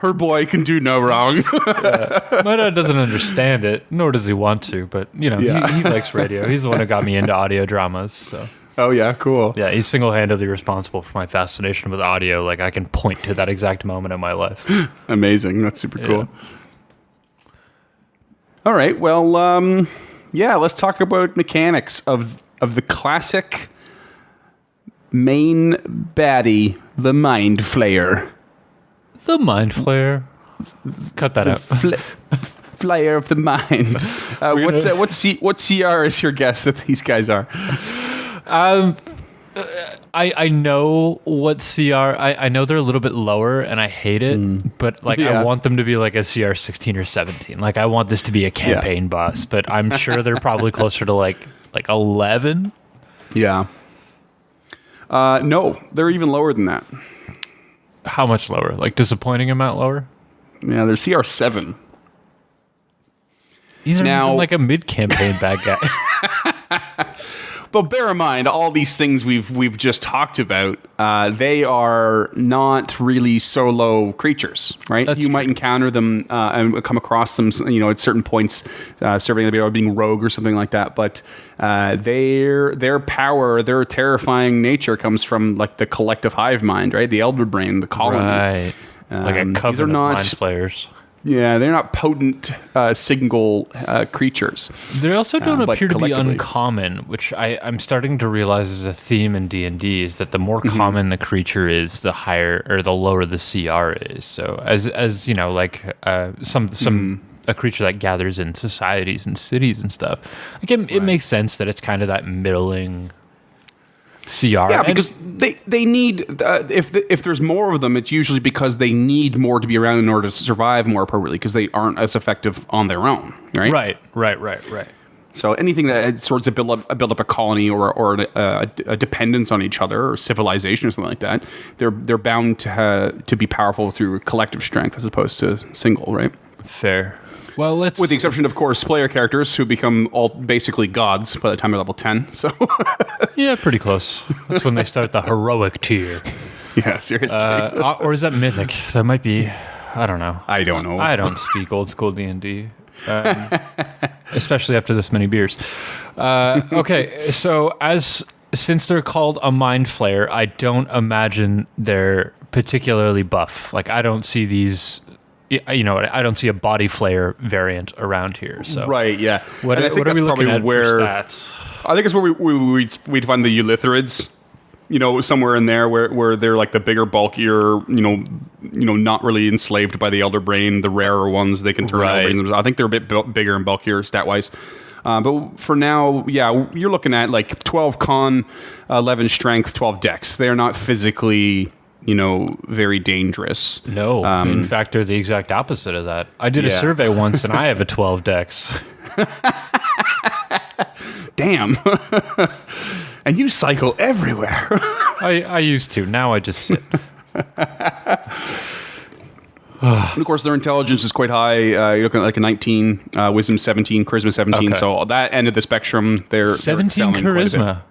her boy can do no wrong. My dad doesn't understand it, nor does he want to, but he likes radio. He's the one who got me into audio dramas. So. Oh yeah, cool. Yeah, he's single-handedly responsible for my fascination with audio. Like, I can point to that exact moment in my life. Amazing. That's super cool. All right. Well, let's talk about mechanics of the classic main baddie, the Mind Flayer. The Mind Flayer. Cut that out. Flayer of the mind. What CR is your guess that these guys are? I know what CR. I know they're a little bit lower, and I hate it. But I want them to be like a CR 16 or 17. Like, I want this to be a campaign boss. But I'm sure they're probably closer to like 11. Yeah. No, they're even lower than that. How much lower? Like, disappointing amount lower? Yeah, they're CR 7. These are even like a mid-campaign bad guy. But bear in mind, all these things we've just talked about, they are not really solo creatures, right? That's you might encounter them and come across them, at certain points, serving the or being rogue or something like that. But their power, their terrifying nature comes from like the collective hive mind, right? The elder brain, the colony. Right. Like a coven of mind flayers. Yeah, they're not potent single creatures. They also don't appear to be uncommon, which I'm starting to realize is a theme in D&D, is that the more common the creature is, the higher or the lower the CR is. So as you know, like a creature that gathers in societies and cities and stuff, like it makes sense that it's kind of that middling CR. Yeah, because they need, if there's more of them, it's usually because they need more to be around in order to survive more appropriately, because they aren't as effective on their own, right? Right. So anything that sorts of build up a colony or a dependence on each other or civilization or something like that, they're bound to be powerful through collective strength as opposed to single, right? Fair. Well, with the exception, of course, player characters who become all basically gods by the time they're level 10. So yeah, pretty close. That's when they start the heroic tier. Yeah, seriously. Or is that mythic? That might be. I don't know. I don't know. I don't speak old school D&D, especially after this many beers. Okay, so since they're called a mind flayer, I don't imagine they're particularly buff. Like, I don't see these. I don't see a body flayer variant around here. So right, yeah. What are we looking at for stats? I think it's where we'd find the Illithids, somewhere in there where they're like the bigger, bulkier, not really enslaved by the elder brain, the rarer ones. They can turn elder brains. I think they're a bit bigger and bulkier stat wise. But for now, yeah, you're looking at like 12 con, 11 strength, 12 dex. They are not physically very dangerous. No, in fact, they're the exact opposite of that. I did a survey once, and I have a 12 dex. Damn. And you cycle everywhere. I used to. Now I just sit. And of course, their intelligence is quite high. You're looking at like a 19, wisdom 17, charisma 17. Okay. So that end of the spectrum, they're 17 charisma.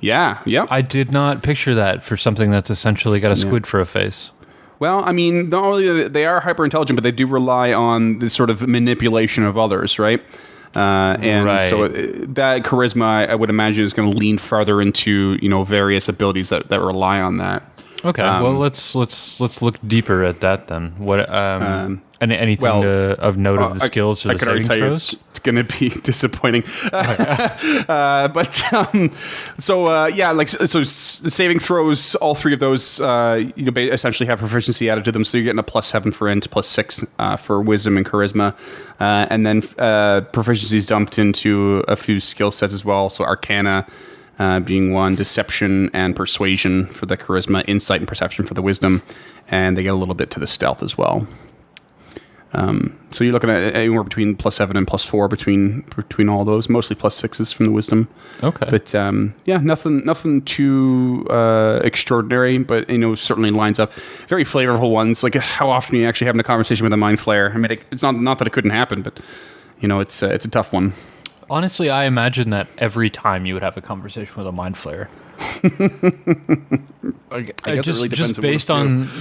Yeah, yep. I did not picture that for something that's essentially got a squid for a face. Well, I mean, not only they are hyper intelligent, but they do rely on this sort of manipulation of others, right? So that charisma, I would imagine, is going to lean farther into various abilities that rely on that. Okay, well let's look deeper at that then. What anything of note of the skills or the saving throws? It's going to be disappointing. So the saving throws, all three of those, essentially have proficiency added to them. So you're getting a +7 for int, +6 for wisdom and charisma, and then proficiency is dumped into a few skill sets as well. So Arcana. Being one, deception and persuasion for the charisma, insight and perception for the wisdom, and they get a little bit to the stealth as well. So you're looking at anywhere between +7 and +4 between all those, mostly +6s from the wisdom. Okay. But nothing too extraordinary, but certainly lines up. Very flavorful ones. Like how often are you actually having a conversation with a mind flayer? I mean, it's not that it couldn't happen, but it's a tough one. Honestly, I imagine that every time you would have a conversation with a mind flayer. I guess it really depends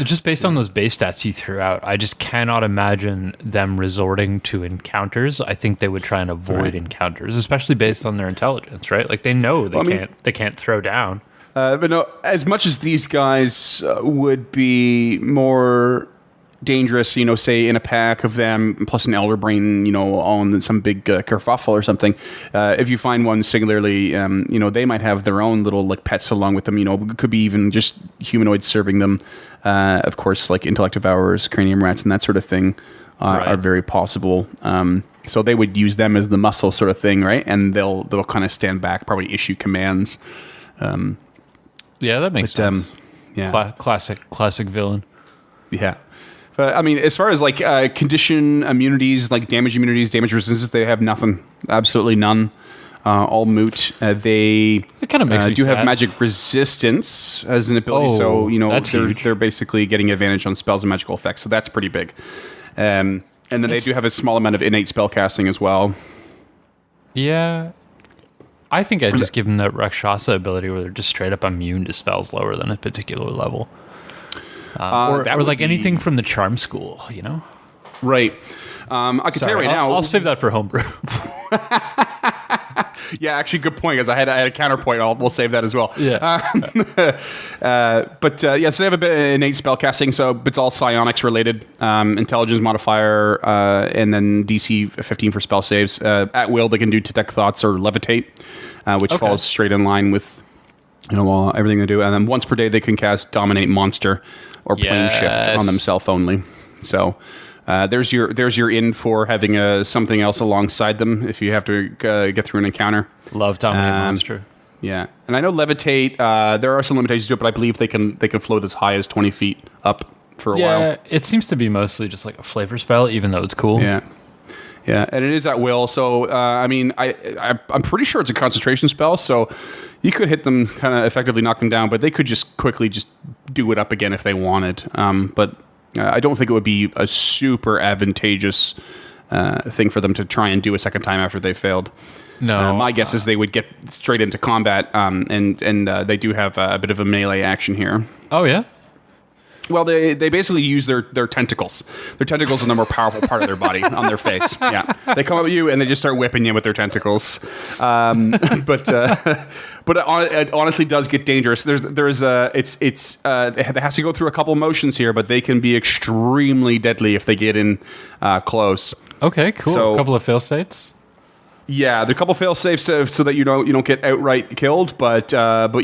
just based on those base stats you threw out, I just cannot imagine them resorting to encounters. I think they would try and avoid encounters, especially based on their intelligence, right? Like they know they can't throw down. But no, as much as these guys would be more dangerous, say in a pack of them plus an elder brain, on some big kerfuffle or something. If you find one singularly, they might have their own little like pets along with them. It could be even just humanoids serving them. Of course, like intellect devourers, cranium rats, and that sort of thing are very possible. So they would use them as the muscle sort of thing, right? And they'll kind of stand back, probably issue commands. Yeah, that makes sense. Yeah, classic villain. Yeah. I mean, as far as like condition immunities, like damage immunities, damage resistance, they have nothing. Absolutely none. All moot. They kind of makes me do sad. have magic resistance as an ability, so they're basically getting advantage on spells and magical effects. So that's pretty big. And then they do have a small amount of innate spell casting as well. Yeah. I think I'd just give them that Rakshasa ability where they're just straight up immune to spells lower than a particular level. Or like anything from the charm school, Right. I can tell you right now. I'll save that for homebrew. Yeah, actually, good point. Because I had a counterpoint. We'll save that as well. Yeah. So they have a bit of innate spellcasting. So it's all psionics related. Intelligence modifier, and then DC 15 for spell saves. At will, they can do detect thoughts or levitate, which falls straight in line with everything they do. And then once per day, they can cast dominate monster or plane shift on themselves only. So there's your in for having something else alongside them if you have to get through an encounter. Love dominate monster. Yeah, and I know levitate. There are some limitations to it, but I believe they can float as high as 20 feet up for a while. Yeah, it seems to be mostly just like a flavor spell, even though it's cool. Yeah. Yeah, and it is at will. So, I'm pretty sure it's a concentration spell. So, you could hit them, kind of effectively knock them down, but they could just quickly just do it up again if they wanted. But I don't think it would be a super advantageous thing for them to try and do a second time after they failed. No, my guess is they would get straight into combat, and they do have a bit of a melee action here. Oh yeah. Well, they basically use their tentacles. Their tentacles are the more powerful part of their body on their face. Yeah, they come up at you and they just start whipping you with their tentacles. But it honestly does get dangerous. It has to go through a couple motions here, but they can be extremely deadly if they get in close. Okay, cool. So, a couple of fail states. Yeah, there are a couple fail safes so that you don't get outright killed, but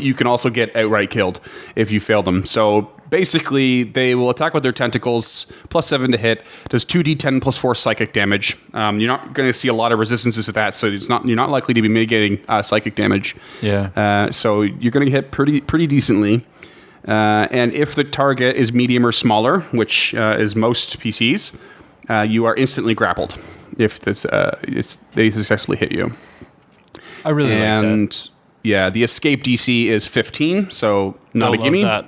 you can also get outright killed if you fail them. So basically, they will attack with their tentacles, +7 to hit, does 2d10 +4 psychic damage. You're not going to see a lot of resistances to that, so you're not likely to be mitigating psychic damage. Yeah. So you're going to hit pretty decently. And if the target is medium or smaller, which is most PCs, you are instantly grappled if they successfully hit you. I really like that. Yeah, the escape DC is 15, so not a gimme. That.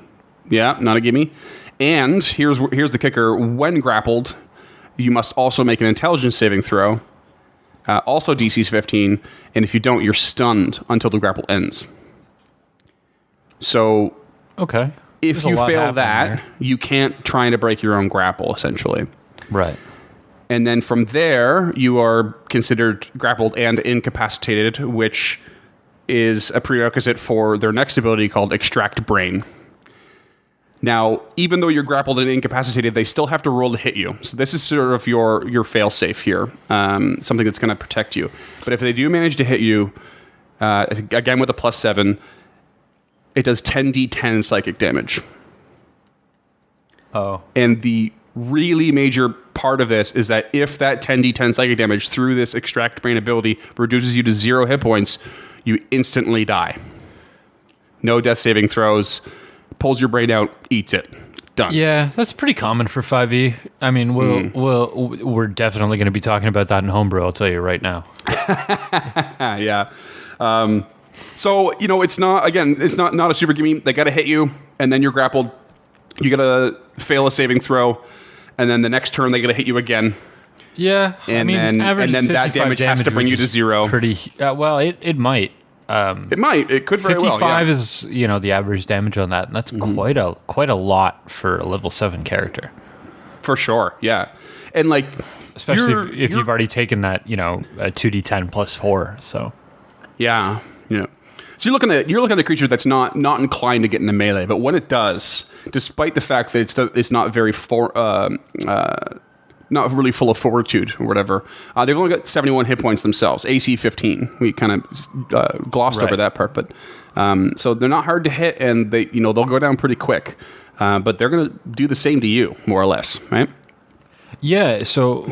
Yeah, not a gimme. And here's the kicker: when grappled, you must also make an intelligence saving throw. Also DC's 15, and if you don't, you're stunned until the grapple ends. So, okay, if you fail that, you can't try to break your own grapple, essentially. Right. And then from there, you are considered grappled and incapacitated, which is a prerequisite for their next ability called Extract Brain. Now, even though you're grappled and incapacitated, they still have to roll to hit you. So this is sort of your fail-safe here, something that's going to protect you. But if they do manage to hit you, again with a +7, it does 10d10 psychic damage. Oh. And the really major part of this is that if that 10d10 psychic damage through this Extract Brain ability reduces you to 0 hit points, you instantly die. No death saving throws. Pulls your brain out, eats it. Done. Yeah, that's pretty common for 5e. I mean, we're definitely going to be talking about that in homebrew, I'll tell you right now. Yeah. So, it's not a super gimme. They got to hit you, and then you're grappled. You got to fail a saving throw, and then the next turn they got to hit you again. Yeah, and then that damage has to bring you to 0. Pretty well. It might. It might. It could very well. 55 is the average damage on that, and that's quite a lot for a level 7 character. For sure. Yeah, and like especially if you've already taken that a 2d10 plus 4. So yeah. So you're looking at a creature that's not inclined to get into melee, but when it does, despite the fact that it's not very not really full of fortitude or whatever, they've only got 71 hit points themselves. AC 15. We kind of glossed over that part, but so they're not hard to hit, and they'll go down pretty quick. But they're going to do the same to you, more or less, right? Yeah, so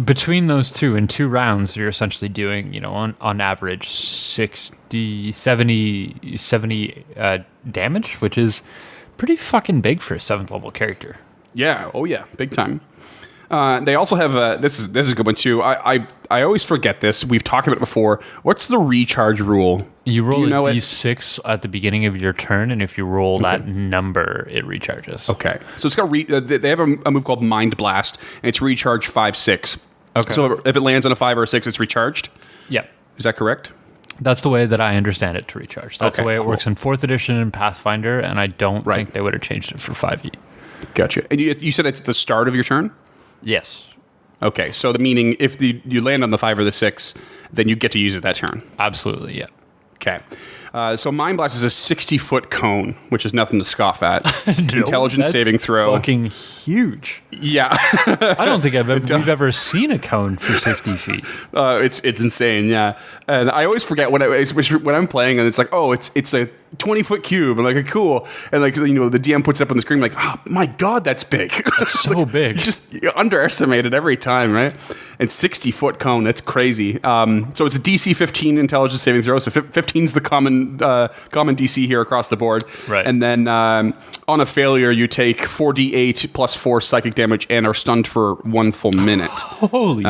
between those two, in 2 rounds, you're essentially doing, on average, 70 damage, which is pretty fucking big for a 7th level character. Yeah, oh yeah, big time. They also have, this is a good one too, I always forget this, we've talked about it before. What's the recharge rule? You roll a d6 at the beginning of your turn, and if you roll that number, it recharges. Okay. So it's got they have a move called Mind Blast, and it's recharge 5/6. Okay. So if it lands on a 5 or a 6, it's recharged? Yeah. Is that correct? That's the way that I understand it to recharge. That's the way it works in 4th edition and Pathfinder, and I don't think they would have changed it for 5e. Gotcha. And you said it's at the start of your turn? Yes. Okay. So the meaning, if you land on the 5 or the 6, then you get to use it that turn? Absolutely, yeah. Okay. So Mind Blast is a 60-foot cone, which is nothing to scoff at. Intelligence saving throw. Fucking huge. Yeah. I don't think we've ever seen a cone for 60 feet. It's insane, yeah. And I always forget when I'm playing, and it's like, oh, it's a 20-foot cube. I'm like, cool. And like, the DM puts it up on the screen, like, oh my god, that's big. That's so big. You underestimate it every time, right? And 60-foot cone, that's crazy. So it's a DC 15 intelligence saving throw. So 15 is the common DC here across the board. Right. And then on a failure, you take 4d8 plus 4 psychic damage and are stunned for 1 full minute. Holy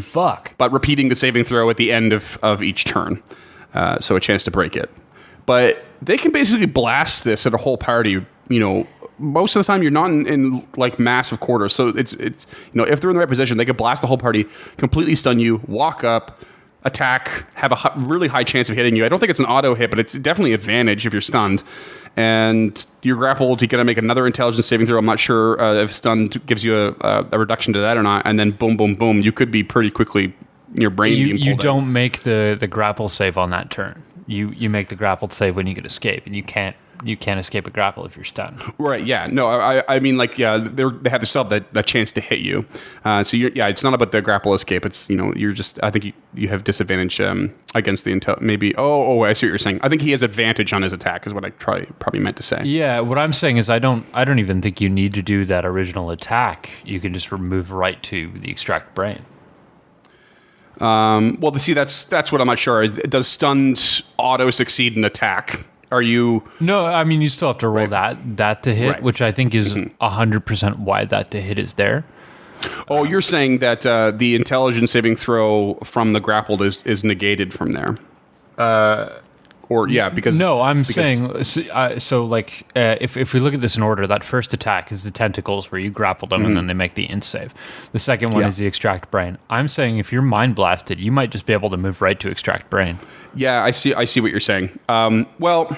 fuck. But repeating the saving throw at the end of each turn. So a chance to break it. But they can basically blast this at a whole party, most of the time you're not in like massive quarters. So it's if they're in the right position, they could blast the whole party, completely stun you, walk up, attack, have a really high chance of hitting you. I don't think it's an auto hit, but it's definitely an advantage if you're stunned. And you're grappled, you got to make another intelligence saving throw. I'm not sure if stunned gives you a reduction to that or not. And then boom, boom, boom, you could be pretty quickly your brain being pulled You out. don't make the grapple save on that turn. You make the grappled save when you get escape, and you can't escape a grapple if you're stunned. Right, yeah. No, I mean, like, yeah, they have to still have that chance to hit you. So, it's not about the grapple escape. It's, you're just, I think you have disadvantage against the intel. Maybe, I see what you're saying. I think he has advantage on his attack is what I probably meant to say. Yeah, what I'm saying is I don't even think you need to do that original attack. You can just move right to the extract brain. Well, see, that's what I'm not sure. Does stunned auto succeed an attack? Are you? No, I mean, you still have to roll that to hit, which I think is 100% why that to hit is there. Oh, you're saying that the intelligence saving throw from the grappled is negated from there. Saying if we look at this in order, that first attack is the tentacles where you grapple them and then they make the int save. The second one is the extract brain. I'm saying if you're mind blasted, you might just be able to move right to extract brain. Yeah, I see what you're saying. Well,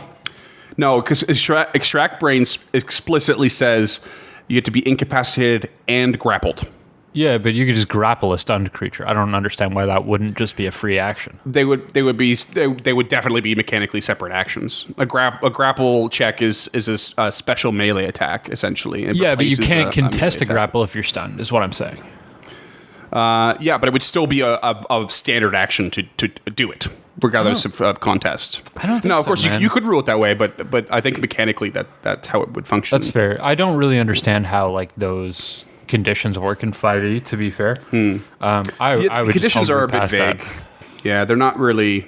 no, because extract brain explicitly says you have to be incapacitated and grappled. Yeah, but you could just grapple a stunned creature. I don't understand why that wouldn't just be a free action. They would definitely be mechanically separate actions. A grapple check is a special melee attack essentially. Yeah, but you can't contest a grapple if you're stunned. Is what I'm saying. Yeah, but it would still be a standard action to do it, regardless of contest. I don't think no, of course man. You could rule it that way, but I think mechanically that's how it would function. That's fair. I don't really understand how like those conditions work in 5e. To be fair, I would conditions are a bit vague. That. Yeah, they're not really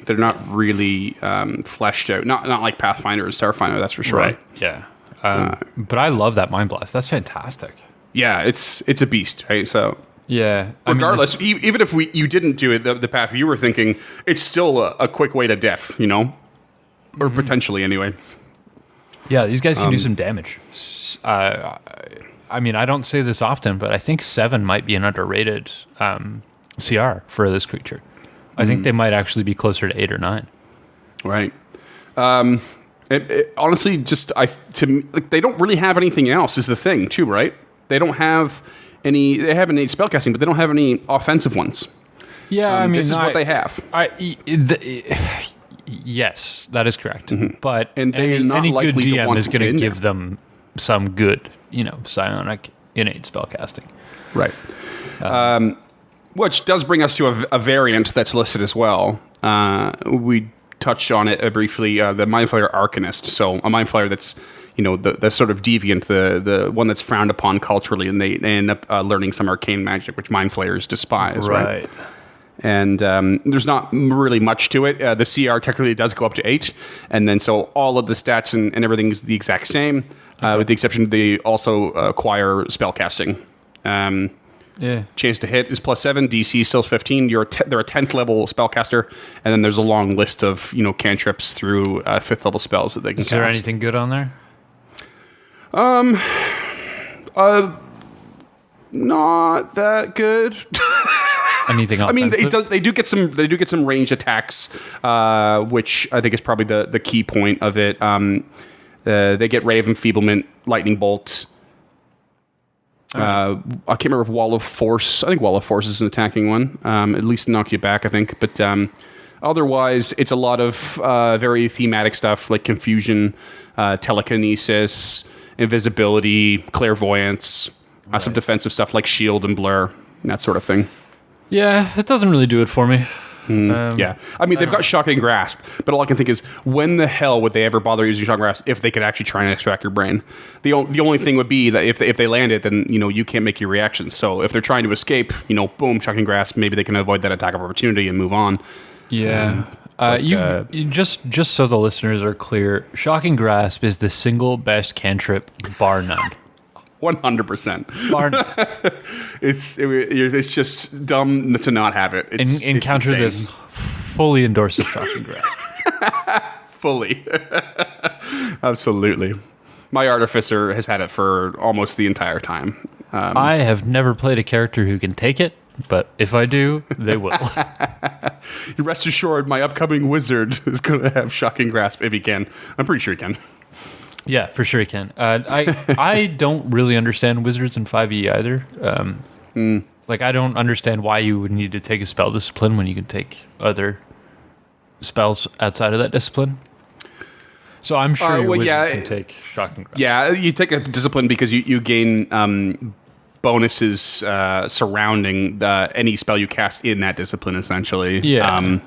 fleshed out. Not like Pathfinder or Starfinder, that's for sure. Right. Yeah. But I love that Mind Blast. That's fantastic. Yeah, it's a beast, right? So Yeah. regardless, even if you didn't do it the path you were thinking, it's still a quick way to death, you know, or potentially anyway. Yeah, these guys can do some damage. I mean, I don't say this often, but I think 7 might be an underrated CR for this creature. I think they might actually be closer to 8 or 9. Right. Honestly, they don't really have anything else is the thing too, right? They don't have any. They have any spellcasting, but they don't have any offensive ones. Yeah, I mean, this is what they have. Yes, that is correct. But And they're not any good likely to DM want is to going get to in give them some good, psionic innate spellcasting. Right. Which does bring us to a variant that's listed as well. We touched on it briefly, the Mind Flayer Arcanist. So a Mind Flayer that's, the sort of deviant, the one that's frowned upon culturally, and they end up learning some arcane magic, which Mind Flayers despise, right? And there's not really much to it. The CR technically does go up to 8, and then so all of the stats and everything is the exact same, with the exception they also acquire spellcasting. Chance to hit is +7, DC still 15. They're a 10th level spellcaster, and then there's a long list of cantrips through 5th level spells that they can cast. Is there anything good on there? Not that good. Anything else? I mean, they do get some range attacks, which I think is probably the key point of it. They get Ray of Enfeeblement, Lightning Bolt. I can't remember if Wall of Force. I think Wall of Force is an attacking one. At least knock you back, I think. But otherwise, it's a lot of very thematic stuff like Confusion, Telekinesis, Invisibility, Clairvoyance, some defensive stuff like Shield and Blur, that sort of thing. Yeah, it doesn't really do it for me. Yeah. I mean, they've got Shocking Grasp, but all I can think is, when the hell would they ever bother using Shocking Grasp if they could actually try and extract your brain? The only thing would be that if they land it, then, you can't make your reactions. So if they're trying to escape, boom, Shocking Grasp, maybe they can avoid that attack of opportunity and move on. Yeah. Just so the listeners are clear, Shocking Grasp is the single best cantrip, bar none. 100%. Bar none. It's just dumb to not have it. Encounter this fully endorses Shocking Grasp. Fully. Absolutely. My Artificer has had it for almost the entire time. I have never played a character who can take it, but if I do, they will. Rest assured, my upcoming wizard is going to have Shocking Grasp if he can. I'm pretty sure he can. Yeah, for sure he can. I don't really understand wizards in 5e either. Like, I don't understand why you would need to take a spell discipline when you can take other spells outside of that discipline. So I'm sure your wizard can take Shocking Grasp. Yeah, you take a discipline because you gain bonuses surrounding any spell you cast in that discipline, essentially. Yeah.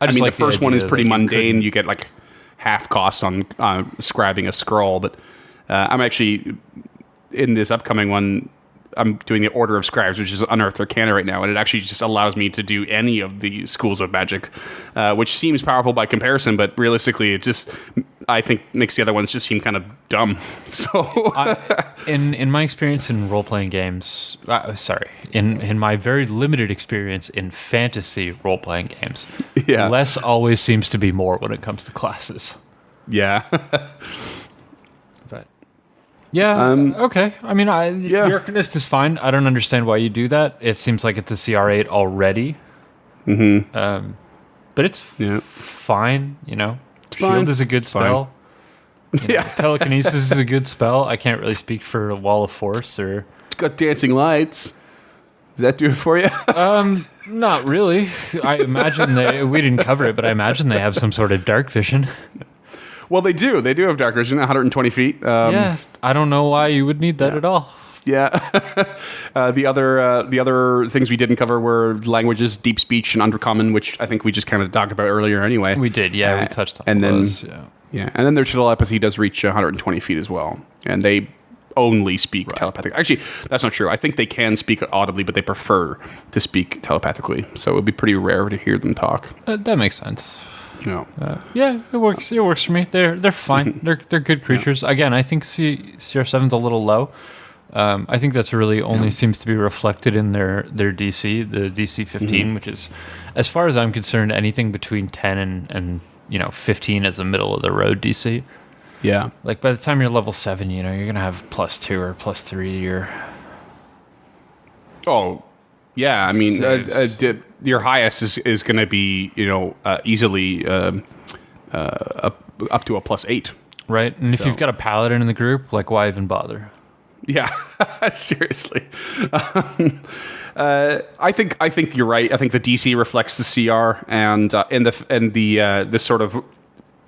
The first one is pretty mundane. You get like half cost on scribing a scroll, but I'm actually in this upcoming one. I'm doing the Order of Scribes, which is Unearthed Arcana right now, and it actually just allows me to do any of the schools of magic, which seems powerful by comparison, but realistically, it just, I think, makes the other ones just seem kind of dumb. So, in my experience in role-playing games, in my very limited experience in fantasy role-playing games, less always seems to be more when it comes to classes. Yeah. But yeah, okay. I mean, the Arcanist is fine. I don't understand why you do that. It seems like it's a CR8 already. Mm-hmm. But it's fine, Shield is a good spell. Telekinesis is a good spell. I can't really speak for a Wall of Force or... It's got Dancing Lights. Does that do it for you? Not really. I imagine we didn't cover it, but I imagine they have some sort of dark vision. Well, they do. They do have dark vision, 120 feet. I don't know why you would need that at all. Yeah. The other things we didn't cover were languages, deep speech, and undercommon, which I think we just kind of talked about earlier anyway. We did, yeah. We touched on and those. Then, and then their telepathy does reach 120 feet as well. And they only speak telepathically. Actually, that's not true. I think they can speak audibly, but they prefer to speak telepathically. So it would be pretty rare to hear them talk. That makes sense. No. Yeah, it works. It works for me. They're fine. They're good creatures. Again, I think CR7's a little low. I think that's really only seems to be reflected in their DC, the DC 15, which is, as far as I'm concerned, anything between 10 and 15 is the middle of the road DC. Yeah. Like by the time you're level 7, you're gonna have +2 or +3 or. Oh, yeah. I mean, your highest is going to be easily up to a +8. Right, and if you've got a paladin in the group, like why even bother? Yeah, seriously. I think you're right. I think the DC reflects the CR and the sort of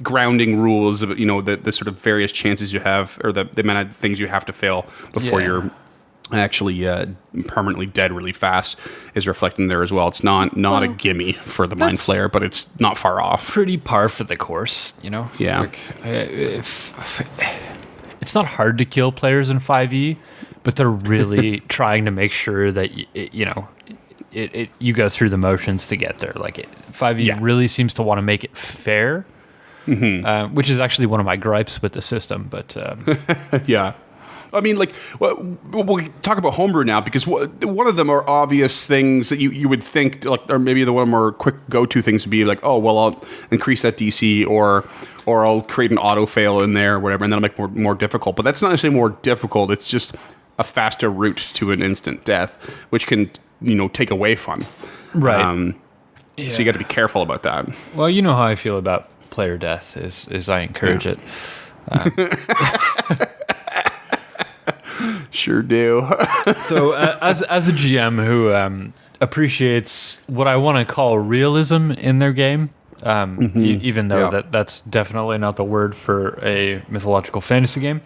grounding rules of the sort of various chances you have, or the amount of things you have to fail before you're actually permanently dead really fast is reflected there as well. It's not a gimme for the Mind Flayer, but it's not far off. Pretty par for the course, Yeah. Like, it's not hard to kill players in 5e, but they're really trying to make sure that you go through the motions to get there. Like 5e really seems to want to make it fair, which is actually one of my gripes with the system. But yeah. I mean, like, we'll talk about homebrew now, because one of them are obvious things that you would think, like, or maybe the one more quick go-to things would be like, oh, well, I'll increase that DC, or I'll create an auto fail in there, or whatever, and then I'll make more difficult. But that's not necessarily more difficult. It's just a faster route to an instant death, which can take away fun. Right. So you got to be careful about that. Well, you know how I feel about player death. Is I encourage it. Sure do. So, as a GM who appreciates what I want to call realism in their game, even though that's definitely not the word for a mythological fantasy game.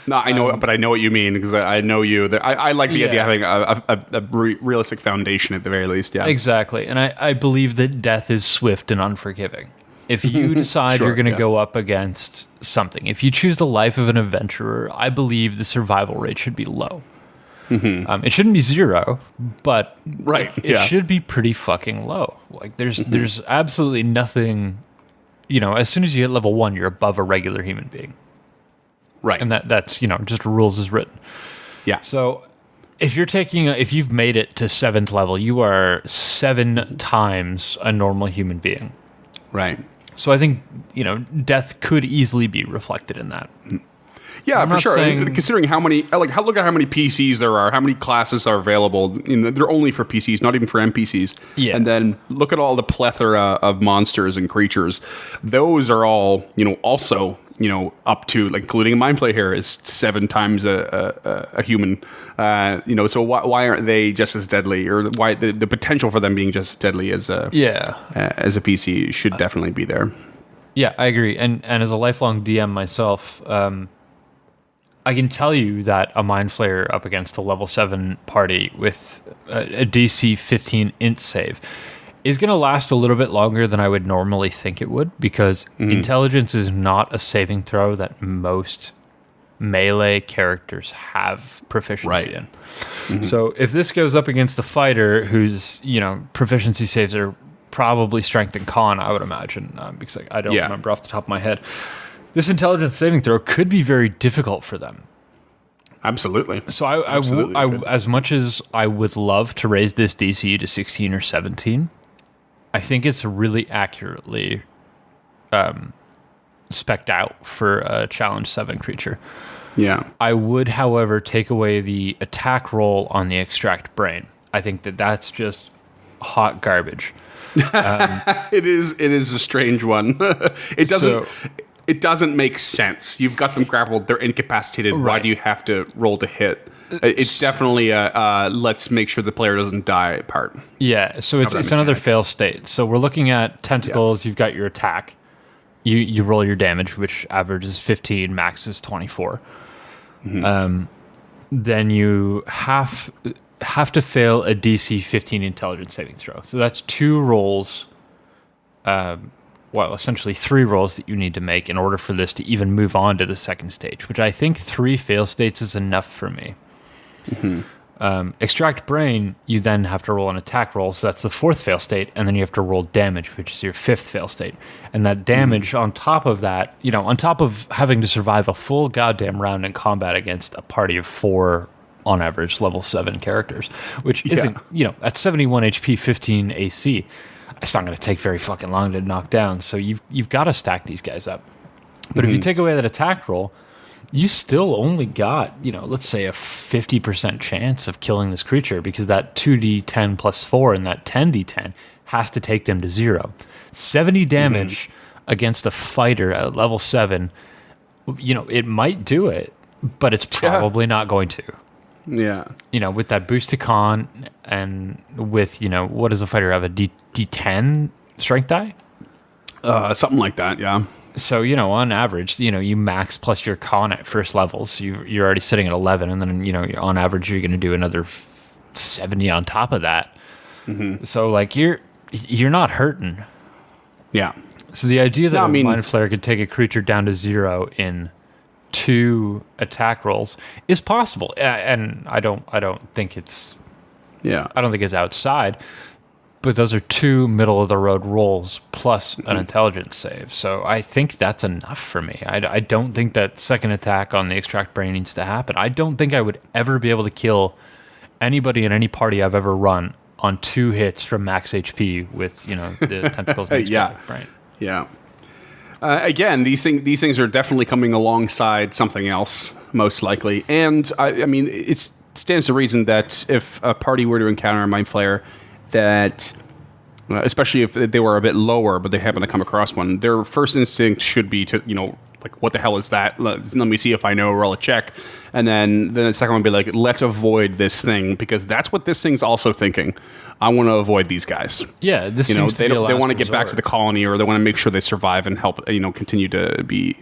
No, I know, but I know what you mean, because I know you. I like the idea of having a realistic foundation at the very least. Yeah, exactly. And I believe that death is swift and unforgiving. If you decide you're going to go up against something, if you choose the life of an adventurer, I believe the survival rate should be low. It shouldn't be 0, but it should be pretty fucking low. Like there's absolutely nothing. As soon as you hit level 1, you're above a regular human being. Right, and that's just rules as written. Yeah. So if you've made it to 7th level, you are 7 times a normal human being. Right. So I think, death could easily be reflected in that. Yeah, for sure. Considering how many, look at how many PCs there are, how many classes are available. They're only for PCs, not even for NPCs. Yeah. And then look at all the plethora of monsters and creatures. Those are all, also, up to, like, including a Mind Flayer here, is 7 times a human. So why aren't they just as deadly, or why the potential for them being just as deadly as a PC should definitely be there. Yeah, I agree. And as a lifelong DM myself, I can tell you that a Mind Flayer up against a level 7 party with a DC 15 int save is going to last a little bit longer than I would normally think it would, because intelligence is not a saving throw that most melee characters have proficiency in. So if this goes up against a fighter whose proficiency saves are probably strength and con, I would imagine, because I don't remember off the top of my head, this intelligence saving throw could be very difficult for them. Absolutely. So I as much as I would love to raise this DC to 16 or 17, I think it's really accurately spec'd out for a challenge 7 creature. Yeah. I would, however, take away the attack roll on the extract brain. I think that's just hot garbage. It is a strange one. It doesn't make sense. You've got them grappled, they're incapacitated. Right. Why do you have to roll to hit? It's definitely a let's make sure the player doesn't die part. Yeah, so it's another fail state. So we're looking at tentacles, you've got your attack. You roll your damage, which averages 15, max is 24. Then you have to fail a DC 15 intelligence saving throw. So that's 2 rolls, essentially 3 rolls that you need to make in order for this to even move on to the second stage, which I think 3 fail states is enough for me. Extract Brain, you then have to roll an attack roll, so that's the fourth fail state, and then you have to roll damage, which is your fifth fail state. And that damage on top of that, on top of having to survive a full goddamn round in combat against a party of 4, on average, level 7 characters, which isn't, at 71 HP, 15 AC, it's not going to take very fucking long to knock down, so you've got to stack these guys up. But if you take away that attack roll, you still only got, let's say a 50% chance of killing this creature, because that 2d10 plus 4 and that 10d10 has to take them to 0. 70 damage against a fighter at level 7, it might do it, but it's probably not going to. Yeah. With that boost to con and with, what does a fighter have? A D10 strength die? Something like that, yeah. So, on average, you max plus your con at first levels. You're already sitting at 11, and then, on average, you're going to do another 70 on top of that. So, like, you're not hurting. Yeah. So the idea that Mind Flayer could take a creature down to 0 in 2 attack rolls is possible, and I don't think it's outside. But those are 2 middle of the road rolls plus an intelligence save. So I think that's enough for me. I don't think that second attack on the Extract Brain needs to happen. I don't think I would ever be able to kill anybody in any party I've ever run on 2 hits from max HP with, the tentacles and Extract Brain. Yeah. Again, these things are definitely coming alongside something else, most likely. And I mean, it stands to reason that if a party were to encounter a Mind Flayer, that especially if they were a bit lower, but they happen to come across one, their first instinct should be to, like, what the hell is that? Let me see if I know, roll a check. And then the second one would be like, let's avoid this thing, because that's what this thing's also thinking. I want to avoid these guys. Yeah, this seems to be a last they want to get resort. back to the colony, or they want to make sure they survive and help, continue to be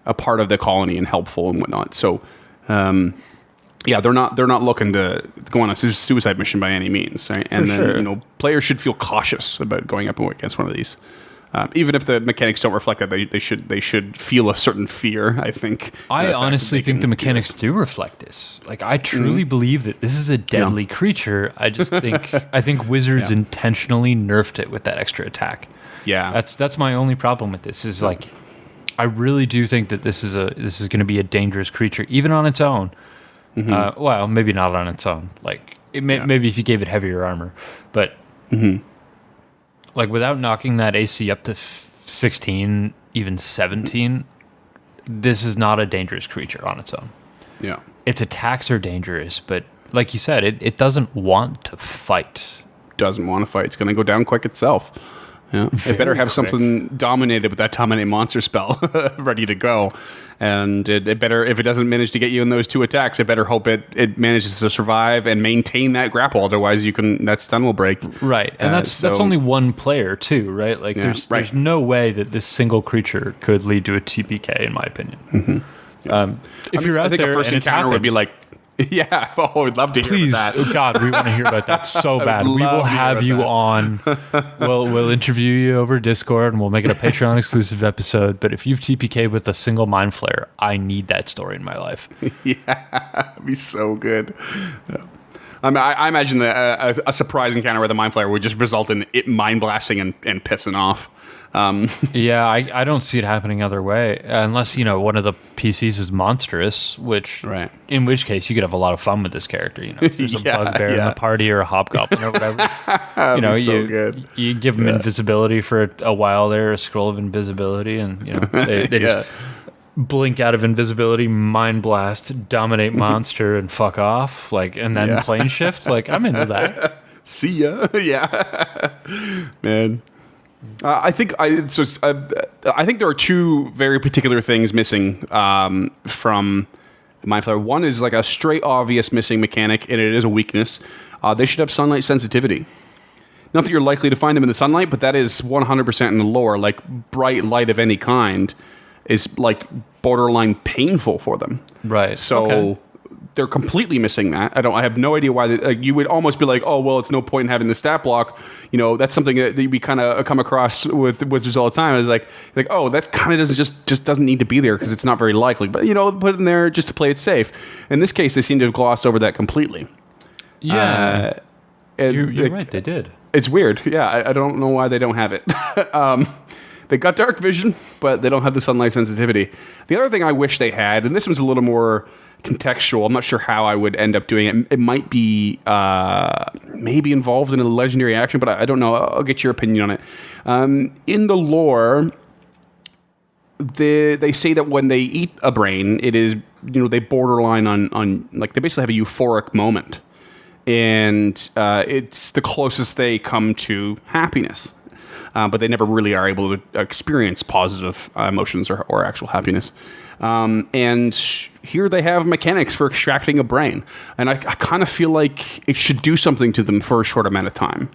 a part of the colony and helpful and whatnot. So, yeah, they're not looking to go on a suicide mission by any means, right? And then players should feel cautious about going up against one of these, even if the mechanics don't reflect that. They should feel a certain fear, I think. I honestly think the mechanics do reflect this. Like, I truly believe that this is a deadly creature. I just think Wizards intentionally nerfed it with that extra attack. Yeah, that's my only problem with this. Is like, I really do think that this is going to be a dangerous creature, even on its own. Well, maybe not on its own. Like, maybe if you gave it heavier armor, but like, without knocking that AC up to 16, even 17, this is not a dangerous creature on its own. Yeah, its attacks are dangerous, but like you said, it doesn't want to fight. Doesn't want to fight. It's going to go down quick itself. Yeah, it better have something dominated with that Dominate Monster spell ready to go. And it better, if it doesn't manage to get you in those 2 attacks, it better hope it manages to survive and maintain that grapple. Otherwise, that stun will break. Right, and that's only one player too, right? Like, there's no way that this single creature could lead to a TPK, in my opinion. If you're out there, a first encounter would be like, yeah, we'd love to hear about that. Oh God, we want to hear about that so bad. We will have you on. We'll interview you over Discord, and we'll make it a Patreon exclusive episode. But if you've TPK'd with a single Mind Flayer, I need that story in my life. Yeah, it'd be so good. Yeah. I imagine a surprise encounter with a Mind Flayer would just result in it mind blasting and pissing off. Yeah, I don't see it happening other way, unless one of the PCs is monstrous, in which case you could have a lot of fun with this character. If there's a bugbear in the party or a hobgoblin or whatever. So good. You give them invisibility for a while there, a scroll of invisibility, and they just blink out of invisibility, mind blast, dominate monster, and fuck off. And then plane shift. I'm into that. See ya. Yeah, man. I think there are 2 very particular things missing from Mind Flayer. One is like a straight obvious missing mechanic, and it is a weakness. They should have sunlight sensitivity. Not that you're likely to find them in the sunlight, but that is 100% in the lore. Like, bright light of any kind is like borderline painful for them. Right. So they're completely missing that. I have no idea why. You would almost be like, oh well, it's no point in having the stat block. That's something that we kind of come across with Wizards all the time. It's like oh, that kind of doesn't need to be there because it's not very likely. But put it in there just to play it safe. In this case, they seem to have glossed over that completely. Yeah, you're right. They did. It's weird. Yeah, I don't know why they don't have it. They got dark vision, but they don't have the sunlight sensitivity. The other thing I wish they had, and this one's a little more contextual. I'm not sure how I would end up doing it. It might be maybe involved in a legendary action, but I don't know. I'll get your opinion on it. In the lore, they say that when they eat a brain, it is they borderline on like they basically have a euphoric moment, and it's the closest they come to happiness. But they never really are able to experience positive emotions or actual happiness. And here they have mechanics for extracting a brain. And I kind of feel like it should do something to them for a short amount of time.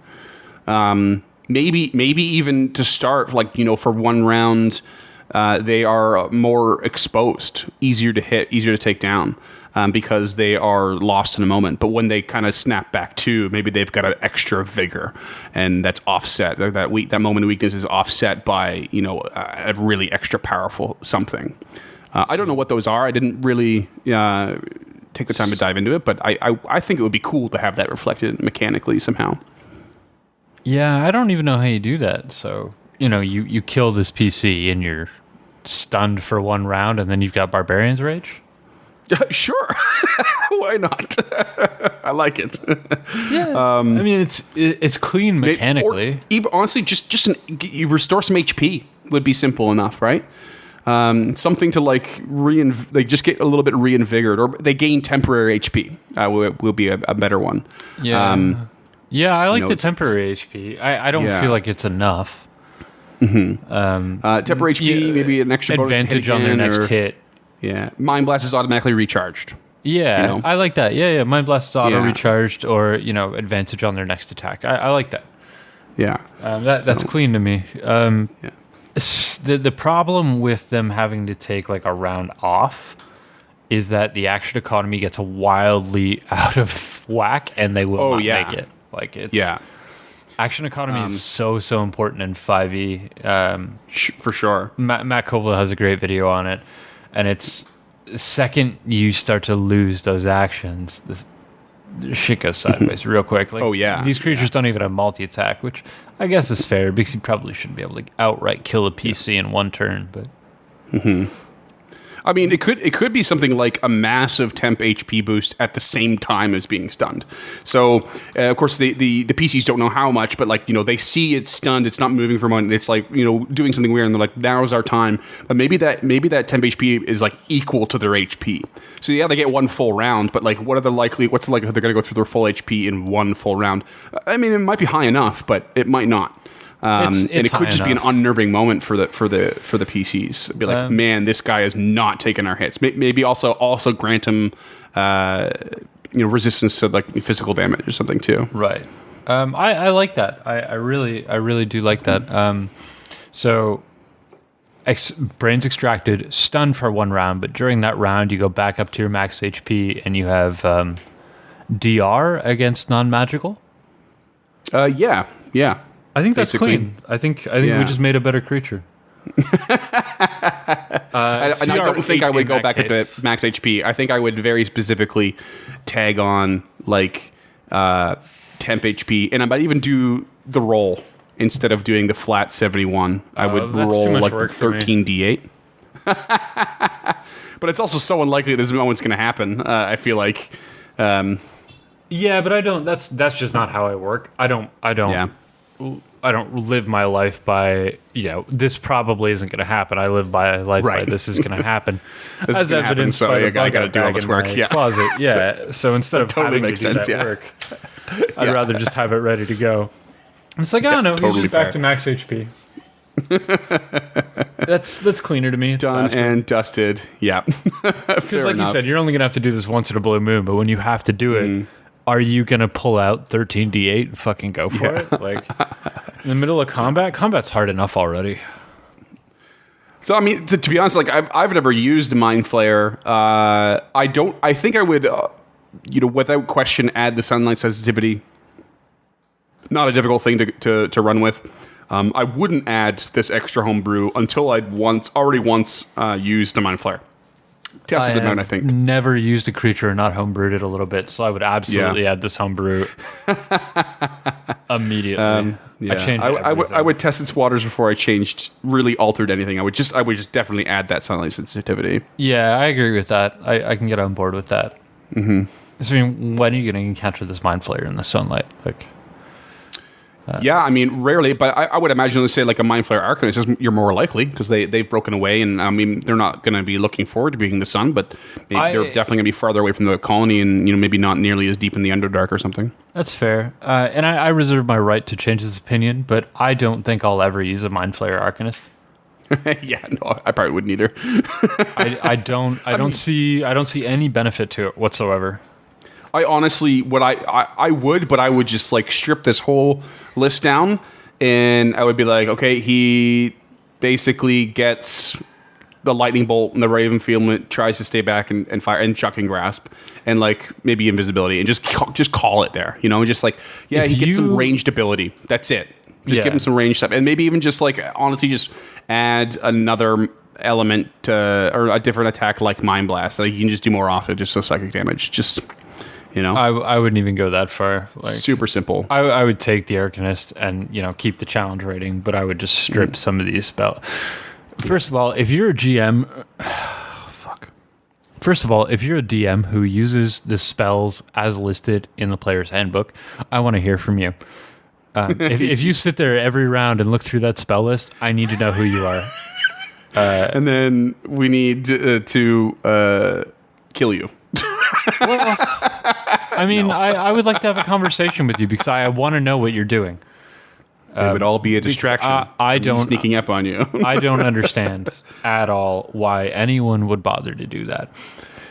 Maybe even to start, for one round, they are more exposed, easier to hit, easier to take down. Because they are lost in a moment. But when they kind of snap back to, maybe they've got an extra vigor, and that's offset. That moment of weakness is offset by a really extra powerful something. I don't know what those are. I didn't really take the time to dive into it, but I think it would be cool to have that reflected mechanically somehow. Yeah, I don't even know how you do that. So you kill this PC and you're stunned for one round, and then you've got Barbarian's Rage. Sure. Why not? I like it. Yeah. I mean, it's clean mechanically. Or even, honestly, you restore some HP would be simple enough, right? Something to they just get a little bit reinvigorated, or they gain temporary HP. Will be a better one. Yeah. Yeah, I like the temporary HP. I don't feel like it's enough. Mm-hmm. Temporary HP, maybe an extra advantage on their next hit. Yeah, Mind Blast is automatically recharged. Yeah, I like that. Yeah, Mind Blast is auto recharged, or advantage on their next attack. I like that. Yeah, that's clean to me. The problem with them having to take a round off is that the action economy gets wildly out of whack, and they will not make it. Action economy is so important in 5e. For sure. Matt Koval has a great video on it. And it's the second you start to lose those actions, the shit goes sideways real quick. These creatures don't even have multi-attack, which I guess is fair because you probably shouldn't be able to outright kill a PC in one turn. But I mean, it could be something like a massive temp HP boost at the same time as being stunned. So, of course, the PCs don't know how much, but they see it's stunned, it's not moving for a moment. It's doing something weird, and they're like, now's our time. But maybe that temp HP is equal to their HP. So yeah, they get one full round, but what's the likelihood they're going to go through their full HP in one full round? I mean, it might be high enough, but it might not. And it could just be an unnerving moment for the PCs. It'd be like, man, this guy is not taking our hits. Maybe also grant him resistance to physical damage or something too. Right. I like that. I really do like that. So brains extracted, stunned for one round, but during that round you go back up to your max HP and you have DR against non-magical. Yeah. I think that's clean. I think we just made a better creature. I don't think I would go back up to max HP. I think I would very specifically tag on temp HP, and I might even do the roll instead of doing the flat 71. I would roll 13d8. But it's also so unlikely this moment's going to happen. I feel like. Yeah, but I don't. That's just not how I work. I don't. Yeah. I don't live my life by, this probably isn't going to happen. I live by life by this is going to happen. This is evidenced by the bug I got to do all this work. Closet. Yeah. So instead of totally having to do that work, I'd rather just have it ready to go. It's I don't know. Totally he's just back to max HP. That's cleaner to me. It's done faster. And dusted. Yeah. Because like you said, you're only going to have to do this once in a blue moon, but when you have to do it, are you going to pull out 13d8 and fucking go for it? In the middle of combat's hard enough already. So I mean, to be honest, like I've never used Mind Flayer. I think I would, without question, add the sunlight sensitivity. Not a difficult thing to run with. I wouldn't add this extra homebrew until I'd already once used the Mind Flayer. Tested them out, I think. Never used a creature and not homebrewed it a little bit, so I would absolutely add this homebrew immediately. I would test its waters before I really altered anything. I would just definitely add that sunlight sensitivity. Yeah, I agree with that. I can get on board with that. Mm-hmm. So, I mean, when are you going to encounter this Mind Flayer in the sunlight? Like, yeah, I mean, rarely, but I would imagine, let's say, like a Mind Flayer Arcanist, you're more likely, because they've broken away, and I mean, they're not going to be looking forward to being in the sun, but they're definitely going to be farther away from the colony, and maybe not nearly as deep in the Underdark or something. That's fair. And I reserve my right to change this opinion, but I don't think I'll ever use a Mind Flayer Arcanist. Yeah, no, I probably wouldn't either. I don't see any benefit to it whatsoever. I honestly, I would just like strip this whole list down, and I would be like, okay, he basically gets the lightning bolt and the raven field, tries to stay back and fire and chucking grasp and like maybe invisibility, and just call it there, just like, yeah, he gets some ranged ability. That's it. Just give him some ranged stuff, and maybe even just like honestly just add another element or a different attack like Mind Blast that you can just do more often, just so psychic damage. Just. I wouldn't even go that far. Like, super simple. I would take the Arcanist and keep the challenge rating, but I would just strip some of these spells. First of all, if you're a GM, First of all, if you're a DM who uses the spells as listed in the player's handbook, I want to hear from you. If you sit there every round and look through that spell list, I need to know who you are. And then we need to kill you. Well, I mean, I would like to have a conversation with you because I want to know what you're doing. It would all be a distraction. I don't sneaking up on you. I don't understand at all why anyone would bother to do that.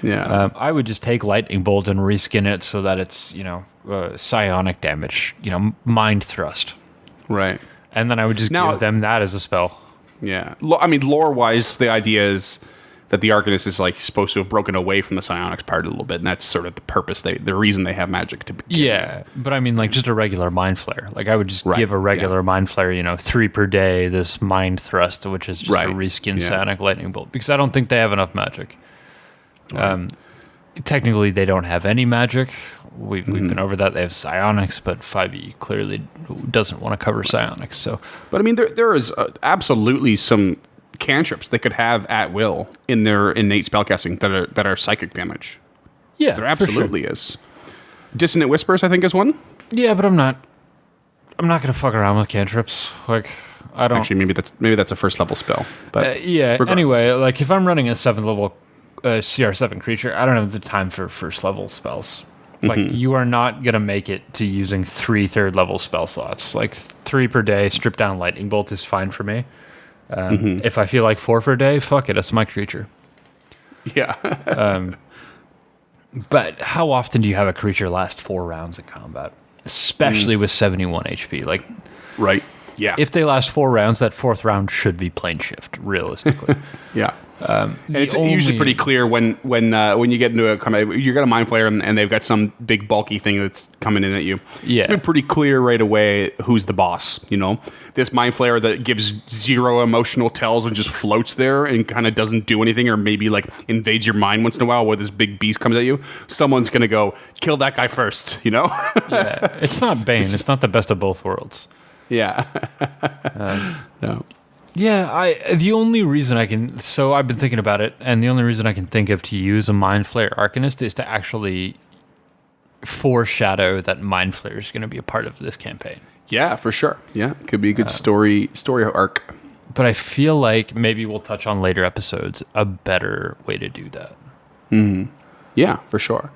Yeah, I would just take lightning bolt and reskin it so that it's psionic damage, mind thrust, right? And then I would just give them that as a spell. Yeah, I mean, lore wise, the idea is that the Arcanist is like supposed to have broken away from the psionics part a little bit, and that's sort of the purpose. The reason they have magic to begin. Yeah, but I mean, like just a regular mind flare. Like I would just give a regular mind flare, 3 per day. This mind thrust, which is just a reskin psionic lightning bolt, because I don't think they have enough magic. Right. Technically, they don't have any magic. We've been over that. They have psionics, but 5e clearly doesn't want to cover psionics. So, but I mean, there is absolutely some cantrips they could have at will in their innate spellcasting that are psychic damage. Yeah, there absolutely is. Dissonant Whispers, I think, is one. Yeah, but I'm not gonna fuck around with cantrips. Like, I don't. Actually, maybe that's a first level spell. But yeah. Regardless. Anyway, like if I'm running a 7th level CR7 creature, I don't have the time for first level spells. Like you are not gonna make it to using 3 3rd level spell slots. Like 3 per day, strip down lightning bolt is fine for me. If I feel like 4 for a day, fuck it, it's my creature. Yeah. But how often do you have a creature last 4 rounds in combat? Especially with 71 HP. Like, right. Yeah. If they last 4 rounds, that 4th round should be plane shift, realistically. Yeah. And it's usually pretty clear when you get into you got a mind flayer and they've got some big bulky thing that's coming in at you. Yeah. It's been pretty clear right away who's the boss. This mind flayer that gives 0 emotional tells and just floats there and kind of doesn't do anything, or maybe like invades your mind once in a while where this big beast comes at you. Someone's gonna go kill that guy first. Yeah. It's not Bane. It's not the best of both worlds. Yeah. No. Yeah, the only reason I've been thinking about it, and the only reason I can think of to use a Mind Flayer Arcanist is to actually foreshadow that Mind Flayer is going to be a part of this campaign. Yeah, for sure. Yeah, could be a good story arc. But I feel like maybe we'll touch on later episodes a better way to do that. Mm-hmm. Yeah, for sure.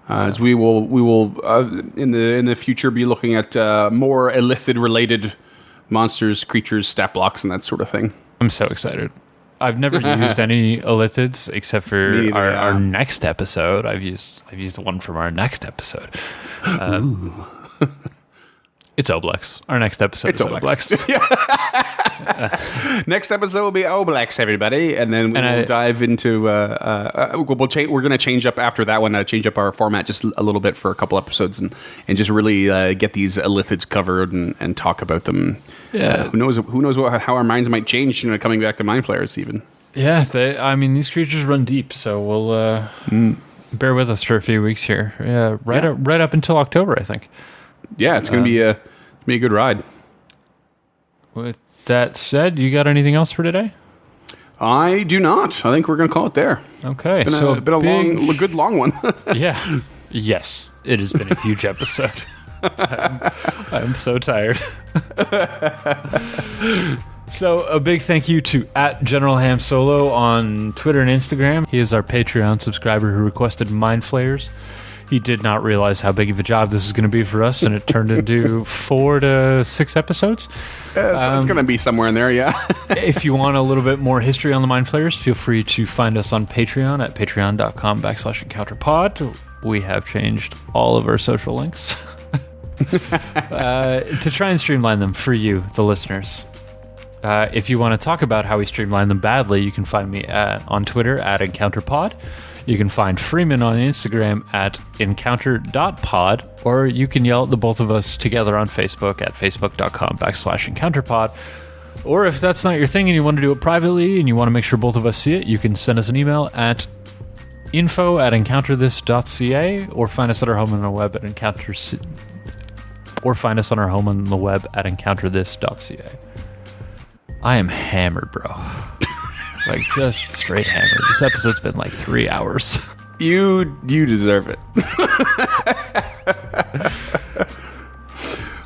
As we will in the future be looking at more Illithid related monsters, creatures, stat blocks, and that sort of thing. I'm so excited. I've never used any Illithids except for our next episode. I've used one from our next episode. It's Oblex. Our next episode is Oblex. Next episode will be Oblex, everybody, and then we'll dive into. We're going to change up after that one. Change up our format just a little bit for a couple episodes, and just really get these Illithids covered and talk about them. Yeah. Who knows how our minds might change? Coming back to Mind Flayers, even. Yeah. These creatures run deep, so we'll bear with us for a few weeks here. Yeah. Right up until October, I think. Yeah, it's going to be a good ride. With that said, you got anything else for today? I do not. I think we're going to call it there. Okay, it's been a good long one. Yeah. Yes, it has been a huge episode. I'm so tired. So a big thank you to @GeneralHamSolo on Twitter and Instagram. He is our Patreon subscriber who requested Mind Flayers. He did not realize how big of a job this is going to be for us, and it turned into 4 to 6 episodes. So it's going to be somewhere in there, yeah. If you want a little bit more history on the Mind Flayers, feel free to find us on Patreon at patreon.com/encounterpod. We have changed all of our social links to try and streamline them for you, the listeners. If you want to talk about how we streamline them badly, you can find me on Twitter @EncounterPod. You can find Freeman on Instagram @encounter.pod, or you can yell at the both of us together on Facebook at facebook.com/encounterpod. Or if that's not your thing and you want to do it privately and you want to make sure both of us see it, you can send us an email at info@encounterthis.ca, or find us at our home on the web at encounterthis.ca. I am hammered, bro. Like, just straight hammered. This episode's been like 3 hours. You deserve it.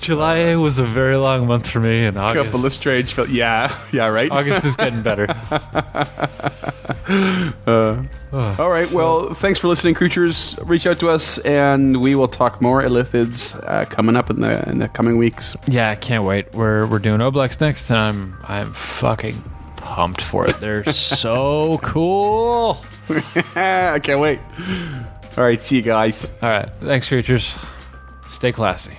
July was a very long month for me, and August... Couple of strange... Yeah, right? August is getting better. All right, well, thanks for listening, creatures. Reach out to us, and we will talk more Illithids coming up in the coming weeks. Yeah, I can't wait. We're doing Oblex next, and I'm fucking... pumped for it. They're so cool. I can't wait. All right, see you guys. All right, thanks, creatures. Stay classy.